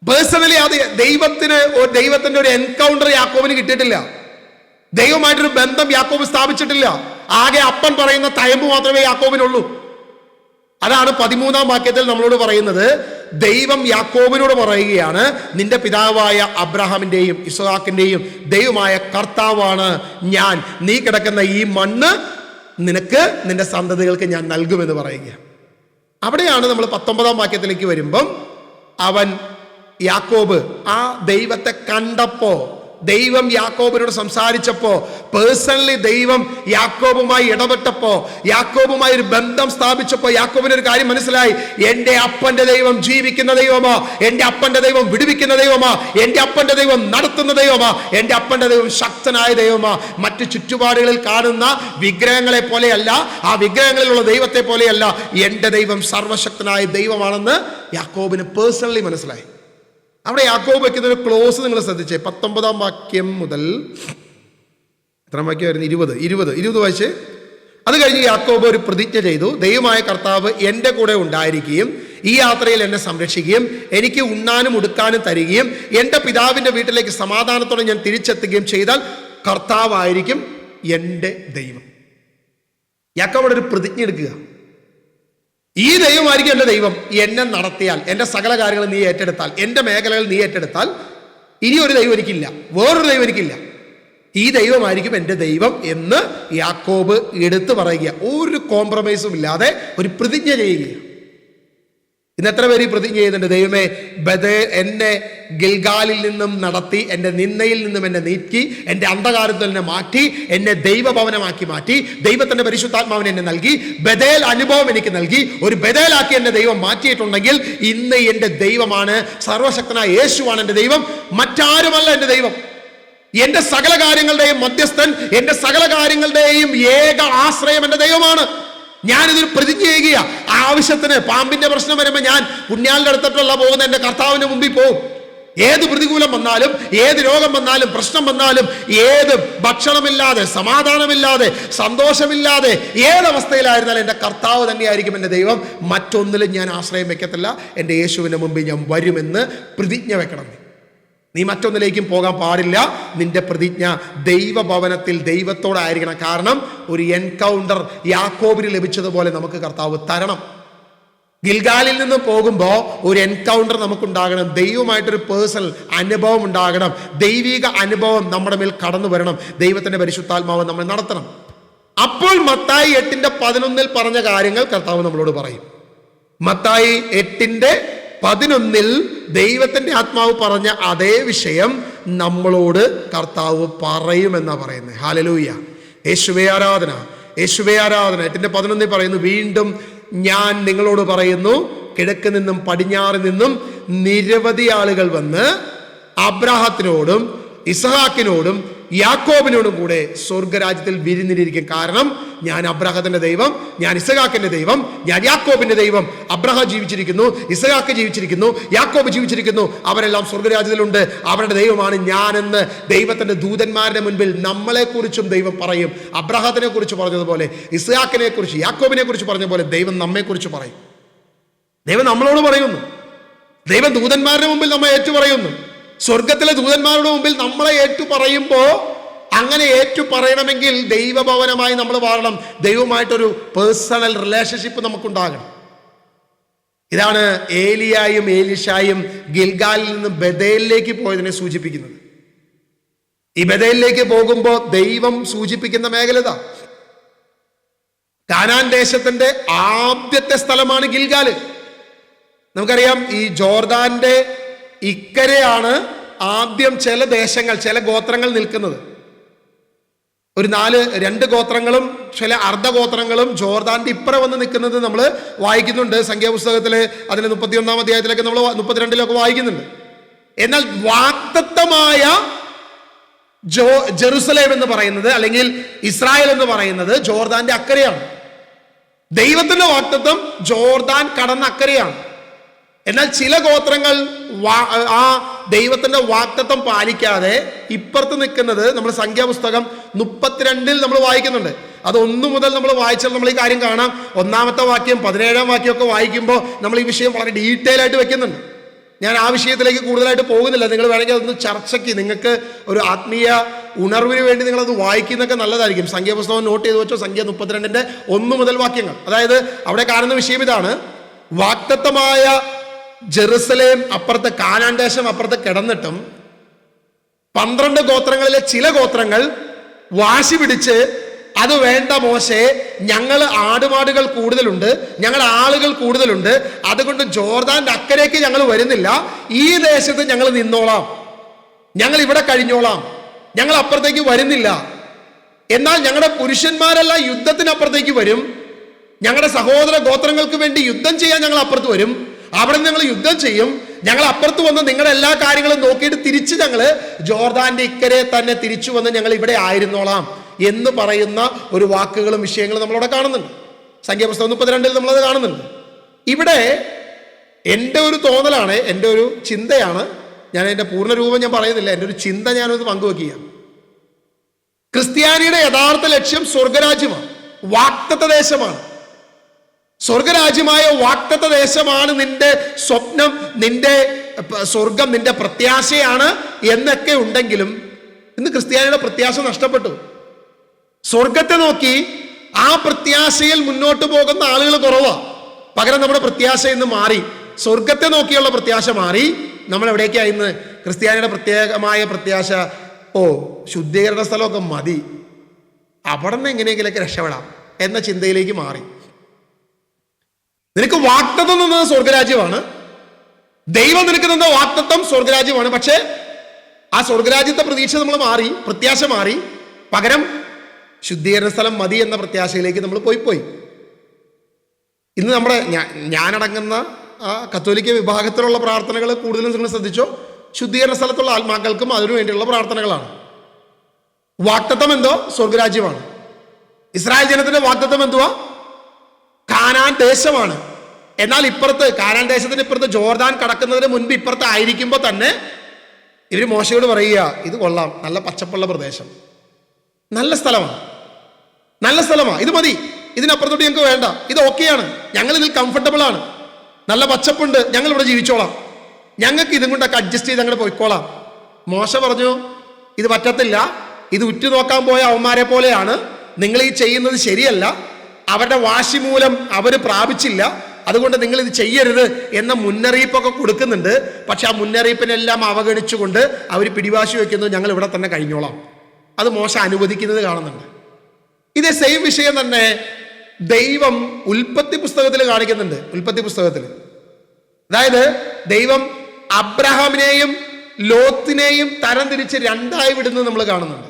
പേഴ്സണലി ആ ദൈവത്തിന്റെ ഒരു എൻകൗണ്ടർ യാക്കോബിന് കിട്ടിയിട്ടില്ല. ദൈവമായിട്ടൊരു ബന്ധം യാക്കോബ് സ്ഥാപിച്ചിട്ടില്ല. ആകെ അപ്പൻ പറയുന്ന തയമ്പ് മാത്രമേ യാക്കോബിനുള്ളൂ. അതാണ് 13-ാം വാക്യത്തിൽ നമ്മളോട് പറയുന്നത്. ദൈവം യാക്കോബിനോട് പറയുകയാണ്, നിന്റെ പിതാവായ അബ്രഹാമിന്റെയും ഇസ്ഹാക്കിന്റെയും ദൈവമായ കർത്താവാണ് ഞാൻ. നീ കിടക്കുന്ന ഈ മണ്ണ് നിനക്ക് നിന്റെ സന്തതികൾക്ക് ഞാൻ നൽകുമെന്ന് പറയുക. അവിടെയാണ് നമ്മൾ 19-ാം വാക്യത്തിലേക്ക് വരുമ്പം യാക്കോബ് ആ ദൈവത്തെ കണ്ടപ്പോ, ദൈവം യാക്കോബിനോട് സംസാരിച്ചപ്പോ, പേഴ്സണലി ദൈവം യാക്കോബുമായി ഇടപെട്ടപ്പോ, യാക്കോബുമായി ഒരു ബന്ധം സ്ഥാപിച്ചപ്പോ യാക്കോബിന് ഒരു കാര്യം മനസ്സിലായി. എൻ്റെ അപ്പന്റെ ദൈവം ജീവിക്കുന്ന ദൈവമാ, എൻ്റെ അപ്പന്റെ ദൈവം വിടുവിക്കുന്ന ദൈവമാ, എൻ്റെ അപ്പന്റെ ദൈവം നടത്തുന്ന ദൈവമാ, എൻ്റെ അപ്പന്റെ ദൈവം ശക്തനായ ദൈവമാ. മറ്റു ചുറ്റുപാടുകളിൽ കാണുന്ന വിഗ്രഹങ്ങളെ പോലെയല്ല, ആ വിഗ്രഹങ്ങളിലുള്ള ദൈവത്തെ പോലെയല്ല, എൻ്റെ ദൈവം സർവശക്തനായ ദൈവമാണെന്ന് യാക്കോബിന് പേഴ്സണലി മനസ്സിലായി. അവിടെ യാക്കോബ് വെക്കുന്ന ഒരു ക്ലോസ് നിങ്ങൾ ശ്രദ്ധിച്ചേ. 19-ാം വാക്യം മുതൽ എത്രാം വാക്യമായിരുന്നു? 20 വായിച്ച്. അത് കഴിഞ്ഞ് യാക്കോബ് ഒരു പ്രതിജ്ഞ ചെയ്തു. ദൈവമായ കർത്താവ് എൻ്റെ കൂടെ ഉണ്ടായിരിക്കുകയും ഈ യാത്രയിൽ എന്നെ സംരക്ഷിക്കുകയും എനിക്ക് ഉണ്ണാനും ഉടുക്കാനും തരികയും എൻ്റെ പിതാവിൻ്റെ വീട്ടിലേക്ക് സമാധാനത്തോടെ ഞാൻ തിരിച്ചെത്തുകയും ചെയ്താൽ കർത്താവായിരിക്കും എൻ്റെ ദൈവം. യാക്കോബ് ഒരു പ്രതിജ്ഞ എടുക്കുക. ഈ ദൈവമായിരിക്കും എൻ്റെ ദൈവം. എന്നെ നടത്തിയാൽ, എൻ്റെ സകല കാര്യങ്ങൾ നീ ഏറ്റെടുത്താൽ, എൻ്റെ മേഖലകൾ നീ ഏറ്റെടുത്താൽ, ഇനി ഒരു ദൈവം എനിക്കില്ല, വേറൊരു ദൈവം എനിക്കില്ല. ഈ ദൈവമായിരിക്കും എൻ്റെ ദൈവം എന്ന് യാക്കോബ് എടുത്തു പറയുക. ഒരു കോംപ്രമൈസും ഇല്ലാതെ ഒരു പ്രതിജ്ഞ ചെയ്യുക. ഇന്ന് എത്ര പേര് ഈ പ്രതിജ്ഞ ചെയ്യുന്നുണ്ട്? ദൈവമേ, എന്നെ ഗിൽഗാലിൽ നിന്നും നടത്തി, എൻ്റെ നിന്നയിൽ നിന്നും എന്നെ നീക്കി, എൻ്റെ അന്ധകാരത്തിൽ എന്നെ മാറ്റി, എന്നെ ദൈവഭവനമാക്കി മാറ്റി, ദൈവത്തിൻ്റെ പരിശുദ്ധാത്മാവിനെ എന്നെ നൽകി, ബദേൽ അനുഭവം എനിക്ക് നൽകി, ഒരു ബദേലാക്കി എന്നെ ദൈവം മാറ്റിയിട്ടുണ്ടെങ്കിൽ ഇന്ന് എൻ്റെ ദൈവമാണ്, സർവശക്തനായ യേശുവാണ് എൻ്റെ ദൈവം, മറ്റാരുമല്ല എൻ്റെ ദൈവം. എന്റെ സകല കാര്യങ്ങളുടെയും മധ്യസ്ഥൻ, എന്റെ സകല കാര്യങ്ങളുടെയും ഏക ആശ്രയം എന്റെ ദൈവമാണ്. ഞാനിതൊരു പ്രതിജ്ഞ ചെയ്യുക. ആവശ്യത്തിന് പാമ്പിന്റെ പ്രശ്നം വരുമ്പോൾ ഞാൻ പുണ്യാലിന്റെ അടുത്തിട്ടല്ല പോകുന്ന, എന്റെ കർത്താവിന്റെ മുമ്പിൽ പോകും. ഏത് പ്രതികൂലം വന്നാലും, ഏത് രോഗം വന്നാലും, പ്രശ്നം വന്നാലും, ഏത് ഭക്ഷണമില്ലാതെ, സമാധാനമില്ലാതെ, സന്തോഷമില്ലാതെ, ഏതവസ്ഥയിലായിരുന്നാലും എൻ്റെ കർത്താവ് തന്നെയായിരിക്കും എൻ്റെ ദൈവം. മറ്റൊന്നിലും ഞാൻ ആശ്രയം വെക്കത്തില്ല. എൻ്റെ യേശുവിൻ്റെ മുമ്പിൽ ഞാൻ വരുമെന്ന് പ്രതിജ്ഞ വെക്കണം. നീ മറ്റൊന്നിലേക്കും പോകാൻ പാടില്ല. നിന്റെ പ്രതിജ്ഞ ദൈവഭവനത്തിൽ ദൈവത്തോടായിരിക്കണം. കാരണം ഒരു എൻകൗണ്ടർ യാക്കോബിന് ലഭിച്ചതുപോലെ നമുക്ക് കർത്താവ് തരണം. ഗിൽഗാലിൽ നിന്ന് പോകുമ്പോൾ ഒരു എൻകൗണ്ടർ നമുക്കുണ്ടാകണം. ദൈവമായിട്ടൊരു പേഴ്സണൽ അനുഭവം ഉണ്ടാകണം. ദൈവിക അനുഭവം നമ്മുടെ മേൽ കടന്നു വരണം. ദൈവത്തിന്റെ പരിശുദ്ധാത്മാവ് നമ്മൾ നടത്തണം. അപ്പോൾ മത്തായി 8:11 പറഞ്ഞ കാര്യങ്ങൾ കർത്താവ് നമ്മളോട് പറയും. മത്തായി 8:11 ദൈവത്തിന്റെ ആത്മാവ് പറഞ്ഞ അതേ വിഷയം നമ്മളോട് കർത്താവ് പറയുമെന്നാ പറയുന്നത്. ഹല്ലേലൂയ. യേശുവേ ആരാധന, യേശുവേ ആരാധന. 8:11 പറയുന്നു, വീണ്ടും ഞാൻ നിങ്ങളോട് പറയുന്നു, കിഴക്ക് നിന്നും പടിഞ്ഞാറ് നിന്നും നിരവധി ആളുകൾ വന്ന് അബ്രാഹത്തിനോടും ഇസഹാക്കിനോടും യാക്കോബിനോടും കൂടെ സ്വർഗരാജ്യത്തിൽ വിരുന്നിരിക്കും. കാരണം ഞാൻ അബ്രാഹത്തിന്റെ ദൈവം, ഞാൻ ഇസഹാക്കിന്റെ ദൈവം, ഞാൻ യാക്കോബിന്റെ ദൈവം. അബ്രാഹാം ജീവിച്ചിരിക്കുന്നു, ഇസഹാക്ക് ജീവിച്ചിരിക്കുന്നു, യാക്കോബ് ജീവിച്ചിരിക്കുന്നു. അവരെല്ലാം സ്വർഗരാജ്യത്തിലുണ്ട്. അവരുടെ ദൈവമാണ് ഞാനെന്ന് ദൈവത്തിന്റെ ദൂതന്മാരുടെ മുൻപിൽ നമ്മളെക്കുറിച്ചും ദൈവം പറയും. അബ്രാഹത്തിനെ കുറിച്ച് പറഞ്ഞതുപോലെ, ഇസഹാക്കിനെ കുറിച്ച്, യാക്കോബിനെ കുറിച്ച് പറഞ്ഞ പോലെ ദൈവം നമ്മെക്കുറിച്ച് പറയും. ദൈവം നമ്മളോട് പറയുന്നു. ദൈവം ദൂതന്മാരുടെ മുമ്പിൽ നമ്മെ ഏറ്റു പറയുന്നു. സ്വർഗത്തിലെ ദൂതന്മാരുടെ മുമ്പിൽ നമ്മളെ ഏറ്റു പറയുമ്പോൾ, അങ്ങനെ ഏറ്റു പറയണമെങ്കിൽ ദൈവഭവനമായി നമ്മൾ വാഴണം. ദൈവമായിട്ടൊരു പേഴ്സണൽ റിലേഷൻഷിപ്പ് നമുക്കുണ്ടാകണം. ഇതാണ് ഏലിയായും ഏലിഷായും ഗിൽഗാലിൽ നിന്ന് ബഥേലിലേക്ക് പോയതിനെ സൂചിപ്പിക്കുന്നത്. ഈ ബഥേലിലേക്ക് പോകുമ്പോൾ ദൈവം സൂചിപ്പിക്കുന്ന മേഖല ഇതാ. കാനാൻ ദേശത്തിന്റെ ആദ്യത്തെ സ്ഥലമാണ് ഗിൽഗാല്. നമുക്കറിയാം, ഈ ജോർദാന്റെ ഇക്കരെയാണ് ആദ്യം ചില ദേശങ്ങൾ, ചില ഗോത്രങ്ങൾ നിൽക്കുന്നത്. ഒരു 2 ഗോത്രങ്ങളും ചില അർദ്ധഗോത്രങ്ങളും ജോർദാന്റെ ഇപ്പറ വന്ന് നിൽക്കുന്നത് നമ്മൾ വായിക്കുന്നുണ്ട്. സംഖ്യാപുസ്തകത്തില് അതിന് 31-ാം അധ്യായത്തിലൊക്കെ നമ്മൾ 32-ലൊക്കെ വായിക്കുന്നുണ്ട്. എന്നാൽ വാഗ്ദത്തമായ ജെറുസലേം എന്ന് പറയുന്നത്, അല്ലെങ്കിൽ ഇസ്രായേൽ എന്ന് പറയുന്നത് ജോർദാന്റെ അക്കരെയാണ്. ദൈവത്തിന്റെ വാഗ്ദത്തം ജോർദാൻ കടന്ന അക്കരെയാണ്. എന്നാൽ ചില ഗോത്രങ്ങൾ ആ ദൈവത്തിന്റെ വാഗ്ദത്തം പാലിക്കാതെ ഇപ്പുറത്ത് നിൽക്കുന്നത് നമ്മൾ സംഖ്യാപുസ്തകം 32-ൽ നമ്മൾ വായിക്കുന്നുണ്ട്. അത് 1 മുതൽ നമ്മൾ വായിച്ചാൽ നമ്മൾ ഈ കാര്യം കാണാം. 1-ാമത്തെ വാക്യം 17-ാം വാക്യമൊക്കെ വായിക്കുമ്പോൾ നമ്മൾ ഈ വിഷയം വളരെ ഡീറ്റെയിൽ ആയിട്ട് വെക്കുന്നുണ്ട്. ഞാൻ ആ വിഷയത്തിലേക്ക് കൂടുതലായിട്ട് പോകുന്നില്ല. നിങ്ങൾ വേണമെങ്കിൽ അതൊന്ന് ചർച്ചയ്ക്ക്, നിങ്ങൾക്ക് ഒരു ആത്മീയ ഉണർവിന് വേണ്ടി നിങ്ങളത് വായിക്കുന്നതൊക്കെ നല്ലതായിരിക്കും. സംഖ്യാപുസ്തകം നോട്ട് ചെയ്ത് വെച്ചോ. സംഖ്യ 32-ന്റെ 1 മുതൽ വാക്യങ്ങൾ. അതായത് അവിടെ കാണുന്ന വിഷയം ഇതാണ്: വാഗ്ദത്തമായ ജെറുസലേം അപ്പുറത്ത്, കാനാൻ ദേശം അപ്പുറത്ത് കിടന്നിട്ടും 12 ഗോത്രങ്ങളിലെ ചില ഗോത്രങ്ങൾ വാശി പിടിച്ച്, അത് വേണ്ട മോശെ, ഞങ്ങൾ ആടുമാടുകൾ കൂടുതലുണ്ട്, ഞങ്ങൾ ആളുകൾ കൂടുതലുണ്ട്, അതുകൊണ്ട് ജോർദാന്റെ അക്കരയ്ക്ക് ഞങ്ങൾ വരുന്നില്ല, ഈ ദേശത്ത് ഞങ്ങൾ നിന്നോളാം, ഞങ്ങൾ ഇവിടെ കഴിഞ്ഞോളാം, ഞങ്ങൾ അപ്പുറത്തേക്ക് വരുന്നില്ല. എന്നാൽ ഞങ്ങളുടെ പുരുഷന്മാരെല്ലാം യുദ്ധത്തിനപ്പുറത്തേക്ക് വരും, ഞങ്ങളുടെ സഹോദര ഗോത്രങ്ങൾക്ക് വേണ്ടി യുദ്ധം ചെയ്യാൻ ഞങ്ങൾ അപ്പുറത്ത് വരും, അവിടെ ഞങ്ങൾ യുദ്ധം ചെയ്യും, ഞങ്ങൾ അപ്പുറത്ത് വന്ന് നിങ്ങളുടെ എല്ലാ കാര്യങ്ങളും നോക്കിയിട്ട് തിരിച്ച് ഞങ്ങൾ ജോർദാന്റെ ഇക്കരെ തന്നെ തിരിച്ചു വന്ന് ഞങ്ങൾ ഇവിടെ ആയിരുന്നോളാം എന്ന് പറയുന്ന ഒരു വാക്കുകളും വിഷയങ്ങളും നമ്മളവിടെ കാണുന്നുണ്ട്. സംഖ്യാപുസ്തകം 32-ൽ നമ്മളത് കാണുന്നുണ്ട്. ഇവിടെ എൻ്റെ ഒരു തോന്നലാണ്, എൻ്റെ ഒരു ചിന്തയാണ്. ഞാൻ എൻ്റെ പൂർണ്ണരൂപം ഞാൻ പറയുന്നില്ല, എൻ്റെ ഒരു ചിന്ത ഞാനത് പങ്കുവെക്കുക. ക്രിസ്ത്യാനിയുടെ യഥാർത്ഥ ലക്ഷ്യം സ്വർഗരാജ്യമാണ്, വാഗ്ദത്ത ദേശമാണ്. സ്വർഗരാജ്യമായ വാഗ്ദത്ത ദേശമാണ് നിന്റെ സ്വപ്നം, നിന്റെ സ്വർഗം നിന്റെ പ്രത്യാശയാണ് എന്നൊക്കെ ഉണ്ടെങ്കിലും ഇന്ന് ക്രിസ്ത്യാനിയുടെ പ്രത്യാശ നഷ്ടപ്പെട്ടു. സ്വർഗത്തെ നോക്കി ആ പ്രത്യാശയിൽ മുന്നോട്ട് പോകുന്ന ആളുകൾ കുറവാ. പകരം നമ്മുടെ പ്രത്യാശ ഇന്ന് മാറി, സ്വർഗത്തെ നോക്കിയുള്ള പ്രത്യാശ മാറി. നമ്മൾ എവിടേക്കാ ഇന്ന്? ക്രിസ്ത്യാനിയുടെ പ്രത്യേകമായ പ്രത്യാശ, ശുദ്ധീകരണ സ്ഥലമൊക്കെ മതി, അവിടെ നിന്ന് എങ്ങനെയെങ്കിലൊക്കെ രക്ഷപ്പെടാം എന്ന ചിന്തയിലേക്ക് മാറി. നിനക്ക് വാഗ്ദത്തം തന്നത് സ്വർഗരാജ്യമാണ്, ദൈവം നിനക്ക് തന്ന വാഗ്ദത്തം സ്വർഗരാജ്യമാണ്. പക്ഷെ ആ സ്വർഗരാജ്യത്തെ പ്രതീക്ഷ നമ്മൾ മാറി, പ്രത്യാശ മാറി. പകരം ശുദ്ധീകരണ സ്ഥലം മതി എന്ന പ്രത്യാശയിലേക്ക് നമ്മൾ പോയി. ഇന്ന് നമ്മുടെ ഞാനടങ്ങുന്ന കത്തോലിക്ക വിഭാഗത്തിലുള്ള പ്രാർത്ഥനകൾ കൂടുതലും നിങ്ങൾ ശ്രദ്ധിച്ചോ, ശുദ്ധീകരണ സ്ഥലത്തുള്ള ആത്മാക്കൾക്കും അതിനു വേണ്ടിയുള്ള പ്രാർത്ഥനകളാണ്. വാഗ്ദത്തം എന്തോ? സ്വർഗരാജ്യമാണ്. ഇസ്രായേൽ ജനത്തിന്റെ വാഗ്ദത്തം എന്തുവാ? കാനാൻ ദേശമാണ്. എന്നാൽ ഇപ്പുറത്ത്, കാനാൻ ദേശത്തിന് ഇപ്പുറത്ത്, ജോർദാൻ കടക്കുന്നതിന് മുൻപ് ഇപ്പുറത്ത് ആയിരിക്കുമ്പോൾ തന്നെ ഇവർ മോശയോട് പറയുക, ഇത് കൊള്ളാം, നല്ല പച്ചപ്പുള്ള പ്രദേശം, നല്ല സ്ഥലമാണ്, നല്ല സ്ഥലമാണ്, ഇത് മതി, ഇതിനപ്പുറത്തോട്ട് ഞങ്ങൾക്ക് വേണ്ട, ഇത് ഓക്കെയാണ്, ഞങ്ങൾ ഇതിൽ കംഫർട്ടബിൾ ആണ്, നല്ല പച്ചപ്പുണ്ട്, ഞങ്ങൾ ഇവിടെ ജീവിച്ചോളാം, ഞങ്ങൾക്ക് ഇതും കൊണ്ടൊക്കെ അഡ്ജസ്റ്റ് ചെയ്ത് അങ്ങോട്ട് പോയിക്കോളാം. മോശ പറഞ്ഞു, ഇത് പറ്റത്തില്ല, ഇത് ഉറ്റുനോക്കാൻ പോയ അവന്മാരെ പോലെയാണ്, നിങ്ങൾ ഈ ചെയ്യുന്നത് ശരിയല്ല, അവരുടെ വാശി മൂലം അവർ പ്രാപിച്ചില്ല, അതുകൊണ്ട് നിങ്ങൾ ഇത് ചെയ്യരുത് എന്ന മുന്നറിയിപ്പൊക്കെ കൊടുക്കുന്നുണ്ട്. പക്ഷെ ആ മുന്നറിയിപ്പിനെല്ലാം അവഗണിച്ചുകൊണ്ട് അവർ പിടിവാശി വയ്ക്കുന്നു, ഞങ്ങൾ ഇവിടെ തന്നെ കഴിഞ്ഞോളാം. അത് മോശ അനുവദിക്കുന്നത് കാണുന്നുണ്ട്. ഇതേ സെയിം വിഷയം തന്നെ ദൈവം ഉൽപ്പത്തി പുസ്തകത്തിൽ കാണിക്കുന്നുണ്ട്. ഉൽപ്പത്തി പുസ്തകത്തിൽ, അതായത് ദൈവം അബ്രഹാമിനെയും ലോത്തിനെയും തരംതിരിച്ച് രണ്ടായി വിടുന്നത് നമ്മൾ കാണുന്നുണ്ട്.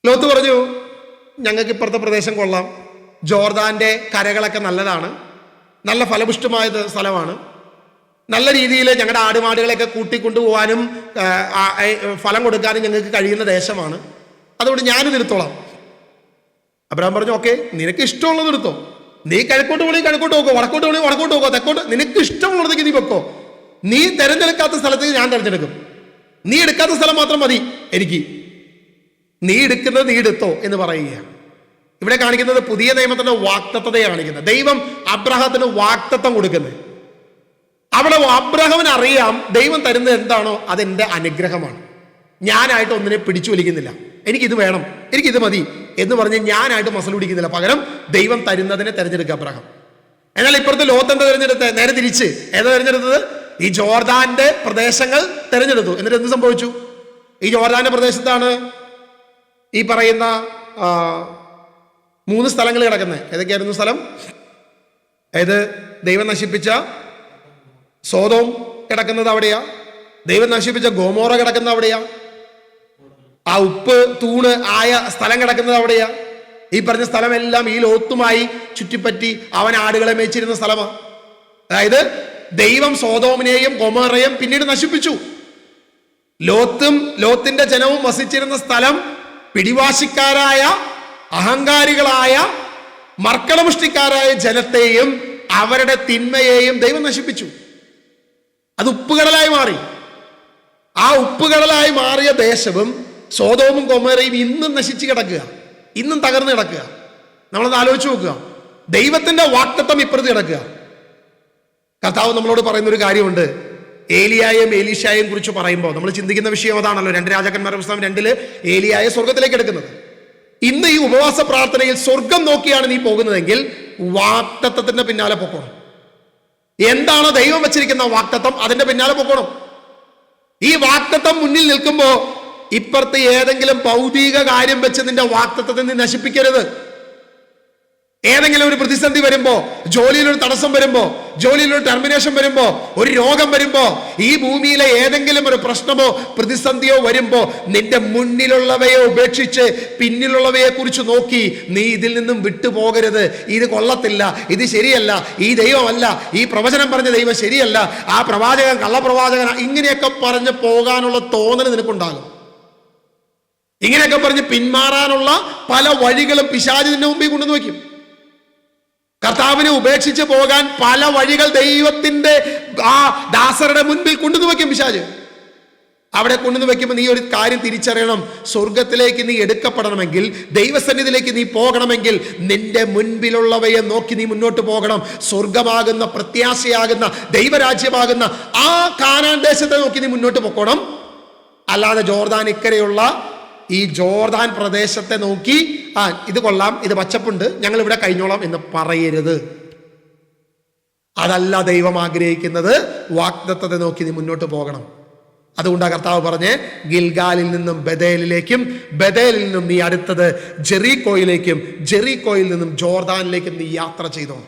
ലോത്ത് പറഞ്ഞു, ഞങ്ങൾക്ക് ഇപ്പുറത്തെ പ്രദേശം കൊള്ളാം, ജോർദാന്റെ കരകളൊക്കെ നല്ലതാണ്, നല്ല ഫലപുഷ്ടമായ സ്ഥലമാണ്, നല്ല രീതിയിൽ ഞങ്ങളുടെ ആടുമാടുകളെയൊക്കെ കൂട്ടിക്കൊണ്ടുപോകാനും ഫലം കൊടുക്കാനും ഞങ്ങൾക്ക് കഴിയുന്ന ദേശമാണ്, അതുകൊണ്ട് ഞാനിത് എടുത്തോളാം. അബ്രഹാം പറഞ്ഞു, ഓക്കെ, നിനക്ക് ഇഷ്ടമുള്ളത് എടുത്തോ, നീ കിഴക്കോട്ട് പോകണേ കിഴക്കോട്ട് പോക്കോ, വടക്കോട്ട് പോകണേ വടക്കോട്ട് പോക്കോ, തെക്കോട്ട്, നിനക്ക് ഇഷ്ടമുള്ളതൊക്കെ നീ വെക്കോ, നീ തിരഞ്ഞെടുക്കാത്ത സ്ഥലത്തേക്ക് ഞാൻ തിരഞ്ഞെടുക്കും, നീ എടുക്കാത്ത സ്ഥലം മാത്രം മതി എനിക്ക്, നീ എടുക്കുന്നത് നീ എടുത്തോ എന്ന് പറയുകയാണ്. ഇവിടെ കാണിക്കുന്നത് പുതിയ നിയമത്തിന്റെ വാഗ്ദത്തതയാണ് കാണിക്കുന്നത്. ദൈവം അബ്രഹത്തിന് വാഗ്ദത്തം കൊടുക്കുന്നത്. അവിടെ അബ്രഹാമിന് അറിയാം ദൈവം തരുന്നത് എന്താണോ അതെന്റെ അനുഗ്രഹമാണ്, ഞാനായിട്ട് ഒന്നിനെ പിടിച്ചു വലിക്കുന്നില്ല, എനിക്കിത് വേണം, എനിക്കിത് മതി എന്ന് പറഞ്ഞ് ഞാനായിട്ട് മസൽ പിടിക്കുന്നില്ല, പകരം ദൈവം തരുന്നതിനെ തെരഞ്ഞെടുക്കുക അബ്രഹാം. എന്നാൽ ഇപ്പുറത്ത് ലോത്ത് എന്താ തെരഞ്ഞെടുത്തത്? നേരെ തിരിച്ച്. ഏതാ തെരഞ്ഞെടുത്തത്? ഈ ജോർദാന്റെ പ്രദേശങ്ങൾ തെരഞ്ഞെടുത്തു. എന്നിട്ട് എന്ത് സംഭവിച്ചു? ഈ ജോർദാന്റെ പ്രദേശത്താണ് ഈ പറയുന്ന 3 സ്ഥലങ്ങൾ കിടക്കുന്നത്. ഏതൊക്കെയായിരുന്നു സ്ഥലം? അതായത് ദൈവം നശിപ്പിച്ച സോദോം കിടക്കുന്നത് അവിടെയാ, ദൈവം നശിപ്പിച്ച ഗോമോറ കിടക്കുന്നത് അവിടെയാ, ആ ഉപ്പ് തൂണ് ആയ സ്ഥലം കിടക്കുന്നത് അവിടെയാ. ഈ പറഞ്ഞ സ്ഥലമെല്ലാം ഈ ലോത്തുമായി ചുറ്റിപ്പറ്റി അവൻ ആടുകളെ മേച്ചിരുന്ന സ്ഥലമാണ്. അതായത് ദൈവം സോദോമിനെയും ഗൊമോറയും പിന്നീട് നശിപ്പിച്ചു. ലോത്തിന്റെ ജനവും വസിച്ചിരുന്ന സ്ഥലം പിടിവാശിക്കാരായ, അഹങ്കാരികളായ, മർക്കടമുഷ്ടിക്കാരായ ജനത്തെയും അവരുടെ തിന്മയെയും ദൈവം നശിപ്പിച്ചു. അത് ഉപ്പുകടലായി മാറി. ആ ഉപ്പുകടലായി മാറിയ ദേശവും സോദോമും ഗൊമോറയും ഇന്നും നശിച്ചു കിടക്കുക, ഇന്നും തകർന്നു കിടക്കുക. നമ്മളത് ആലോചിച്ച് നോക്കുക. ദൈവത്തിന്റെ വാഗ്ദത്തം ഇപ്പുറത്ത് കിടക്കുക. കർത്താവ് നമ്മളോട് പറയുന്ന ഒരു കാര്യമുണ്ട്. ഏലിയായും എലീശായെയും കുറിച്ച് പറയുമ്പോൾ നമ്മൾ ചിന്തിക്കുന്ന വിഷയം അതാണല്ലോ. 2 രാജാക്കന്മാരുടെ പുസ്തകം 2 ഏലിയായ സ്വർഗത്തിലേക്ക് എടുക്കുന്നത്. ഇന്ന് ഈ ഉപവാസ പ്രാർത്ഥനയിൽ സ്വർഗം നോക്കിയാണ് നീ പോകുന്നതെങ്കിൽ വാഗ്ദത്തത്തിന്റെ പിന്നാലെ പൊക്കണം. എന്താണോ ദൈവം വെച്ചിരിക്കുന്ന വാഗ്ദത്തം അതിന്റെ പിന്നാലെ പൊക്കണം. ഈ വാഗ്ദത്തം മുന്നിൽ നിൽക്കുമ്പോ ഇപ്പുറത്ത് ഏതെങ്കിലും ഭൗതിക കാര്യം വെച്ച് നിന്റെ വാഗ്ദത്തത്തെ നീ നശിപ്പിക്കരുത്. ഏതെങ്കിലും ഒരു പ്രതിസന്ധി വരുമ്പോ, ജോലിയിലൊരു തടസ്സം വരുമ്പോ, ജോലിയിലൊരു ടെർമിനേഷൻ വരുമ്പോ, ഒരു രോഗം വരുമ്പോ, ഈ ഭൂമിയിലെ ഏതെങ്കിലും ഒരു പ്രശ്നമോ പ്രതിസന്ധിയോ വരുമ്പോ നിന്റെ മുന്നിലുള്ളവയെ ഉപേക്ഷിച്ച് പിന്നിലുള്ളവയെ കുറിച്ച് നോക്കി നീ ഇതിൽ നിന്നും വിട്ടുപോകരുത്. ഇത് കൊള്ളത്തില്ല, ഇത് ശരിയല്ല, ഈ ദൈവമല്ല, ഈ പ്രവചനം പറഞ്ഞ ദൈവം ശരിയല്ല, ആ പ്രവാചകൻ കള്ളപ്രവാചകൻ, ഇങ്ങനെയൊക്കെ പറഞ്ഞ് പോകാനുള്ള തോന്നൽ നിനക്കുണ്ടാകും. ഇങ്ങനെയൊക്കെ പറഞ്ഞ് പിന്മാറാനുള്ള പല വഴികളും പിശാച് നിന്റെ മുമ്പിൽ കൊണ്ടുവന്ന് വയ്ക്കും. കർത്താവിനെ ഉപേക്ഷിച്ച് പോകാൻ പല വഴികൾ ദൈവത്തിന്റെ ആ ദാസരുടെ മുൻപിൽ കൊണ്ടുവന്ന് വയ്ക്കും പിശാച്. അവിടെ കൊണ്ടുവന്ന് വയ്ക്കുമ്പോൾ നീ ഒരു കാര്യം തിരിച്ചറിയണം. സ്വർഗത്തിലേക്ക് നീ എടുക്കപ്പെടണമെങ്കിൽ, ദൈവസന്നിധിയിലേക്ക് നീ പോകണമെങ്കിൽ നിന്റെ മുൻപിലുള്ളവയെ നോക്കി നീ മുന്നോട്ട് പോകണം. സ്വർഗമാകുന്ന, പ്രത്യാശയാകുന്ന, ദൈവരാജ്യമാകുന്ന ആ കാനാൻ ദേശത്തെ നോക്കി നീ മുന്നോട്ട് പോകണം. അല്ലാതെ ജോർദാൻ ഇക്കരെയുള്ള ഈ ജോർദാൻ പ്രദേശത്തെ നോക്കി ഇത് കൊള്ളാം, ഇത് പച്ചപ്പുണ്ട്, ഞങ്ങൾ ഇവിടെ കഴിഞ്ഞോളാം എന്ന് പറയരുത്. അതല്ല ദൈവം ആഗ്രഹിക്കുന്നത്. വാഗ്ദത്തത്തെ നോക്കി നീ മുന്നോട്ട് പോകണം. അതുകൊണ്ടാണ് കർത്താവ് പറഞ്ഞ് ഗിൽഗാലിൽ നിന്നും ബഥേലിലേക്കും, ബഥേലിൽ നിന്നും നീ അടുത്തത് ജെറീക്കോയിലേക്കും, ജെറീക്കോയിൽ നിന്നും ജോർദാനിലേക്കും നീ യാത്ര ചെയ്തോ.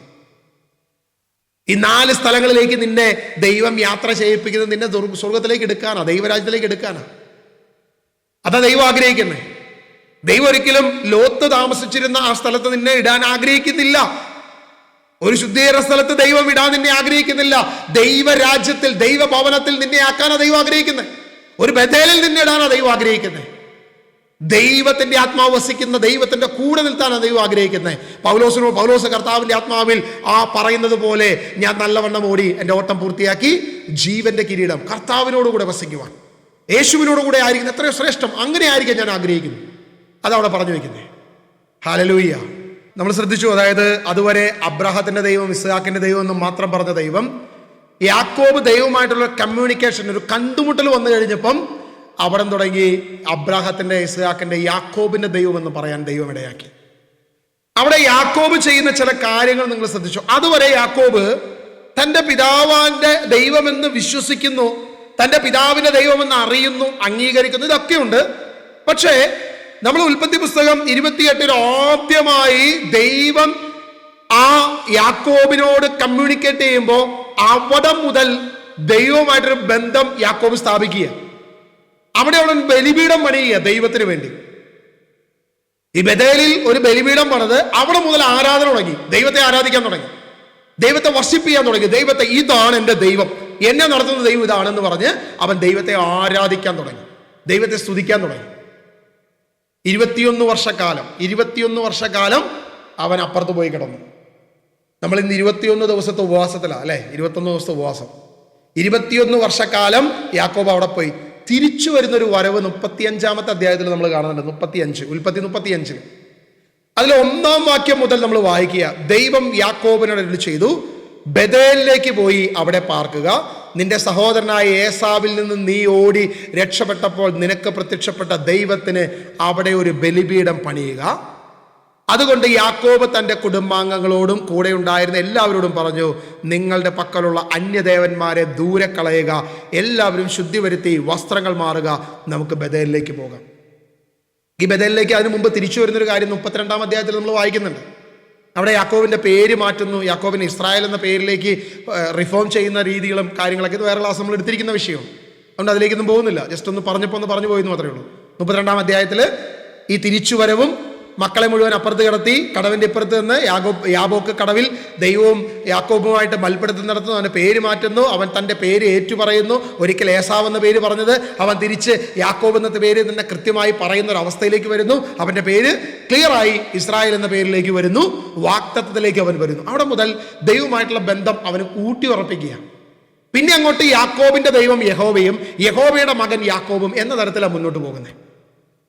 ഈ 4 സ്ഥലങ്ങളിലേക്ക് നിന്നെ ദൈവം യാത്ര ചെയ്യിപ്പിക്കുന്നത് നിന്നെ സ്വർഗത്തിലേക്ക് എടുക്കാനാ, ദൈവരാജ്യത്തിലേക്ക് എടുക്കാനാ. അതാ ദൈവം ആഗ്രഹിക്കുന്നത്. ദൈവം ഒരിക്കലും ലോത്ത് താമസിച്ചിരുന്ന ആ സ്ഥലത്ത് നിന്നെ ഇടാൻ ആഗ്രഹിക്കുന്നില്ല. ഒരു ശുദ്ധീകരണ സ്ഥലത്ത് ദൈവം ഇടാൻ നിന്നെ ആഗ്രഹിക്കുന്നില്ല. ദൈവരാജ്യത്തിൽ, ദൈവഭവനത്തിൽ നിന്നെ ആക്കാനാ ദൈവം ആഗ്രഹിക്കുന്നത്. ഒരു ബഥേലിൽ നിന്നെ ഇടാനാ ദൈവം ആഗ്രഹിക്കുന്നത്. ദൈവത്തിന്റെ ആത്മാവ് വസിക്കുന്ന ദൈവത്തിന്റെ കൂടെ നിൽത്താനാണ് ദൈവം ആഗ്രഹിക്കുന്നത്. പൗലോസ് കർത്താവിന്റെ ആത്മാവിൽ പറയുന്നത് പോലെ ഞാൻ നല്ലവണ്ണം ഓടി എൻ്റെ ഓട്ടം പൂർത്തിയാക്കി ജീവന്റെ കിരീടം കർത്താവിനോടുകൂടെ വസിക്കുവാൻ, യേശുവിനോടുകൂടെ ആയിരിക്കുന്ന എത്രയോ ശ്രേഷ്ഠം. അങ്ങനെ ആയിരിക്കാൻ ഞാൻ ആഗ്രഹിക്കുന്നു. അതവിടെ പറഞ്ഞു വെക്കുന്നത്. ഹല്ലേലൂയ. നമ്മൾ ശ്രദ്ധിച്ചു. അതായത് അതുവരെ അബ്രാഹത്തിന്റെ ദൈവം, ഇസ്ഹാക്കിന്റെ ദൈവം എന്നും മാത്രം പറഞ്ഞ ദൈവം, യാക്കോബ് ദൈവമായിട്ടുള്ള കമ്മ്യൂണിക്കേഷൻ, ഒരു കണ്ടുമുട്ടൽ വന്നു കഴിഞ്ഞപ്പം അവിടെ തുടങ്ങി അബ്രാഹത്തിന്റെ, ഇസ്ഹാക്കിന്റെ, യാക്കോബിന്റെ ദൈവം എന്ന് പറയാൻ ദൈവം ഇടയാക്കി. അവിടെ യാക്കോബ് ചെയ്യുന്ന ചില കാര്യങ്ങൾ നിങ്ങൾ ശ്രദ്ധിച്ചു. അതുവരെ യാക്കോബ് തന്റെ പിതാവിന്റെ ദൈവമെന്ന് വിശ്വസിക്കുന്നു, തന്റെ പിതാവിന്റെ ദൈവമെന്ന് അറിയുന്നു, അംഗീകരിക്കുന്നു, ഇതൊക്കെയുണ്ട്. പക്ഷേ നമ്മൾ ഉൽപ്പത്തി പുസ്തകം 28 ആദ്യമായി ദൈവം ആ യാക്കോബിനോട് കമ്മ്യൂണിക്കേറ്റ് ചെയ്യുമ്പോൾ അവിടെ മുതൽ ദൈവവുമായിട്ടൊരു ബന്ധം യാക്കോബ് സ്ഥാപിക്കുക. അവിടെ അവൻ ബലിപീഠം പണിയുക ദൈവത്തിന് വേണ്ടി. ഈ ബഥേലിൽ ഒരു ബലിപീഠം പണിത് അവിടെ മുതൽ ആരാധന തുടങ്ങി, ദൈവത്തെ ആരാധിക്കാൻ തുടങ്ങി, ദൈവത്തെ വർഷിപ്പ് ചെയ്യാൻ തുടങ്ങി. ദൈവത്തെ, ഇതാണ് എൻ്റെ ദൈവം, എന്നെ നടത്തുന്ന ദൈവം ഇതാണെന്ന് പറഞ്ഞ് അവൻ ദൈവത്തെ ആരാധിക്കാൻ തുടങ്ങി, ദൈവത്തെ സ്തുതിക്കാൻ തുടങ്ങി. 21 വർഷക്കാലം അവൻ അപ്പുറത്ത് പോയി കിടന്നു. നമ്മൾ ഇന്ന് 21 ദിവസത്തെ ഉപവാസത്തിലാണ് അല്ലേ? 21 ദിവസത്തെ ഉപവാസം. 21 വർഷക്കാലം യാക്കോബ് അവിടെ പോയി. തിരിച്ചു വരുന്നൊരു വരവ് 35-ാമത്തെ അധ്യായത്തിൽ നമ്മൾ കാണുന്നുണ്ട്. 35 ഉൽപ്പത്തി 35 അതിൽ 1-ാം വാക്യം മുതൽ നമ്മൾ വായിക്കുക. ദൈവം യാക്കോബിനോട് അരുളി ചെയ്തു, ബഥേലിലേക്ക് പോയി അവിടെ പാർക്കുക. നിന്റെ സഹോദരനായ ഏസാവിൽ നിന്ന് നീ ഓടി രക്ഷപ്പെട്ടപ്പോൾ നിനക്ക് പ്രത്യക്ഷപ്പെട്ട ദൈവത്തിന് അവിടെ ഒരു ബലിപീഠം പണിയുക. അതുകൊണ്ട് യാക്കോബ് തൻ്റെ കുടുംബാംഗങ്ങളോടും കൂടെ ഉണ്ടായിരുന്ന എല്ലാവരോടും പറഞ്ഞു, നിങ്ങളുടെ പക്കലുള്ള അന്യദേവന്മാരെ ദൂരെ കളയുക, എല്ലാവരും ശുദ്ധി വരുത്തി വസ്ത്രങ്ങൾ മാറുക, നമുക്ക് ബഥേലിലേക്ക് പോകാം. ഈ ബഥേലിലേക്ക് അതിനു മുമ്പ് തിരിച്ചു വരുന്നൊരു കാര്യം 32-ാം അധ്യായത്തിൽ നമ്മൾ വായിക്കുന്നുണ്ട്. അവിടെ യാക്കോബിൻ്റെ പേര് മാറ്റുന്നു, യാക്കോബിന് ഇസ്രായേൽ എന്ന പേരിലേക്ക് റിഫോം ചെയ്യുന്ന രീതികളും കാര്യങ്ങളൊക്കെ. ഇത് വേറെ ക്ലാസ് നമ്മൾ എടുത്തിരിക്കുന്ന വിഷയം, അതുകൊണ്ട് അതിലേക്കൊന്നും പോകുന്നില്ല. ജസ്റ്റ് ഒന്ന് പറഞ്ഞു പോയെന്ന് മാത്രമേ ഉള്ളൂ. 32-ാം അധ്യായത്തിൽ ഈ തിരിച്ചുവരവും മക്കളെ മുഴുവൻ അപ്പുറത്ത് കിടത്തി കടവിൻ്റെ ഇപ്പുറത്ത് നിന്ന് യാബോക്ക് കടവിൽ ദൈവവും യാക്കോബുമായിട്ട് മൽപ്പിടുത്തം നടത്തുന്നു. അവൻ്റെ പേര് മാറ്റുന്നു, അവൻ തൻ്റെ പേര് ഏറ്റുപറയുന്നു. ഒരിക്കൽ ഏസാവ് എന്ന പേര് പറഞ്ഞത് അവൻ തിരിച്ച് യാക്കോബ് എന്ന പേര് തന്നെ കൃത്യമായി പറയുന്ന ഒരു അവസ്ഥയിലേക്ക് വരുന്നു. അവൻ്റെ പേര് ക്ലിയറായി ഇസ്രായേൽ എന്ന പേരിലേക്ക് വരുന്നു, വാഗ്ദത്തത്തിലേക്ക് അവൻ വരുന്നു. അവിടെ മുതൽ ദൈവമായിട്ടുള്ള ബന്ധം അവന് ഊട്ടി ഉറപ്പിക്കുക. പിന്നെ അങ്ങോട്ട് യാക്കോബിൻ്റെ ദൈവം യഹോവയും യഹോവയുടെ മകൻ യാക്കോബും എന്ന തരത്തിലാണ് മുന്നോട്ട് പോകുന്നത്.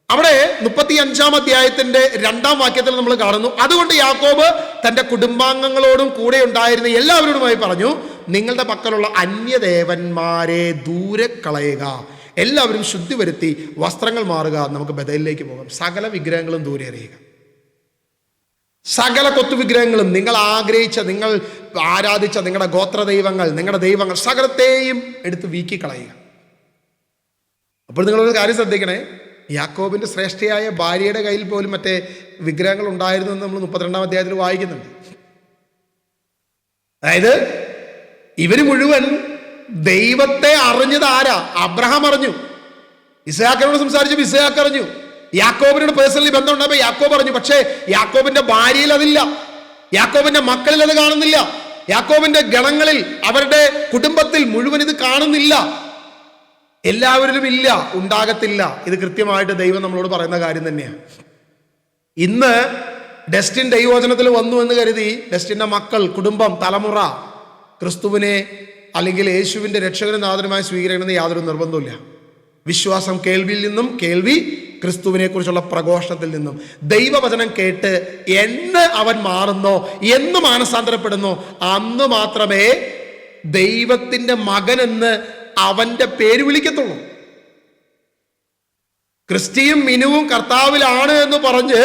അവിടെ 35-ാം അധ്യായത്തിന്റെ 2-ാം വാക്യത്തിൽ നമ്മൾ കാണുന്നു, അതുകൊണ്ട് യാക്കോബ് തൻ്റെ കുടുംബാംഗങ്ങളോടും കൂടെ ഉണ്ടായിരുന്ന എല്ലാവരോടുമായി പറഞ്ഞു, നിങ്ങളുടെ പക്കലുള്ള അന്യദേവന്മാരെ ദൂരെ കളയുക, എല്ലാവരും ശുദ്ധി വരുത്തി വസ്ത്രങ്ങൾ മാറുക, നമുക്ക് ബഥേലിലേക്ക് പോകാം. സകല വിഗ്രഹങ്ങളും ദൂരെ എറിയുക. സകല കൊത്തുവിഗ്രഹങ്ങളും, നിങ്ങൾ ആഗ്രഹിച്ച, നിങ്ങൾ ആരാധിച്ച നിങ്ങളുടെ ഗോത്ര ദൈവങ്ങൾ, നിങ്ങളുടെ ദൈവങ്ങൾ സകലത്തെയും എടുത്ത് വീക്കിക്കളയുക. അപ്പോൾ നിങ്ങളൊരു കാര്യം ശ്രദ്ധിക്കണേ, യാക്കോബിൻ്റെ ശ്രേഷ്ഠയായ ഭാര്യയുടെ കയ്യിൽ പോലും മറ്റേ വിഗ്രഹങ്ങൾ ഉണ്ടായിരുന്നു എന്ന് നമ്മൾ 32-ാം അധ്യായത്തിൽ വായിക്കുന്നുണ്ട്. അതായത് ഇവര് മുഴുവൻ ദൈവത്തെ അറിഞ്ഞത് ആരാ? അബ്രഹാം അറിഞ്ഞു, ഇസ്ഹാക്കിനോട് സംസാരിച്ചപ്പോൾ ഇസ്ഹാക്ക് അറിഞ്ഞു, യാക്കോബിനോട് പേഴ്സണലി ബന്ധം ഉണ്ടായപ്പോൾ യാക്കോബ് അറിഞ്ഞു. പക്ഷേ യാക്കോബിന്റെ ഭാര്യയിൽ അതില്ല, യാക്കോബിന്റെ മക്കളിൽ അത് കാണുന്നില്ല, യാക്കോബിന്റെ ഗണങ്ങളിൽ, അവരുടെ കുടുംബത്തിൽ മുഴുവൻ ഇത് കാണുന്നില്ല, എല്ലാവരിലും ഇല്ല, ഉണ്ടാകത്തില്ല. ഇത് കൃത്യമായിട്ട് ദൈവം നമ്മളോട് പറയുന്ന കാര്യം തന്നെയാണ്. ഇന്ന് ഡെസ്റ്റിൻ ദൈവവചനത്തിൽ വന്നു എന്ന് കരുതി ഡെസ്റ്റിൻ്റെ മക്കൾ, കുടുംബം, തലമുറ ക്രിസ്തുവിനെ അല്ലെങ്കിൽ യേശുവിൻ്റെ രക്ഷകനും നാഥനുമായി സ്വീകരിക്കണമെന്ന് യാതൊരു നിർബന്ധമില്ല. വിശ്വാസം കേൾവിയിൽ നിന്നും, കേൾവി ക്രിസ്തുവിനെ കുറിച്ചുള്ള പ്രഘോഷണത്തിൽ നിന്നും. ദൈവവചനം കേട്ട് എന്ന് അവൻ മാറുന്നോ, എന്ന് മാനസാന്തരപ്പെടുന്നോ, അന്ന് മാത്രമേ ദൈവത്തിൻ്റെ മകനെന്ന് അവന്റെ പേര് വിളിക്കത്തുള്ളൂ. ക്രിസ്റ്റിയും മിനുവും കർത്താവിലാണ് എന്ന് പറഞ്ഞ്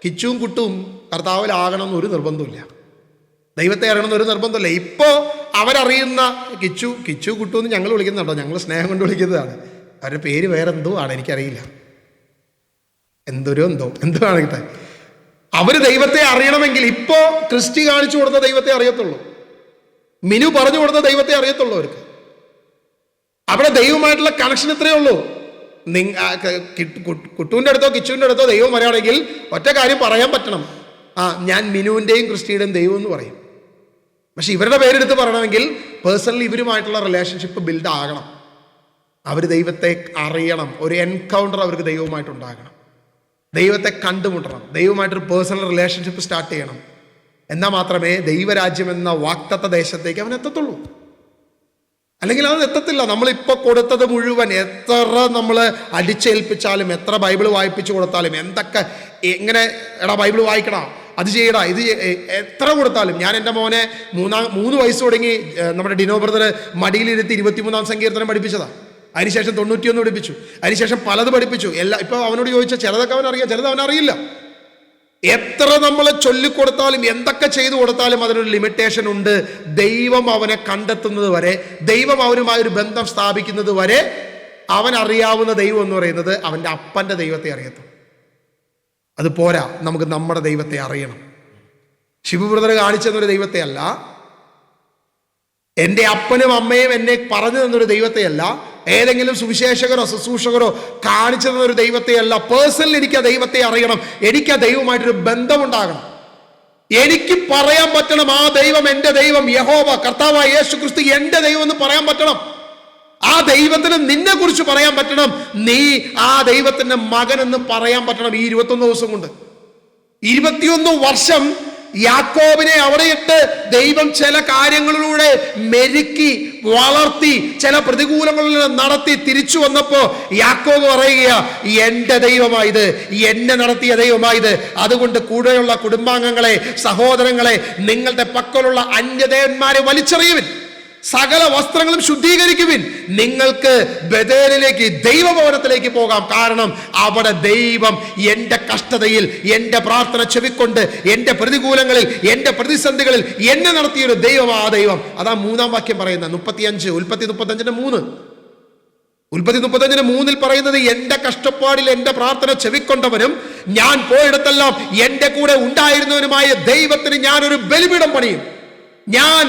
കിച്ചുവും കുട്ടും കർത്താവിലാകണമെന്ന് ഒരു നിർബന്ധമില്ല, ദൈവത്തെ അറിയണമെന്ന് ഒരു നിർബന്ധമില്ല. ഇപ്പോൾ അവരറിയുന്ന കിച്ചു കുട്ടു എന്ന് ഞങ്ങൾ വിളിക്കുന്നുണ്ടോ? ഞങ്ങൾ സ്നേഹം കൊണ്ട് വിളിക്കുന്നതാണ്. അവരുടെ പേര് വേറെ എന്തോ ആണ്, എനിക്കറിയില്ല, എന്തോ ആണെങ്കിട്ടെ. അവര് ദൈവത്തെ അറിയണമെങ്കിൽ ഇപ്പോൾ ക്രിസ്റ്റി കാണിച്ചു കൊടുത്ത ദൈവത്തെ അറിയത്തുള്ളൂ, മിനു പറഞ്ഞു കൊടുത്ത ദൈവത്തെ അറിയത്തുള്ളൂ. അവർക്ക് അവിടെ ദൈവമായിട്ടുള്ള കണക്ഷൻ ഇത്രയേ ഉള്ളൂ. കുട്ടുവിൻ്റെ അടുത്തോ കിച്ചുവിൻ്റെ അടുത്തോ ദൈവം പറയുകയാണെങ്കിൽ ഒറ്റ കാര്യം പറയാൻ പറ്റണം, ഞാൻ മിനുവിൻ്റെയും ക്രിസ്റ്റിയുടെയും ദൈവം എന്ന് പറയും. പക്ഷെ ഇവരുടെ പേരെടുത്ത് പറയണമെങ്കിൽ പേഴ്സണലി ഇവരുമായിട്ടുള്ള റിലേഷൻഷിപ്പ് ബിൽഡ് ആകണം, അവർ ദൈവത്തെ അറിയണം, ഒരു എൻകൗണ്ടർ അവർക്ക് ദൈവവുമായിട്ടുണ്ടാകണം. ദൈവത്തെ കണ്ടുമുട്ടണം, ദൈവമായിട്ടൊരു പേഴ്സണൽ റിലേഷൻഷിപ്പ് സ്റ്റാർട്ട് ചെയ്യണം. എന്നാൽ മാത്രമേ ദൈവരാജ്യം എന്ന വാഗ്ദത്ത ദേശത്തേക്ക് അവൻ എത്തത്തുള്ളൂ. അല്ലെങ്കിൽ അത് എത്തത്തില്ല. നമ്മളിപ്പോൾ കൊടുത്തത് മുഴുവൻ എത്ര നമ്മൾ അടിച്ചേൽപ്പിച്ചാലും, എത്ര ബൈബിൾ വായിപ്പിച്ചു കൊടുത്താലും, എന്തൊക്കെ എങ്ങനെ എടാ ബൈബിൾ വായിക്കടാ, അത് ചെയ്യടാ, ഇത് എത്ര കൊടുത്താലും. ഞാൻ എൻ്റെ മോനെ 3 വയസ്സ് തുടങ്ങി നമ്മുടെ ഡിനോ ബ്രദർ മടിയിലിരുത്തി 23-ാം സങ്കീർത്തനം പഠിപ്പിച്ചതാണ്. അതിനുശേഷം 91 പഠിപ്പിച്ചു, അതിനുശേഷം പലത് പഠിപ്പിച്ചു. ഇപ്പോൾ അവനോട് ചോദിച്ചാൽ ചിലതൊക്കെ അവനറിയാം, ചിലത് അവനറിയില്ല. എത്ര നമ്മൾ ചൊല്ലിക്കൊടുത്താലും, എന്തൊക്കെ ചെയ്തു കൊടുത്താലും അതിനൊരു ലിമിറ്റേഷൻ ഉണ്ട്. ദൈവം അവനെ കണ്ടെത്തുന്നത് വരെ, ദൈവം അവനുമായൊരു ബന്ധം സ്ഥാപിക്കുന്നത് വരെ അവൻ അറിയാവുന്ന ദൈവം എന്ന് പറയുന്നത് അവൻ്റെ അപ്പൻ്റെ ദൈവത്തെ അറിയത്തും. അത് പോരാ, നമുക്ക് നമ്മുടെ ദൈവത്തെ അറിയണം. ശിവ ബ്രദർ കാണിച്ചു തന്നൊരു ദൈവത്തെ അല്ല, എൻ്റെ അപ്പനും അമ്മയും എന്നെ പറഞ്ഞു തന്നൊരു ദൈവത്തെയല്ല, ഏതെങ്കിലും സുവിശേഷകരോ ശുശ്രൂഷകരോ കാണിച്ചു തന്നൊരു ദൈവത്തെയല്ല. പേഴ്സണലി എനിക്ക് ആ ദൈവത്തെ അറിയണം, എനിക്ക് ആ ദൈവമായിട്ടൊരു ബന്ധമുണ്ടാകണം. എനിക്ക് പറയാൻ പറ്റണം ആ ദൈവം എൻ്റെ ദൈവം, യഹോവ കർത്താവായ യേശു ക്രിസ്തു എൻ്റെ ദൈവം എന്ന് പറയാൻ പറ്റണം. ആ ദൈവത്തിന് നിന്നെ കുറിച്ച് പറയാൻ പറ്റണം, നീ ആ ദൈവത്തിന്റെ മകൻ എന്ന് പറയാൻ പറ്റണം. ഈ 21 ദിവസം കൊണ്ട് 21 വർഷം യാക്കോബിനെ അവിടെയിട്ട് ദൈവം ചില കാര്യങ്ങളിലൂടെ മെരുക്കി വളർത്തി, ചില പ്രതികൂലങ്ങളിൽ നടത്തി തിരിച്ചു വന്നപ്പോ യാക്കോബ് പറയുക, എൻ്റെ ദൈവമായത്, എന്നെ നടത്തിയ ദൈവമായത്. അതുകൊണ്ട് കൂടെയുള്ള കുടുംബാംഗങ്ങളെ, സഹോദരങ്ങളെ, നിങ്ങളുടെ പക്കലുള്ള അന്യദേവന്മാരെ വലിച്ചെറിയുവിൻ, സകല വസ്ത്രങ്ങളും ശുദ്ധീകരിക്കുവിൻ, നിങ്ങൾക്ക് ബഥേലിലേക്ക്, ദൈവഭവനത്തിലേക്ക് പോകാം. കാരണം അവിടെ ദൈവം എൻ്റെ കഷ്ടതയിൽ, എൻ്റെ പ്രാർത്ഥന ചെവിക്കൊണ്ട്, എൻ്റെ പ്രതികൂലങ്ങളിൽ, എൻ്റെ പ്രതിസന്ധികളിൽ എന്നെ നടത്തിയൊരു ദൈവം. ആ ദൈവം, അതാ 3-ാം വാക്യം പറയുന്നത്. 35 ഉൽപ്പത്തി 35:3. ഉൽപ്പത്തി 35:3 പറയുന്നത്, എൻ്റെ കഷ്ടപ്പാടിൽ എൻ്റെ പ്രാർത്ഥന ചെവിക്കൊണ്ടവനും ഞാൻ പോയിടത്തെല്ലാം എൻ്റെ കൂടെ ഉണ്ടായിരുന്നവനുമായ ദൈവത്തിന് ഞാനൊരു ബലിപീഠം പണിയും. ഞാൻ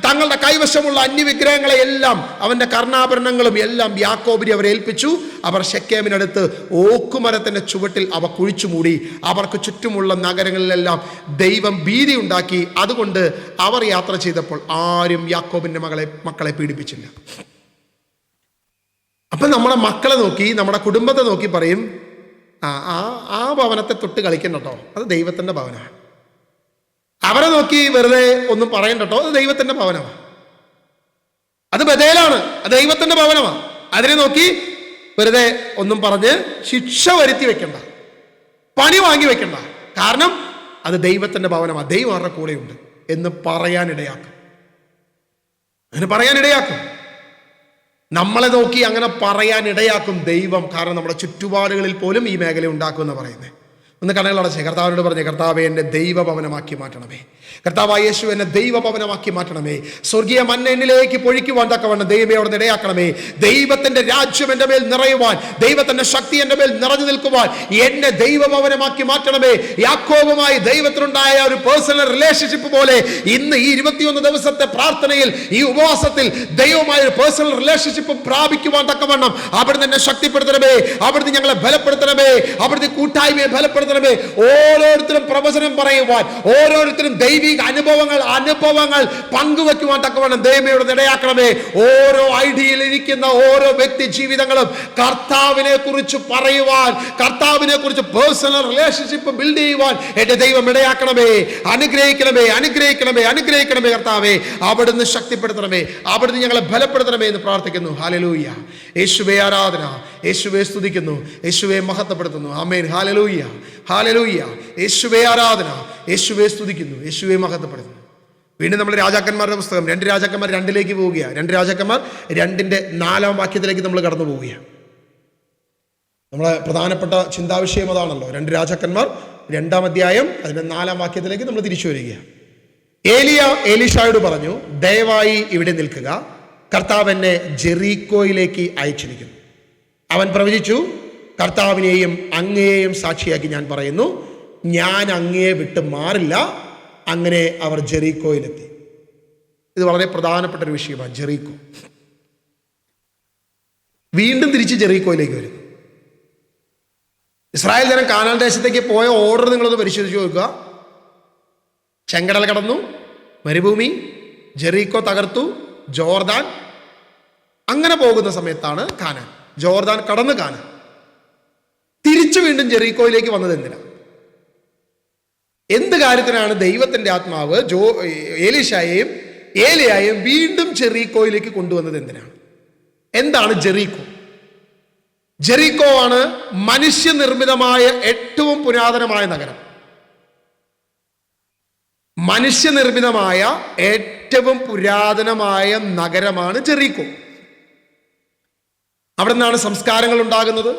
തങ്ങളുടെ കൈവശമുള്ള അന്യവിഗ്രഹങ്ങളെ എല്ലാം, അവൻ്റെ കർണാഭരണങ്ങളും എല്ലാം യാക്കോബിനെ അവരെ ഏൽപ്പിച്ചു. അവർ ശെക്കേമിനടുത്ത് ഓക്കുമരത്തിൻ്റെ ചുവട്ടിൽ അവ കുഴിച്ചു മൂടി. അവർക്ക് ചുറ്റുമുള്ള നഗരങ്ങളിലെല്ലാം ദൈവം ഭീതി ഉണ്ടാക്കി. അതുകൊണ്ട് അവർ യാത്ര ചെയ്തപ്പോൾ ആരും യാക്കോബിൻ്റെ മക്കളെ പീഡിപ്പിച്ചില്ല. അപ്പം നമ്മുടെ മക്കളെ നോക്കി, നമ്മുടെ കുടുംബത്തെ നോക്കി പറയും, ആ ഭവനത്തെ തൊട്ട് കളിക്കണ്ട കേട്ടോ, അത് ദൈവത്തിൻ്റെ ഭവനമാണ്. അവരെ നോക്കി വെറുതെ ഒന്നും പറയണ്ട കേട്ടോ, അത് ദൈവത്തിന്റെ ഭവനമാണ്, അത് ബഥേലാണ്, അത് ദൈവത്തിന്റെ ഭവനമാണ്. അതിനെ നോക്കി വെറുതെ ഒന്നും പറഞ്ഞ് ശിക്ഷ വരുത്തി വെക്കണ്ട, പണി വാങ്ങി വെക്കണ്ട. കാരണം അത് ദൈവത്തിന്റെ ഭവനമാണ്, ദൈവം അവരുടെ കൂടെയുണ്ട് എന്ന് പറയാനിടയാക്കും. അങ്ങനെ പറയാനിടയാക്കും, നമ്മളെ നോക്കി അങ്ങനെ പറയാനിടയാക്കും ദൈവം. കാരണം നമ്മുടെ ചുറ്റുപാടുകളിൽ പോലും ഈ മേഖല ഉണ്ടാക്കുമെന്ന് പറയുന്നത്. ഒന്ന് കണ്ണുകളടച്ച് കർത്താവിനോട് പറഞ്ഞേ, കർത്താവെ എന്നെ ദൈവഭവനമാക്കി മാറ്റണമേ, കർത്താവായ യേശു എന്നെ ദൈവഭവനമാക്കി മാറ്റണമേ, സ്വർഗീയ മന്ന എന്നിലേക്ക് പൊഴിക്കുവാൻ തക്കവണ്ണം ദൈവമേ അവിടെ ഇടയാക്കണമേ, ദൈവത്തിന്റെ രാജ്യം എൻ്റെ മേൽ നിറയുവാൻ, ദൈവത്തിന്റെ ശക്തി എൻ്റെ മേൽ നിറഞ്ഞു നിൽക്കുവാൻ എന്നെ ദൈവഭവനമാക്കി മാറ്റണമേ. യാക്കോബുമായി ദൈവത്തിനുണ്ടായ ഒരു പേഴ്സണൽ റിലേഷൻഷിപ്പ് പോലെ ഇന്ന് ഈ 21 ദിവസത്തെ പ്രാർത്ഥനയിൽ, ഈ ഉപവാസത്തിൽ ദൈവമായ ഒരു പേഴ്സണൽ റിലേഷൻഷിപ്പ് പ്രാപിക്കുവാൻ തക്കവണ്ണം അവിടുന്ന് എന്നെ ശക്തിപ്പെടുത്തണമേ, അവിടുന്ന് ഞങ്ങളെ ബലപ്പെടുത്തണമേ, അവിടുന്ന് കൂട്ടായ്മയെ ബലപ്പെടുത്തണമേ. ഓരോരുത്തരും പ്രവചനം പറയുവാൻ, ഓരോരുത്തരും ദൈവിക അനുഭവങ്ങൾ പങ്കുവെക്കുവാൻ തക്കവണ്ണം ദൈവമയോട് ഇടയാക്കണമേ. ഓരോ ഐഡിയയിൽ ഇരിക്കുന്ന ഓരോ വ്യക്തി ജീവിതങ്ങളും കർത്താവിനെ കുറിച്ച് പറയുവാൻ, കർത്താവിനെ കുറിച്ച് പേഴ്സണൽ റിലേഷൻഷിപ്പ് ബിൽഡ് ചെയ്യുവാൻ എന്റെ ദൈവം ഇടയാക്കണമേ. അനുഗ്രഹിക്കണമേ, അനുഗ്രഹിക്കണമേ, അനുഗ്രഹിക്കണമേ കർത്താവേ. അവിടുന്ന് ശക്തിപ്പെടുത്തണമേ, അവിടുന്ന് ഞങ്ങളെ ബലപ്പെടുത്തണമേ എന്ന് പ്രാർത്ഥിക്കുന്നു. ഹല്ലേലൂയ. യേശുവേ ആരാധന, യേശുവേ സ്തുതിക്കുന്നു, യേശുവേ മഹത്വപ്പെടുത്തുന്നു. ആമേൻ. ഹല്ലേലൂയ, ഹല്ലേലൂയ. യേശുവേ ആരാധന, യേശുവേ സ്തുതിക്കുന്നു, യേശുവേ മഹത്വപ്പെടുത്തുന്നു. വീണ്ടും നമ്മൾ രാജാക്കന്മാരുടെ പുസ്തകം 2 രാജാക്കന്മാർ 2 പോവുകയാണ്. 2 രാജാക്കന്മാർ 2 4-ാം വാക്യത്തിലേക്ക് നമ്മൾ കടന്നു പോവുകയാണ്. നമ്മളെ പ്രധാനപ്പെട്ട ചിന്താവിഷയം അതാണല്ലോ. 2 രാജാക്കന്മാർ 2-ാം അധ്യായം അതിന്റെ 4-ാം വാക്യത്തിലേക്ക് നമ്മൾ തിരിച്ചു വരികയാണ്. ഏലിയ എലീശായോട് പറഞ്ഞു, ദയവായി ഇവിടെ നിൽക്കുക, കർത്താവ് എന്നെ ജെറീക്കോയിലേക്ക് അയച്ചിരിക്കുന്നു. അവൻ പ്രവചിച്ചു, കർത്താവിനെയും അങ്ങയെയും സാക്ഷിയാക്കി ഞാൻ പറയുന്നു, ഞാൻ അങ്ങയെ വിട്ട് മാറില്ല. അങ്ങനെ അവർ ജെറീക്കോയിലെത്തി. ഇത് വളരെ പ്രധാനപ്പെട്ട ഒരു വിഷയമാണ്. ജെറീക്കോ വീണ്ടും തിരിച്ച് ജെറീക്കോയിലേക്ക് വരുന്നു. ഇസ്രായേൽ ജനം കാനാൻ ദേശത്തേക്ക് പോയ ഓർഡർ നിങ്ങളൊന്ന് പരിശോധിച്ച് നോക്കുക. ചെങ്കടൽ കടന്നു, മരുഭൂമി, ജെറീക്കോ തകർത്തു, ജോർദാൻ, അങ്ങനെ പോകുന്ന സമയത്താണ് കാനാൻ. ജോർദാൻ കടന്ന് കാനാൻ. തിരിച്ചു വീണ്ടും ജെറീക്കോയിലേക്ക് വന്നത് എന്തിനാണ്? എന്ത് കാര്യത്തിനാണ് ദൈവത്തിന്റെ ആത്മാവ് ഏലീശായെയും ഏലിയായെയും വീണ്ടും ജെറീക്കോയിലേക്ക് കൊണ്ടുവന്നത് എന്തിനാണ്? എന്താണ് ജെറീക്കോ? ജെറീക്കോ ആണ് മനുഷ്യനിർമ്മിതമായ ഏറ്റവും പുരാതനമായ നഗരം. മനുഷ്യനിർമ്മിതമായ ഏറ്റവും പുരാതനമായ നഗരമാണ് ജെറീക്കോ. അവിടെ നിന്നാണ് സംസ്കാരങ്ങൾ ഉണ്ടാകുന്നത്.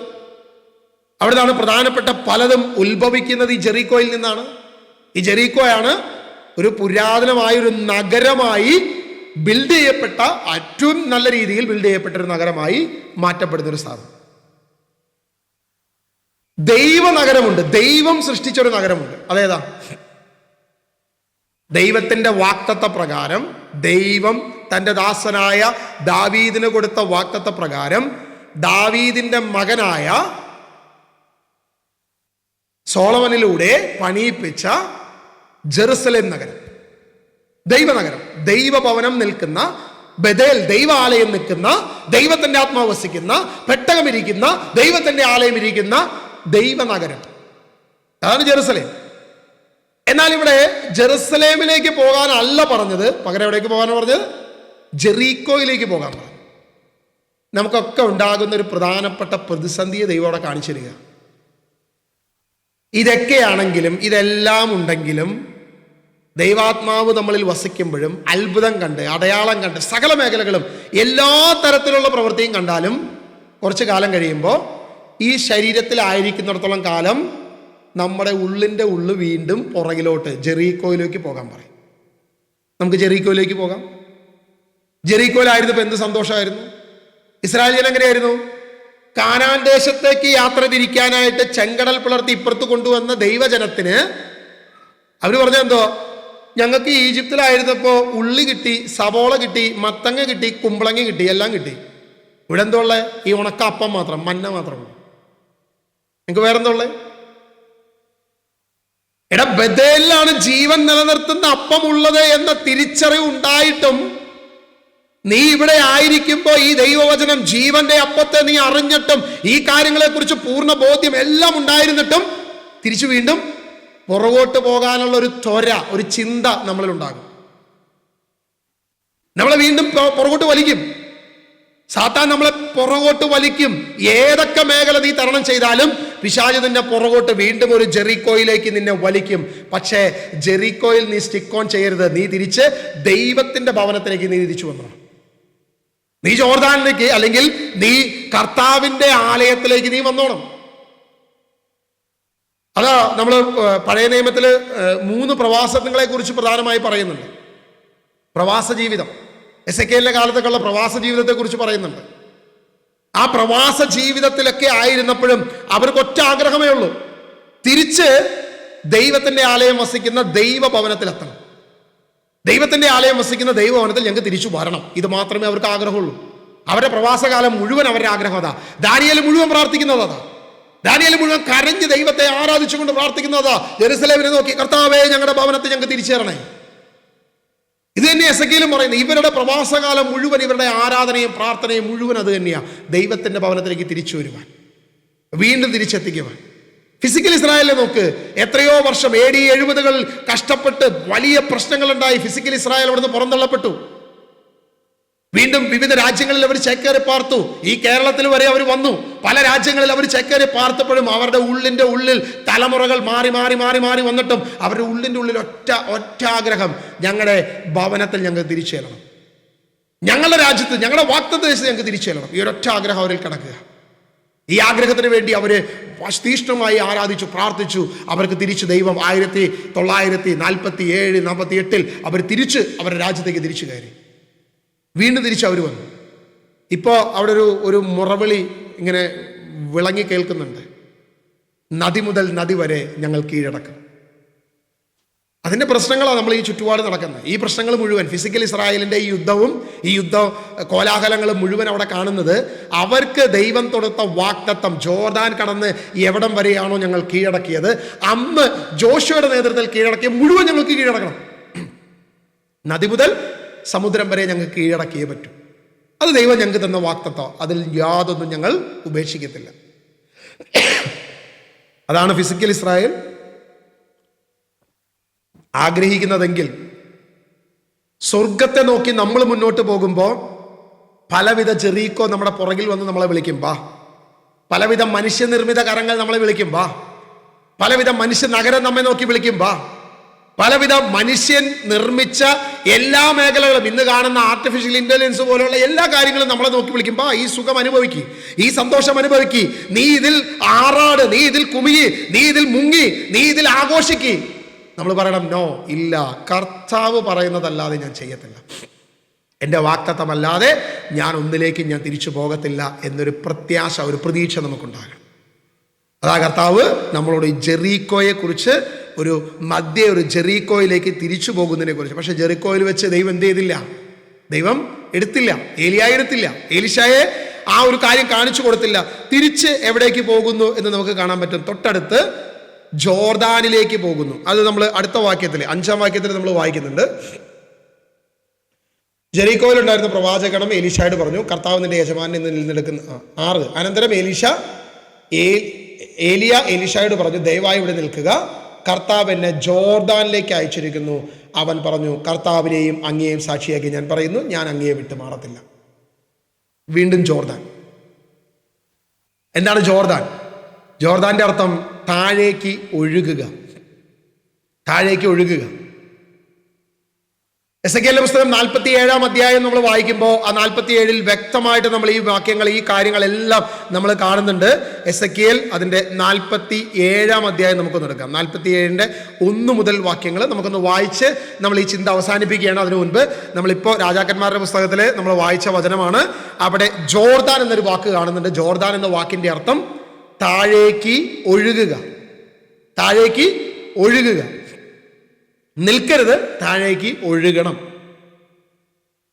അവിടെ നിന്നാണ് പ്രധാനപ്പെട്ട പലതും ഉത്ഭവിക്കുന്നത്. ഈ ജെറീക്കോയിൽ നിന്നാണ്. ഈ ജെറീക്കോയാണ് ഒരു പുരാതനമായ ഒരു നഗരമായി ബിൽഡ് ചെയ്യപ്പെട്ട, ഏറ്റവും നല്ല രീതിയിൽ ബിൽഡ് ചെയ്യപ്പെട്ട ഒരു നഗരമായി മാറ്റപ്പെടുന്ന ഒരു സാധനം. ദൈവ നഗരമുണ്ട്, ദൈവം സൃഷ്ടിച്ച ഒരു നഗരമുണ്ട്. അതേതാ? ദൈവത്തിന്റെ വാഗ്ദത്ത പ്രകാരം, ദൈവം തന്റെ ദാസനായ ദാവീദിന് കൊടുത്ത വാഗ്ദത്ത പ്രകാരം ദാവീദിന്റെ മകനായ സോളമനിലൂടെ പണിയിപ്പിച്ച ജെറുസലേം നഗരം, ദൈവനഗരം, ദൈവഭവനം നിൽക്കുന്ന ബഥേൽ, ദൈവാലയം നിൽക്കുന്ന, ദൈവത്തിന്റെ ആത്മാവ് വസിക്കുന്ന, പെട്ടകം ഇരിക്കുന്ന, ദൈവത്തിന്റെ ആലയം ഇരിക്കുന്ന ദൈവനഗരം, അതാണ് ജെറുസലേം. എന്നാൽ ഇവിടെ ജെറുസലേമിലേക്ക് പോകാനല്ല പറഞ്ഞത്, പകരം എവിടേക്ക് പോകാനാണ് പറഞ്ഞത്? ജെറീക്കോയിലേക്ക് പോകാൻ പറഞ്ഞു. നമുക്കൊക്കെ ഉണ്ടാകുന്ന ഒരു പ്രധാനപ്പെട്ട പ്രതിസന്ധിയെ ദൈവം അവിടെ കാണിച്ചു തരിക. ഇതൊക്കെയാണെങ്കിലും, ഇതെല്ലാം ഉണ്ടെങ്കിലും, ദൈവാത്മാവ് നമ്മളിൽ വസിക്കുമ്പോഴും അത്ഭുതം കണ്ട്, അടയാളം കണ്ട്, സകല മേഖലകളും എല്ലാ തരത്തിലുള്ള പ്രവൃത്തിയും കണ്ടാലും കുറച്ച് കാലം കഴിയുമ്പോൾ ഈ ശരീരത്തിലായിരിക്കുന്നിടത്തോളം കാലം നമ്മുടെ ഉള്ളിൻ്റെ ഉള്ളു വീണ്ടും പുറകിലോട്ട് ജെറീക്കോയിലേക്ക് പോകാൻ പറയും. നമുക്ക് ജെറീക്കോയിലേക്ക് പോകാം. ജെറീക്കോയിലായിരുന്നപ്പോൾ എന്ത് സന്തോഷമായിരുന്നു. ഇസ്രായേൽ ജനം എങ്ങനെയായിരുന്നു? കാനാൻ ദേശത്തേക്ക് യാത്ര തിരിക്കാനായിട്ട് ചെങ്കടൽ പിളർത്തി ഇപ്പുറത്ത് കൊണ്ടുവന്ന ദൈവജനത്തിന് അവർ പറഞ്ഞെന്തോ, ഞങ്ങൾക്ക് ഈജിപ്തിലായിരുന്നപ്പോൾ ഉള്ളി കിട്ടി, സവോള കിട്ടി, മത്തങ്ങ കിട്ടി, കുമ്പളങ്ങ കിട്ടി, എല്ലാം കിട്ടി. ഇവിടെ എന്തോ ഉള്ളത്? ഈ ഉണക്ക അപ്പം മാത്രം, മന്ന മാത്രം. നിങ്ങൾക്ക് വേറെന്തോ ഉള്ളത്? എടാ, ബഥേലിലാണ് ജീവൻ നിലനിർത്തുന്ന അപ്പം ഉള്ളത് എന്ന തിരിച്ചറിവ് ഉണ്ടായിട്ടും നീ ഇവിടെ ആയിരിക്കുമ്പോൾ ഈ ദൈവവചനം, ജീവന്റെ അപ്പത്തെ നീ അറിഞ്ഞിട്ടും ഈ കാര്യങ്ങളെ കുറിച്ച് പൂർണ്ണ ബോധ്യം എല്ലാം ഉണ്ടായിരുന്നിട്ടും തിരിച്ചു വീണ്ടും പുറകോട്ട് പോകാനുള്ള ഒരു ത്വര, ഒരു ചിന്ത നമ്മളിൽ ഉണ്ടാകും. നമ്മളെ വീണ്ടും പുറകോട്ട് വലിക്കും. സാത്താൻ നമ്മളെ പുറകോട്ട് വലിക്കും. ഏതൊക്കെ മേഖല നീ തരണം ചെയ്താലും പിശാച് നിന്നെ പുറകോട്ട് വീണ്ടും ഒരു ജെറീക്കോയിലേക്ക് നിന്നെ വലിക്കും. പക്ഷേ ജെറീക്കോയിൽ നീ സ്റ്റിക്ക് ഓൺ ചെയ്യരുത്. നീ തിരിച്ച് ദൈവത്തിന്റെ ഭവനത്തിലേക്ക് നീ തിരിച്ചു വന്നു. നീ ജോർദാനിലേക്ക്, അല്ലെങ്കിൽ നീ കർത്താവിന്റെ ആലയത്തിലേക്ക് നീ വന്നോണം. അതാ നമ്മൾ പഴയ നിയമത്തിൽ 3 പ്രവാസങ്ങളെ കുറിച്ച് പ്രധാനമായി പറയുന്നുണ്ട്. പ്രവാസ ജീവിതം, എസെക്കേലിന്റെ കാലത്തൊക്കെയുള്ള പ്രവാസ ജീവിതത്തെ കുറിച്ച് പറയുന്നുണ്ട്. ആ പ്രവാസ ജീവിതത്തിലൊക്കെ ആയിരുന്നപ്പോഴും അവർക്ക് ഒറ്റ ആഗ്രഹമേ ഉള്ളൂ, തിരിച്ച് ദൈവത്തിന്റെ ആലയം വസിക്കുന്ന ദൈവഭവനത്തിലെത്തണം. ദൈവത്തിന്റെ ആലയം വസിക്കുന്ന ദൈവഭവനത്തിൽ ഞങ്ങൾക്ക് തിരിച്ചു വരണം. ഇത് മാത്രമേ അവർക്ക് ആഗ്രഹമുള്ളൂ. അവരുടെ പ്രവാസകാലം മുഴുവൻ അവരുടെ ആഗ്രഹം അതാ. ദാനിയേൽ മുഴുവൻ പ്രാർത്ഥിക്കുന്നത് അതാ. ദാനിയേൽ മുഴുവൻ കരഞ്ഞ് ദൈവത്തെ ആരാധിച്ചുകൊണ്ട് പ്രാർത്ഥിക്കുന്നതാ. ജെറുസലേമിനെ നോക്കി, കർത്താവേ, ഞങ്ങളുടെ ഭവനത്തെ ഞങ്ങൾക്ക് തിരിച്ചു തരണേ. ഇത് തന്നെ എസെക്കേലും പറയുന്നത്. ഇവരുടെ പ്രവാസകാലം മുഴുവൻ, ഇവരുടെ ആരാധനയും പ്രാർത്ഥനയും മുഴുവൻ അത് തന്നെയാണ്. ദൈവത്തിന്റെ ഭവനത്തിലേക്ക് തിരിച്ചു വരുവാൻ, വീണ്ടും തിരിച്ചെത്തിക്കുവാൻ. ഫിസിക്കൽ ഇസ്രായേലിനെ നോക്ക്. എത്രയോ വർഷം AD 70 കഷ്ടപ്പെട്ട് വലിയ പ്രശ്നങ്ങളുണ്ടായി. ഫിസിക്കൽ ഇസ്രായേൽ അവിടുന്ന് പുറന്തള്ളപ്പെട്ടു. വീണ്ടും വിവിധ രാജ്യങ്ങളിൽ അവർ ചേക്കേറി പാർത്തു. ഈ കേരളത്തിൽ വരെ അവർ വന്നു. പല രാജ്യങ്ങളിൽ അവർ ചേക്കേറി പാർത്തപ്പോഴും അവരുടെ ഉള്ളിൻ്റെ ഉള്ളിൽ തലമുറകൾ മാറി മാറി മാറി മാറി വന്നിട്ടും അവരുടെ ഉള്ളിൻ്റെ ഉള്ളിൽ ഒറ്റ ആഗ്രഹം, ഞങ്ങളുടെ ഭവനത്തിൽ ഞങ്ങൾക്ക് തിരിച്ചു ചെല്ലണം, ഞങ്ങളുടെ രാജ്യത്ത്, ഞങ്ങളുടെ വാഗ്ദത്തദേശത്ത് ഞങ്ങൾക്ക് തിരിച്ചു ചെല്ലണം. ഈ ഒരൊറ്റ ആഗ്രഹം അവരിൽ കിടക്കുക. ഈ ആഗ്രഹത്തിന് വേണ്ടി അവർ തീഷ്ണമായി ആരാധിച്ചു, പ്രാർത്ഥിച്ചു. അവർക്ക് തിരിച്ചു ദൈവം 1947, 48 അവർ തിരിച്ച് അവരുടെ രാജ്യത്തേക്ക് തിരിച്ചു കയറി. വീണ്ടും തിരിച്ച് അവർ വന്നു. ഇപ്പോൾ അവിടെ ഒരു മുറവിളി ഇങ്ങനെ വിളങ്ങി കേൾക്കുന്നുണ്ട്. നദി മുതൽ നദി വരെ ഞങ്ങൾ കീഴടക്കും. അതിൻ്റെ പ്രശ്നങ്ങളാണ് നമ്മൾ ഈ ചുറ്റുപാട് നടക്കുന്നത്. ഈ പ്രശ്നങ്ങൾ മുഴുവൻ, ഫിസിക്കൽ ഇസ്രായേലിൻ്റെ ഈ യുദ്ധ കോലാഹലങ്ങളും മുഴുവൻ അവിടെ കാണുന്നത് അവർക്ക് ദൈവം കൊടുത്ത വാഗ്ദത്തം, ജോർദാൻ കടന്ന് എവിടം വരെയാണോ ഞങ്ങൾ കീഴടക്കിയത്, അന്ന് ജോഷുവയുടെ നേതൃത്വത്തിൽ കീഴടക്കിയ മുഴുവൻ ഞങ്ങൾക്ക് കീഴടക്കണം. നദി മുതൽ സമുദ്രം വരെ ഞങ്ങൾക്ക് കീഴടക്കിയേ പറ്റൂ. അത് ദൈവം ഞങ്ങൾക്ക് തന്ന വാഗ്ദത്തം. അതിൽ യാതൊന്നും ഞങ്ങൾ ഉപേക്ഷിക്കത്തില്ല. അതാണ് ഫിസിക്കൽ ഇസ്രായേൽ ആഗ്രഹിക്കുന്നതെങ്കിൽ സ്വർഗത്തെ നോക്കി നമ്മൾ മുന്നോട്ട് പോകുമ്പോൾ പലവിധ ജെറീക്കോ നമ്മുടെ പുറകിൽ വന്ന് നമ്മളെ വിളിക്കും വാ, പലവിധ മനുഷ്യനിർമ്മിത കരങ്ങൾ നമ്മളെ വിളിക്കും വാ, പലവിധ മനുഷ്യ നഗരം നമ്മെ നോക്കി വിളിക്കും വാ, പലവിധ മനുഷ്യൻ നിർമ്മിച്ച എല്ലാ മേഖലകളും ഇന്ന് കാണുന്ന ആർട്ടിഫിഷ്യൽ ഇന്റലിജൻസ് പോലുള്ള എല്ലാ കാര്യങ്ങളും നമ്മളെ നോക്കി വിളിക്കും വാ, ഈ സുഖം അനുഭവിക്കി, ഈ സന്തോഷം അനുഭവിക്കി, നീ ഇതിൽ ആറാട്, നീ ഇതിൽ കുമിയി, നീ ഇതിൽ മുങ്ങി, നീ ഇതിൽ ആഘോഷിക്കി. നമ്മൾ പറയണം നോ, ഇല്ല, കർത്താവ് പറയുന്നതല്ലാതെ ഞാൻ ചെയ്യത്തില്ല, എൻ്റെ വാക്തത്വമല്ലാതെ ഞാൻ ഒന്നിലേക്ക് ഞാൻ തിരിച്ചു പോകത്തില്ല എന്നൊരു പ്രത്യാശ, ഒരു പ്രതീക്ഷ നമുക്കുണ്ടാകണം. അതാ കർത്താവ് നമ്മളോട് ഈ ജെറീക്കോയെ കുറിച്ച് ഒരു ജെറീക്കോയിലേക്ക് തിരിച്ചു പോകുന്നതിനെ കുറിച്ച്. പക്ഷെ ജെറീക്കോയിൽ വെച്ച് ദൈവം എന്ത് ചെയ്തില്ല? ദൈവം എടുത്തില്ല, ഏലിയായെ എടുത്തില്ല, ഏലീശായെ ആ ഒരു കാര്യം കാണിച്ചു കൊടുത്തില്ല. തിരിച്ച് എവിടേക്ക് പോകുന്നു എന്ന് നമുക്ക് കാണാൻ പറ്റും. തൊട്ടടുത്ത് ജോർദാനിലേക്ക് പോകുന്നു. അത് നമ്മൾ അടുത്ത വാക്യത്തിൽ, 5-ാം വാക്യത്തിൽ നമ്മൾ വായിക്കുന്നുണ്ട്. ജെറീക്കോയിലുണ്ടായിരുന്ന പ്രവാചകണം എലീശായോട് പറഞ്ഞു, കർത്താവ് നിന്റെ യജമാനെ നിന്നെടുക്കുന്ന 6. അനന്തരം ഏലിയ എലീശായോട് പറഞ്ഞു, ദയവായി ഇവിടെ നിൽക്കുക, കർത്താവ് എന്നെ ജോർദാനിലേക്ക് അയച്ചിരിക്കുന്നു. അവൻ പറഞ്ഞു, കർത്താവിനെയും അങ്ങയെയും സാക്ഷിയാക്കി ഞാൻ പറയുന്നു, ഞാൻ അങ്ങയെ വിട്ട് മാറത്തില്ല. വീണ്ടും ജോർദാൻ. എന്താണ് ജോർദാൻ? ജോർദാന്റെ അർത്ഥം താഴേക്ക് ഒഴുകുക, താഴേക്ക് ഒഴുകുക. എസെക്കിയേലിന്റെ പുസ്തകം 47-ാം അധ്യായം നമ്മൾ വായിക്കുമ്പോൾ ആ 47-ൽ വ്യക്തമായിട്ട് നമ്മൾ ഈ വാക്യങ്ങൾ, ഈ കാര്യങ്ങളെല്ലാം നമ്മൾ കാണുന്നുണ്ട്. എസെക്കിയേൽ അതിൻ്റെ 47-ാം അധ്യായം നമുക്കൊന്ന് എടുക്കാം. 47-ന്റെ 1 മുതൽ വാക്യങ്ങൾ നമുക്കൊന്ന് വായിച്ച് നമ്മൾ ഈ ചിന്ത അവസാനിപ്പിക്കുകയാണ്. അതിനു മുൻപ് നമ്മളിപ്പോൾ രാജാക്കന്മാരുടെ പുസ്തകത്തിൽ നമ്മൾ വായിച്ച വചനമാണ്. അവിടെ ജോർദാൻ എന്നൊരു വാക്ക് കാണുന്നുണ്ട്. ജോർദാൻ എന്ന വാക്കിന്റെ അർത്ഥം താഴേക്ക് ഒഴുകുക, താഴേക്ക് ഒഴുകുക. നിൽക്കരുത്, താഴേക്ക് ഒഴുകണം.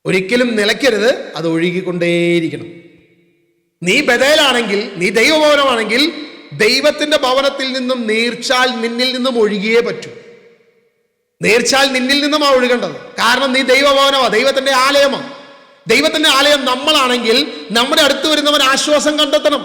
ഒരിക്കലും നിലയ്ക്കരുത്, അത് ഒഴുകിക്കൊണ്ടേയിരിക്കണം. നീ ബഥേലാണെങ്കിൽ, നീ ദൈവഭവനമാണെങ്കിൽ, ദൈവത്തിന്റെ ഭവനത്തിൽ നിന്നും നീർച്ചാൽ നിന്നിൽ നിന്നും ഒഴുകിയേ പറ്റൂ. നീർച്ചാൽ നിന്നിൽ നിന്നും ആ ഒഴുകേണ്ടത്. കാരണം നീ ദൈവഭവനമാണ്, ദൈവത്തിന്റെ ആലയമാണ്. ദൈവത്തിന്റെ ആലയം നമ്മളാണെങ്കിൽ നമ്മുടെ അടുത്ത് വരുന്നവൻ ആശ്വാസം കണ്ടെത്തണം,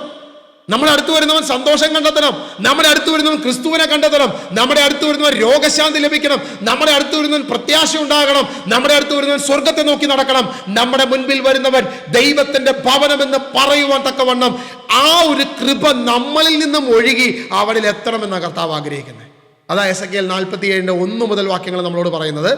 നമ്മുടെ അടുത്ത് വരുന്നവൻ സന്തോഷം കണ്ടെത്തണം, നമ്മുടെ അടുത്ത് വരുന്നവൻ ക്രിസ്തുവിനെ കണ്ടെത്തണം, നമ്മുടെ അടുത്ത് വരുന്നവൻ രോഗശാന്തി ലഭിക്കണം, നമ്മുടെ അടുത്ത് വരുന്നവൻ പ്രത്യാശ ഉണ്ടാകണം, നമ്മുടെ അടുത്ത് വരുന്നവൻ സ്വർഗത്തെ നോക്കി നടക്കണം, നമ്മുടെ മുൻപിൽ വരുന്നവൻ ദൈവത്തിന്റെ ഭവനമെന്ന് പറയുവാൻ തക്കവണ്ണം ആ ഒരു കൃപ നമ്മളിൽ നിന്നും ഒഴുകി അവനിൽ എത്തണമെന്ന കർത്താവ് ആഗ്രഹിക്കുന്നത്. അതാ എസെക്കിയേൽ 47-ന്റെ 1 മുതൽ വാക്യങ്ങൾ നമ്മളോട് പറയുന്നത്.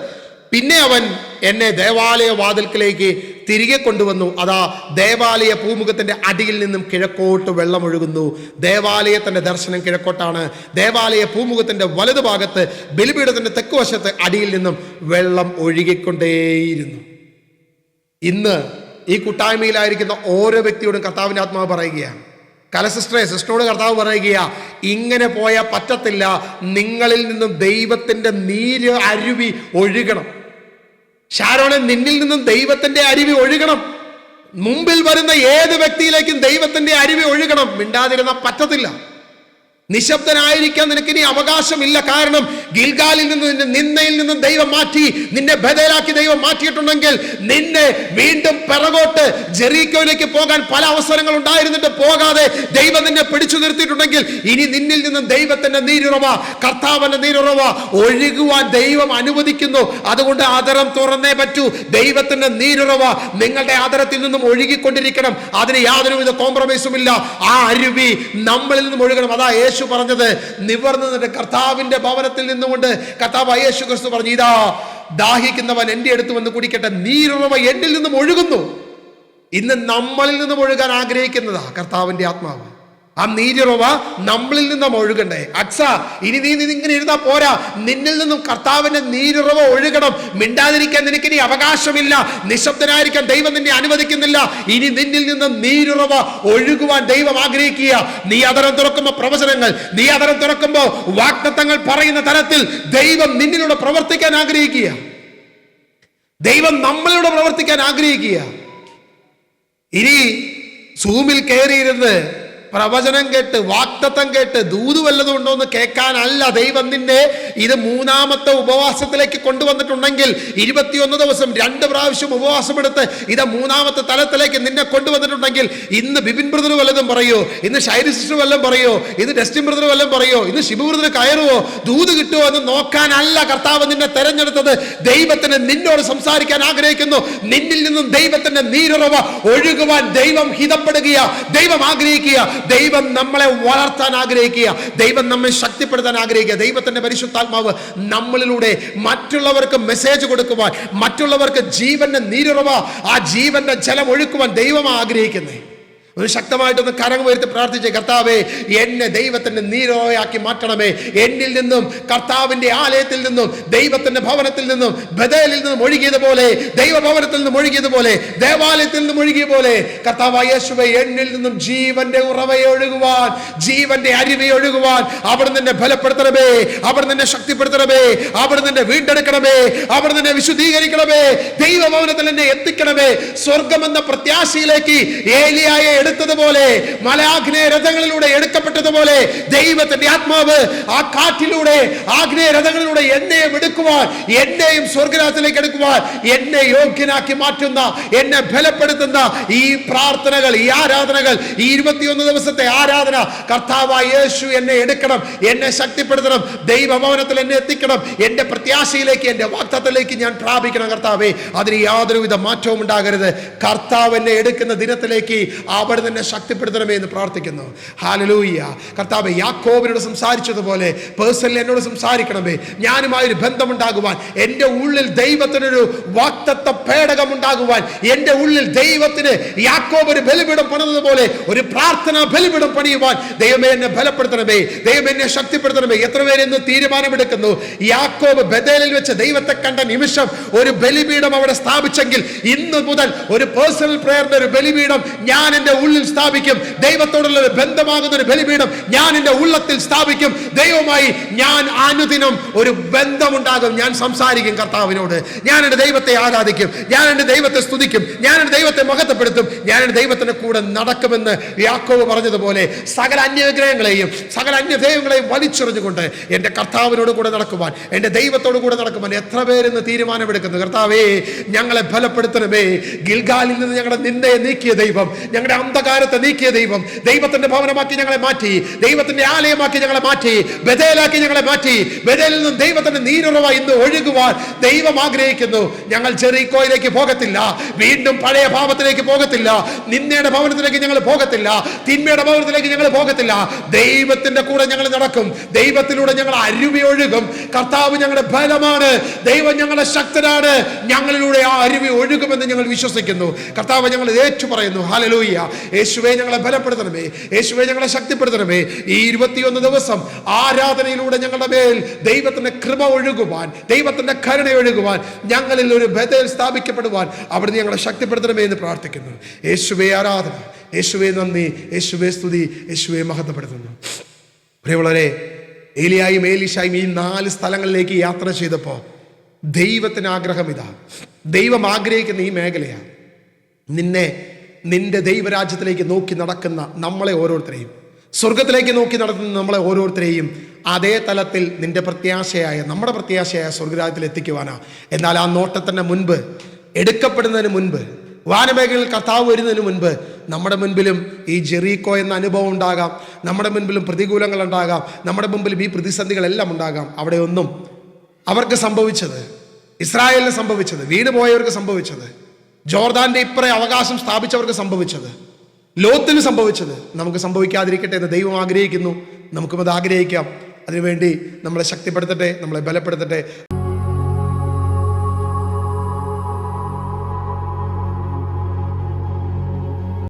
പിന്നെ അവൻ എന്നെ ദേവാലയ വാതിൽക്കലേക്ക് തിരികെ കൊണ്ടുവന്നു. അതാ ദേവാലയ പൂമുഖത്തിന്റെ അടിയിൽ നിന്നും കിഴക്കോട്ട് വെള്ളം ഒഴുകുന്നു. ദേവാലയത്തിന്റെ ദർശനം കിഴക്കോട്ടാണ്. ദേവാലയ പൂമുഖത്തിന്റെ വലതുഭാഗത്ത് ബലിപീഠത്തിന്റെ തെക്കുവശത്ത് അടിയിൽ നിന്നും വെള്ളം ഒഴുകിക്കൊണ്ടേയിരുന്നു. ഇന്ന് ഈ കൂട്ടായ്മയിലായിരിക്കുന്ന ഓരോ വ്യക്തിയോടും കർത്താവിന്റെ ആത്മാവ് പറയുകയാണ്, സിസ്റ്ററോട് കർത്താവ് പറയുകയാ, ഇങ്ങനെ പോയാൽ പറ്റത്തില്ല, നിങ്ങളിൽ നിന്നും ദൈവത്തിന്റെ നീര് അരുവി ഒഴുകണം. ഷാരോനെ, നിന്നിൽ നിന്നും ദൈവത്തിന്റെ അരുവി ഒഴുകണം. മുമ്പിൽ വരുന്ന ഏത് വ്യക്തിയിലേക്കും ദൈവത്തിന്റെ അരുവി ഒഴുകണം. മിണ്ടാതിരുന്നാൽ പറ്റത്തില്ല. നിശബ്ദനായിരിക്കാൻ നിനക്കിനി അവകാശമില്ല. കാരണം ഗിൽഗാലിൽ നിന്ന്, നിന്റെ നിന്നയിൽ നിന്നും ദൈവം മാറ്റി, നിന്നെ ബഥേലാക്കി ദൈവം മാറ്റിയിട്ടുണ്ടെങ്കിൽ, നിന്നെ വീണ്ടും പിറകോട്ട് ജെറീക്കോയിലേക്ക് പോകാൻ പല അവസരങ്ങൾ ഉണ്ടായിരുന്നിട്ട് പോകാതെ ദൈവം നിന്നെ പിടിച്ചു നിർത്തിയിട്ടുണ്ടെങ്കിൽ, ഇനി നിന്നിൽ നിന്നും ദൈവത്തിന്റെ നീരുറവ, കർത്താവിന്റെ നീരുറവ ഒഴുകുവാൻ ദൈവം അനുവദിക്കുന്നു. അതുകൊണ്ട് ആദരം തുറന്നേ പറ്റൂ. ദൈവത്തിന്റെ നീരുറവ നിങ്ങളുടെ ആദരത്തിൽ നിന്നും ഒഴുകിക്കൊണ്ടിരിക്കണം. അതിന് യാതൊരുവിധ കോംപ്രമൈസും ഇല്ല. ആ അരുവി നമ്മളിൽ നിന്നും ഒഴുകണം. അതാ യേശു പറഞ്ഞത്, നിവർന്ന് കർത്താവിന്റെ ഭവനത്തിൽ നിന്നുകൊണ്ട് കർത്താവ് യേശു ക്രിസ്തു പറഞ്ഞു, ഇതാ ദാഹിക്കുന്നവൻ എന്റെ അടുത്ത് വന്ന് കുടിക്കട്ടെ, നീരുറവ എന്നിൽ നിന്നും ഒഴുകുന്നു. ഇന്ന് നമ്മളിൽ നിന്നും ഒഴുകാൻ ആഗ്രഹിക്കുന്നതാ കർത്താവിന്റെ ആത്മാവ്. ആ നീരുറവ നമ്മളിൽ നിന്നും ഒഴുകണ്ടേ. ഇനി നീ ഇങ്ങനെ ഇരുന്നാ പോരാ, നിന്നിൽ നിന്നും കർത്താവിന്റെ നീരുറവ ഒഴുകണം. മിണ്ടാതിരിക്കാൻ നിനക്കിനി അവകാശമില്ല. നിശബ്ദനായിരിക്കാൻ ദൈവം നിന്നെ അനുവദിക്കുന്നില്ല. ഇനി നിന്നിൽ നിന്നും നീരുറവ ഒഴുകുവാൻ ദൈവം ആഗ്രഹിക്കുക. നീ അതരം തുറക്കുമ്പോ പ്രവചനങ്ങൾ, നീ അതരം തുറക്കുമ്പോ വാഗ്ദത്തങ്ങൾ പറയുന്ന തരത്തിൽ ദൈവം നിന്നിലൂടെ പ്രവർത്തിക്കാൻ ആഗ്രഹിക്കുക. ദൈവം നമ്മളിലൂടെ പ്രവർത്തിക്കാൻ ആഗ്രഹിക്കുക. ഇനി സൂമിൽ കയറിയിരുന്ന് പ്രവചനം കേട്ട് വാഗ്ദത്തം കേട്ട് ദൂത് വല്ലതും ഉണ്ടോ എന്ന് കേൾക്കാനല്ല ദൈവം നിന്നെ ഇത് 3ാമത്തെ ഉപവാസത്തിലേക്ക് കൊണ്ടുവന്നിട്ടുണ്ടെങ്കിൽ 21 ദിവസം 2 പ്രാവശ്യം ഉപവാസമെടുത്ത് ഇത് 3ാമത്തെ തലത്തിലേക്ക് നിന്നെ കൊണ്ടുവന്നിട്ടുണ്ടെങ്കിൽ ഇന്ന് ബിപിൻ ബ്രദർ വല്ലതും പറയോ, ഇന്ന് ഷൈരി സിസ്റ്റർ വല്ലതും പറയോ, ഇന്ന് ഡസ്റ്റിൻ ബ്രദർ വല്ലതും പറയോ, ഇന്ന് ഷിബു ബ്രദർ കയറുവോ, ദൂത് കിട്ടുമോ എന്ന് നോക്കാനല്ല കർത്താവ് നിന്നെ തെരഞ്ഞെടുത്തത്. ദൈവത്തിന് നിന്നോട് സംസാരിക്കാൻ ആഗ്രഹിക്കുന്നു. നിന്നിൽ നിന്നും ദൈവത്തിന്റെ നീരുറവ ഒഴുകുവാൻ ദൈവം ഹിതപ്പെടുകയാ, ദൈവം ആഗ്രഹിക്കുക. ദൈവം നമ്മളെ വളർത്താൻ ആഗ്രഹിക്കുക, ദൈവം നമ്മെ ശക്തിപ്പെടുത്താൻ ആഗ്രഹിക്കുക. ദൈവത്തിന്റെ പരിശുദ്ധാത്മാവ് നമ്മളിലൂടെ മറ്റുള്ളവർക്ക് മെസ്സേജ് കൊടുക്കുവാൻ, മറ്റുള്ളവർക്ക് ജീവന്റെ നീരുറവ, ആ ജീവന്റെ ജലം ഒഴുക്കുവാൻ ദൈവം ആഗ്രഹിക്കുന്നത്. ഒന്ന് ശക്തമായിട്ടൊന്ന് കരം ഉയർത്തി പ്രാർത്ഥിച്ചേ, കർത്താവേ എന്നെ ദൈവത്തിന്റെ നീരോയാക്കി മാറ്റണമേ. എന്നിൽ നിന്നും കർത്താവിന്റെ ആലയത്തിൽ നിന്നും ദൈവത്തിന്റെ ഭവനത്തിൽ നിന്നും ബഥേലിൽ നിന്നും ഒഴുകിയതുപോലെ, ദൈവഭവനത്തിൽ നിന്നും ഒഴുകിയതുപോലെ, ദേവാലയത്തിൽ നിന്നും ഒഴുകിയ പോലെ കർത്താവായ യേശുവേ എന്നിൽ നിന്നും ജീവന്റെ ഉറവയെ ഒഴുകുവാൻ, ജീവന്റെ അരുവി ഒഴുകുവാൻ അവിടെ നിന്നെ ബലപ്പെടുത്തണമേ, അവിടെ നിന്നെ ശക്തിപ്പെടുത്തണമേ, അവിടെ നിന്നെ വീണ്ടെടുക്കണമേ, അവിടെ നിന്നെ വിശുദ്ധീകരിക്കണമേ, ദൈവഭവനത്തിൽ എന്നെ എത്തിക്കണമേ. സ്വർഗമെന്ന പ്രത്യാശയിലേക്ക് ഏലിയായെ എടുത്തതുപോലെ, മലാഗ്നേയ രഥങ്ങളിലൂടെ എടുക്കപ്പെട്ടതുപോലെ ദൈവത്തിന്റെ ആത്മാവ് ആ കാറ്റിലൂടെ, ആഗ്നേയ രഥങ്ങളിലൂടെ എന്നെയും എടുക്കുവാൻ, എന്നെയും സ്വർഗരാജ്യത്തിലേക്ക് എടുക്കുവാൻ, എന്നെ യോഗ്യനാക്കി മാറ്റുന്ന, എന്നെ ബലപ്പെടുത്തുന്ന ഈ പ്രാർത്ഥനകൾ, ഈ ആരാധനകൾ, ഈ 21 ദിവസത്തെ ആരാധന കർത്താവായ യേശു എന്നെ എടുക്കണം, എന്നെ ശക്തിപ്പെടുത്തണം, ദൈവഭവനത്തിൽ എന്നെ എത്തിക്കണം, എന്റെ പ്രത്യാശയിലേക്ക്, എന്റെ വാഗ്ദത്തത്തിലേക്ക് ഞാൻ പ്രാപിക്കണം. കർത്താവേ അതിന് യാതൊരുവിധ മാറ്റവും ഉണ്ടാകരുത്. കർത്താവ് എന്നെ എടുക്കുന്ന ദിനത്തിലേക്ക് അവർ തന്നെ ശക്തിപ്പെടുത്തണമേ എന്ന് പ്രാർത്ഥിക്കുന്നു. ഹല്ലേലൂയ. കർത്താവേ യാക്കോബിനോട് സംസാരിച്ചതുപോലെ പേഴ്സണലി എന്നോട് സംസാരിക്കണമേ. ഞാനുമായൊരു ബന്ധമുണ്ടാകുവാൻ, എൻ്റെ ഉള്ളിൽ ദൈവത്തിനൊരു വാഗ്ദത്ത പേടകം ഉണ്ടാകുവാൻ, എൻ്റെ ഉള്ളിൽ ദൈവത്തിന് യാക്കോബ് ഒരു ബലിപീഠം പണിതതുപോലെ ഒരു പ്രാർത്ഥനാ ബലിപീഠം പണിയുവാൻ ദൈവമേ എന്നെ ബലപ്പെടുത്തണമേ, ദൈവമേ എന്നെ ശക്തിപ്പെടുത്തണമേ. എത്ര പേര് ഇന്ന് തീരുമാനമെടുക്കുന്നു, യാക്കോബ് ബഥേലിൽ വെച്ച് ദൈവത്തെ കണ്ട നിമിഷം ഒരു ബലിപീഠം അവിടെ സ്ഥാപിച്ചെങ്കിൽ ഇന്ന് മുതൽ ഒരു പേഴ്സണൽ പ്രയറിന്റെ ഒരു ബലിപീഠം ഞാൻ എൻ്റെ ഉള്ളിൽ സ്ഥാപിക്കും. ദൈവത്തോടുള്ള ഒരു ബന്ധമാകുന്ന ഒരു ബലിപീഠം ഞാൻ എൻ്റെ ഉള്ളത്തിൽ സ്ഥാപിക്കും. ദൈവമായി ഞാൻ അനുദിനം ഒരു ബന്ധമുണ്ടാകും. ഞാൻ സംസാരിക്കും കർത്താവിനോട്, ഞാൻ എൻ്റെ ദൈവത്തെ ആരാധിക്കും, ഞാൻ എൻ്റെ ദൈവത്തെ സ്തുതിക്കും, ഞാൻ എൻ്റെ ദൈവത്തെ മഹത്വപ്പെടുത്തും, ഞാൻ എൻ്റെ ദൈവത്തിന്റെ കൂടെ നടക്കുമെന്ന് യാക്കോബ് പറഞ്ഞതുപോലെ സകല അന്യവിഗ്രഹങ്ങളെയും സകല അന്യദൈവങ്ങളെയും വലിച്ചെറിഞ്ഞുകൊണ്ട് എൻ്റെ കർത്താവിനോട് കൂടെ നടക്കുവാൻ, എൻ്റെ ദൈവത്തോട് കൂടെ നടക്കുവാൻ എത്ര പേരെന്ന് തീരുമാനമെടുക്കുന്നു. കർത്താവേ ഞങ്ങളെ ബലപ്പെടുത്തണമേ. ഗിൽഗാലിൽ നിന്ന് ഞങ്ങളുടെ നിന്ദയെ നീക്കിയ ദൈവം, ഞങ്ങളുടെ അന്ധകാരത്തെ നീക്കിയ ദൈവം, ദൈവത്തിന്റെ ഭവനമാക്കി ഞങ്ങളെ മാറ്റി, ദൈവത്തിന്റെ ആലയമാക്കി ഞങ്ങളെ മാറ്റി, ബഥേലാക്കി ഞങ്ങളെ മാറ്റി. ബഥേലിൽ നിന്നും ദൈവത്തിന്റെ നീരുറവ ഇന്ന് ഒഴുകുവാൻ ദൈവം ആഗ്രഹിക്കുന്നു. ഞങ്ങൾ ജെറിക്കോയിലേക്ക് പോകത്തില്ല, വീണ്ടും പഴയ ഭാവത്തിലേക്ക് പോകത്തില്ല, നിന്ദയുടെ ഭവനത്തിലേക്ക് ഞങ്ങൾ പോകത്തില്ല, തിന്മയുടെ ഭവനത്തിലേക്ക് ഞങ്ങൾ പോകത്തില്ല. ദൈവത്തിന്റെ കൂടെ ഞങ്ങൾ നടക്കും, ദൈവത്തിലൂടെ ഞങ്ങൾ അരുവി ഒഴുകും. കർത്താവ് ഞങ്ങളുടെ ബലമാണ്, ദൈവം ഞങ്ങളുടെ ശക്തനാണ്, ഞങ്ങളിലൂടെ ആ അരുവി ഒഴുകുമെന്ന് ഞങ്ങൾ വിശ്വസിക്കുന്നു. കർത്താവ് ഞങ്ങൾ ഏറ്റു പറയുന്നു. ഹല്ലേലൂയ. യേശുവേ ഞങ്ങളെ ബലപ്പെടുത്തണമേ, യേശുവേ ഞങ്ങളെ ശക്തിപ്പെടുത്തണമേ. ഈ 21 ദിവസം ആരാധനയിലൂടെ ഞങ്ങളുടെ മേൽ ദൈവത്തിന്റെ കൃപ ഒഴുകുവാൻ, ദൈവത്തിന്റെ കരുണ ഒഴുകുവാൻ, ഞങ്ങളിൽ ഒരു ബഥേൽ സ്ഥാപിക്കപ്പെടുവാൻ അവിടുന്ന് ഞങ്ങളെ ശക്തിപ്പെടുത്തണമേ എന്ന് പ്രാർത്ഥിക്കുന്നു. യേശുവേ ആരാധന, യേശുവേ നന്ദി, യേശുവേ സ്തുതി, യേശുവേ മഹത്വപ്പെടുത്തുന്നു. പ്രിയമുള്ളവരെ, ഏലിയായും ഏലീശായും ഈ 4 സ്ഥലങ്ങളിലേക്ക് യാത്ര ചെയ്തപ്പോൾ ദൈവത്തിന് ആഗ്രഹം ഇതാ, ദൈവം ആഗ്രഹിക്കുന്ന ഈ മേഖലയാണ്. നിന്റെ ദൈവരാജ്യത്തിലേക്ക് നോക്കി നടക്കുന്ന നമ്മളെ ഓരോരുത്തരെയും, സ്വർഗത്തിലേക്ക് നോക്കി നടക്കുന്ന നമ്മളെ ഓരോരുത്തരെയും അതേ തലത്തിൽ നിന്റെ പ്രത്യാശയായ, നമ്മുടെ പ്രത്യാശയായ സ്വർഗരാജ്യത്തിൽ എത്തിക്കുവാനാ. എന്നാൽ ആ നോട്ടത്തിന് മുൻപ്, എടുക്കപ്പെടുന്നതിന് മുൻപ്, വാനമേഖലയിൽ കർത്താവ് വരുന്നതിന് മുൻപ് നമ്മുടെ മുൻപിലും ഈ ജെറീക്കോ എന്ന അനുഭവം ഉണ്ടാകാം, നമ്മുടെ മുൻപിലും പ്രതികൂലങ്ങൾ ഉണ്ടാകാം, നമ്മുടെ മുമ്പിലും ഈ പ്രതിസന്ധികളെല്ലാം ഉണ്ടാകാം. അവിടെ ഒന്നും അവർക്ക് സംഭവിച്ചത്, ഇസ്രായേലിന് സംഭവിച്ചത്, വീണ് പോയവർക്ക് സംഭവിച്ചത്, ജോർദാന്റെ ഇപ്പറേ അവകാശം സ്ഥാപിച്ചവർക്ക് സംഭവിച്ചത്, ലോത്തിന് സംഭവിച്ചത് നമുക്ക് സംഭവിക്കാതിരിക്കട്ടെ എന്ന് ദൈവം ആഗ്രഹിക്കുന്നു. നമുക്കും അത് ആഗ്രഹിക്കാം. അതിനുവേണ്ടി നമ്മളെ ശക്തിപ്പെടുത്തട്ടെ, നമ്മളെ ബലപ്പെടുത്തട്ടെ.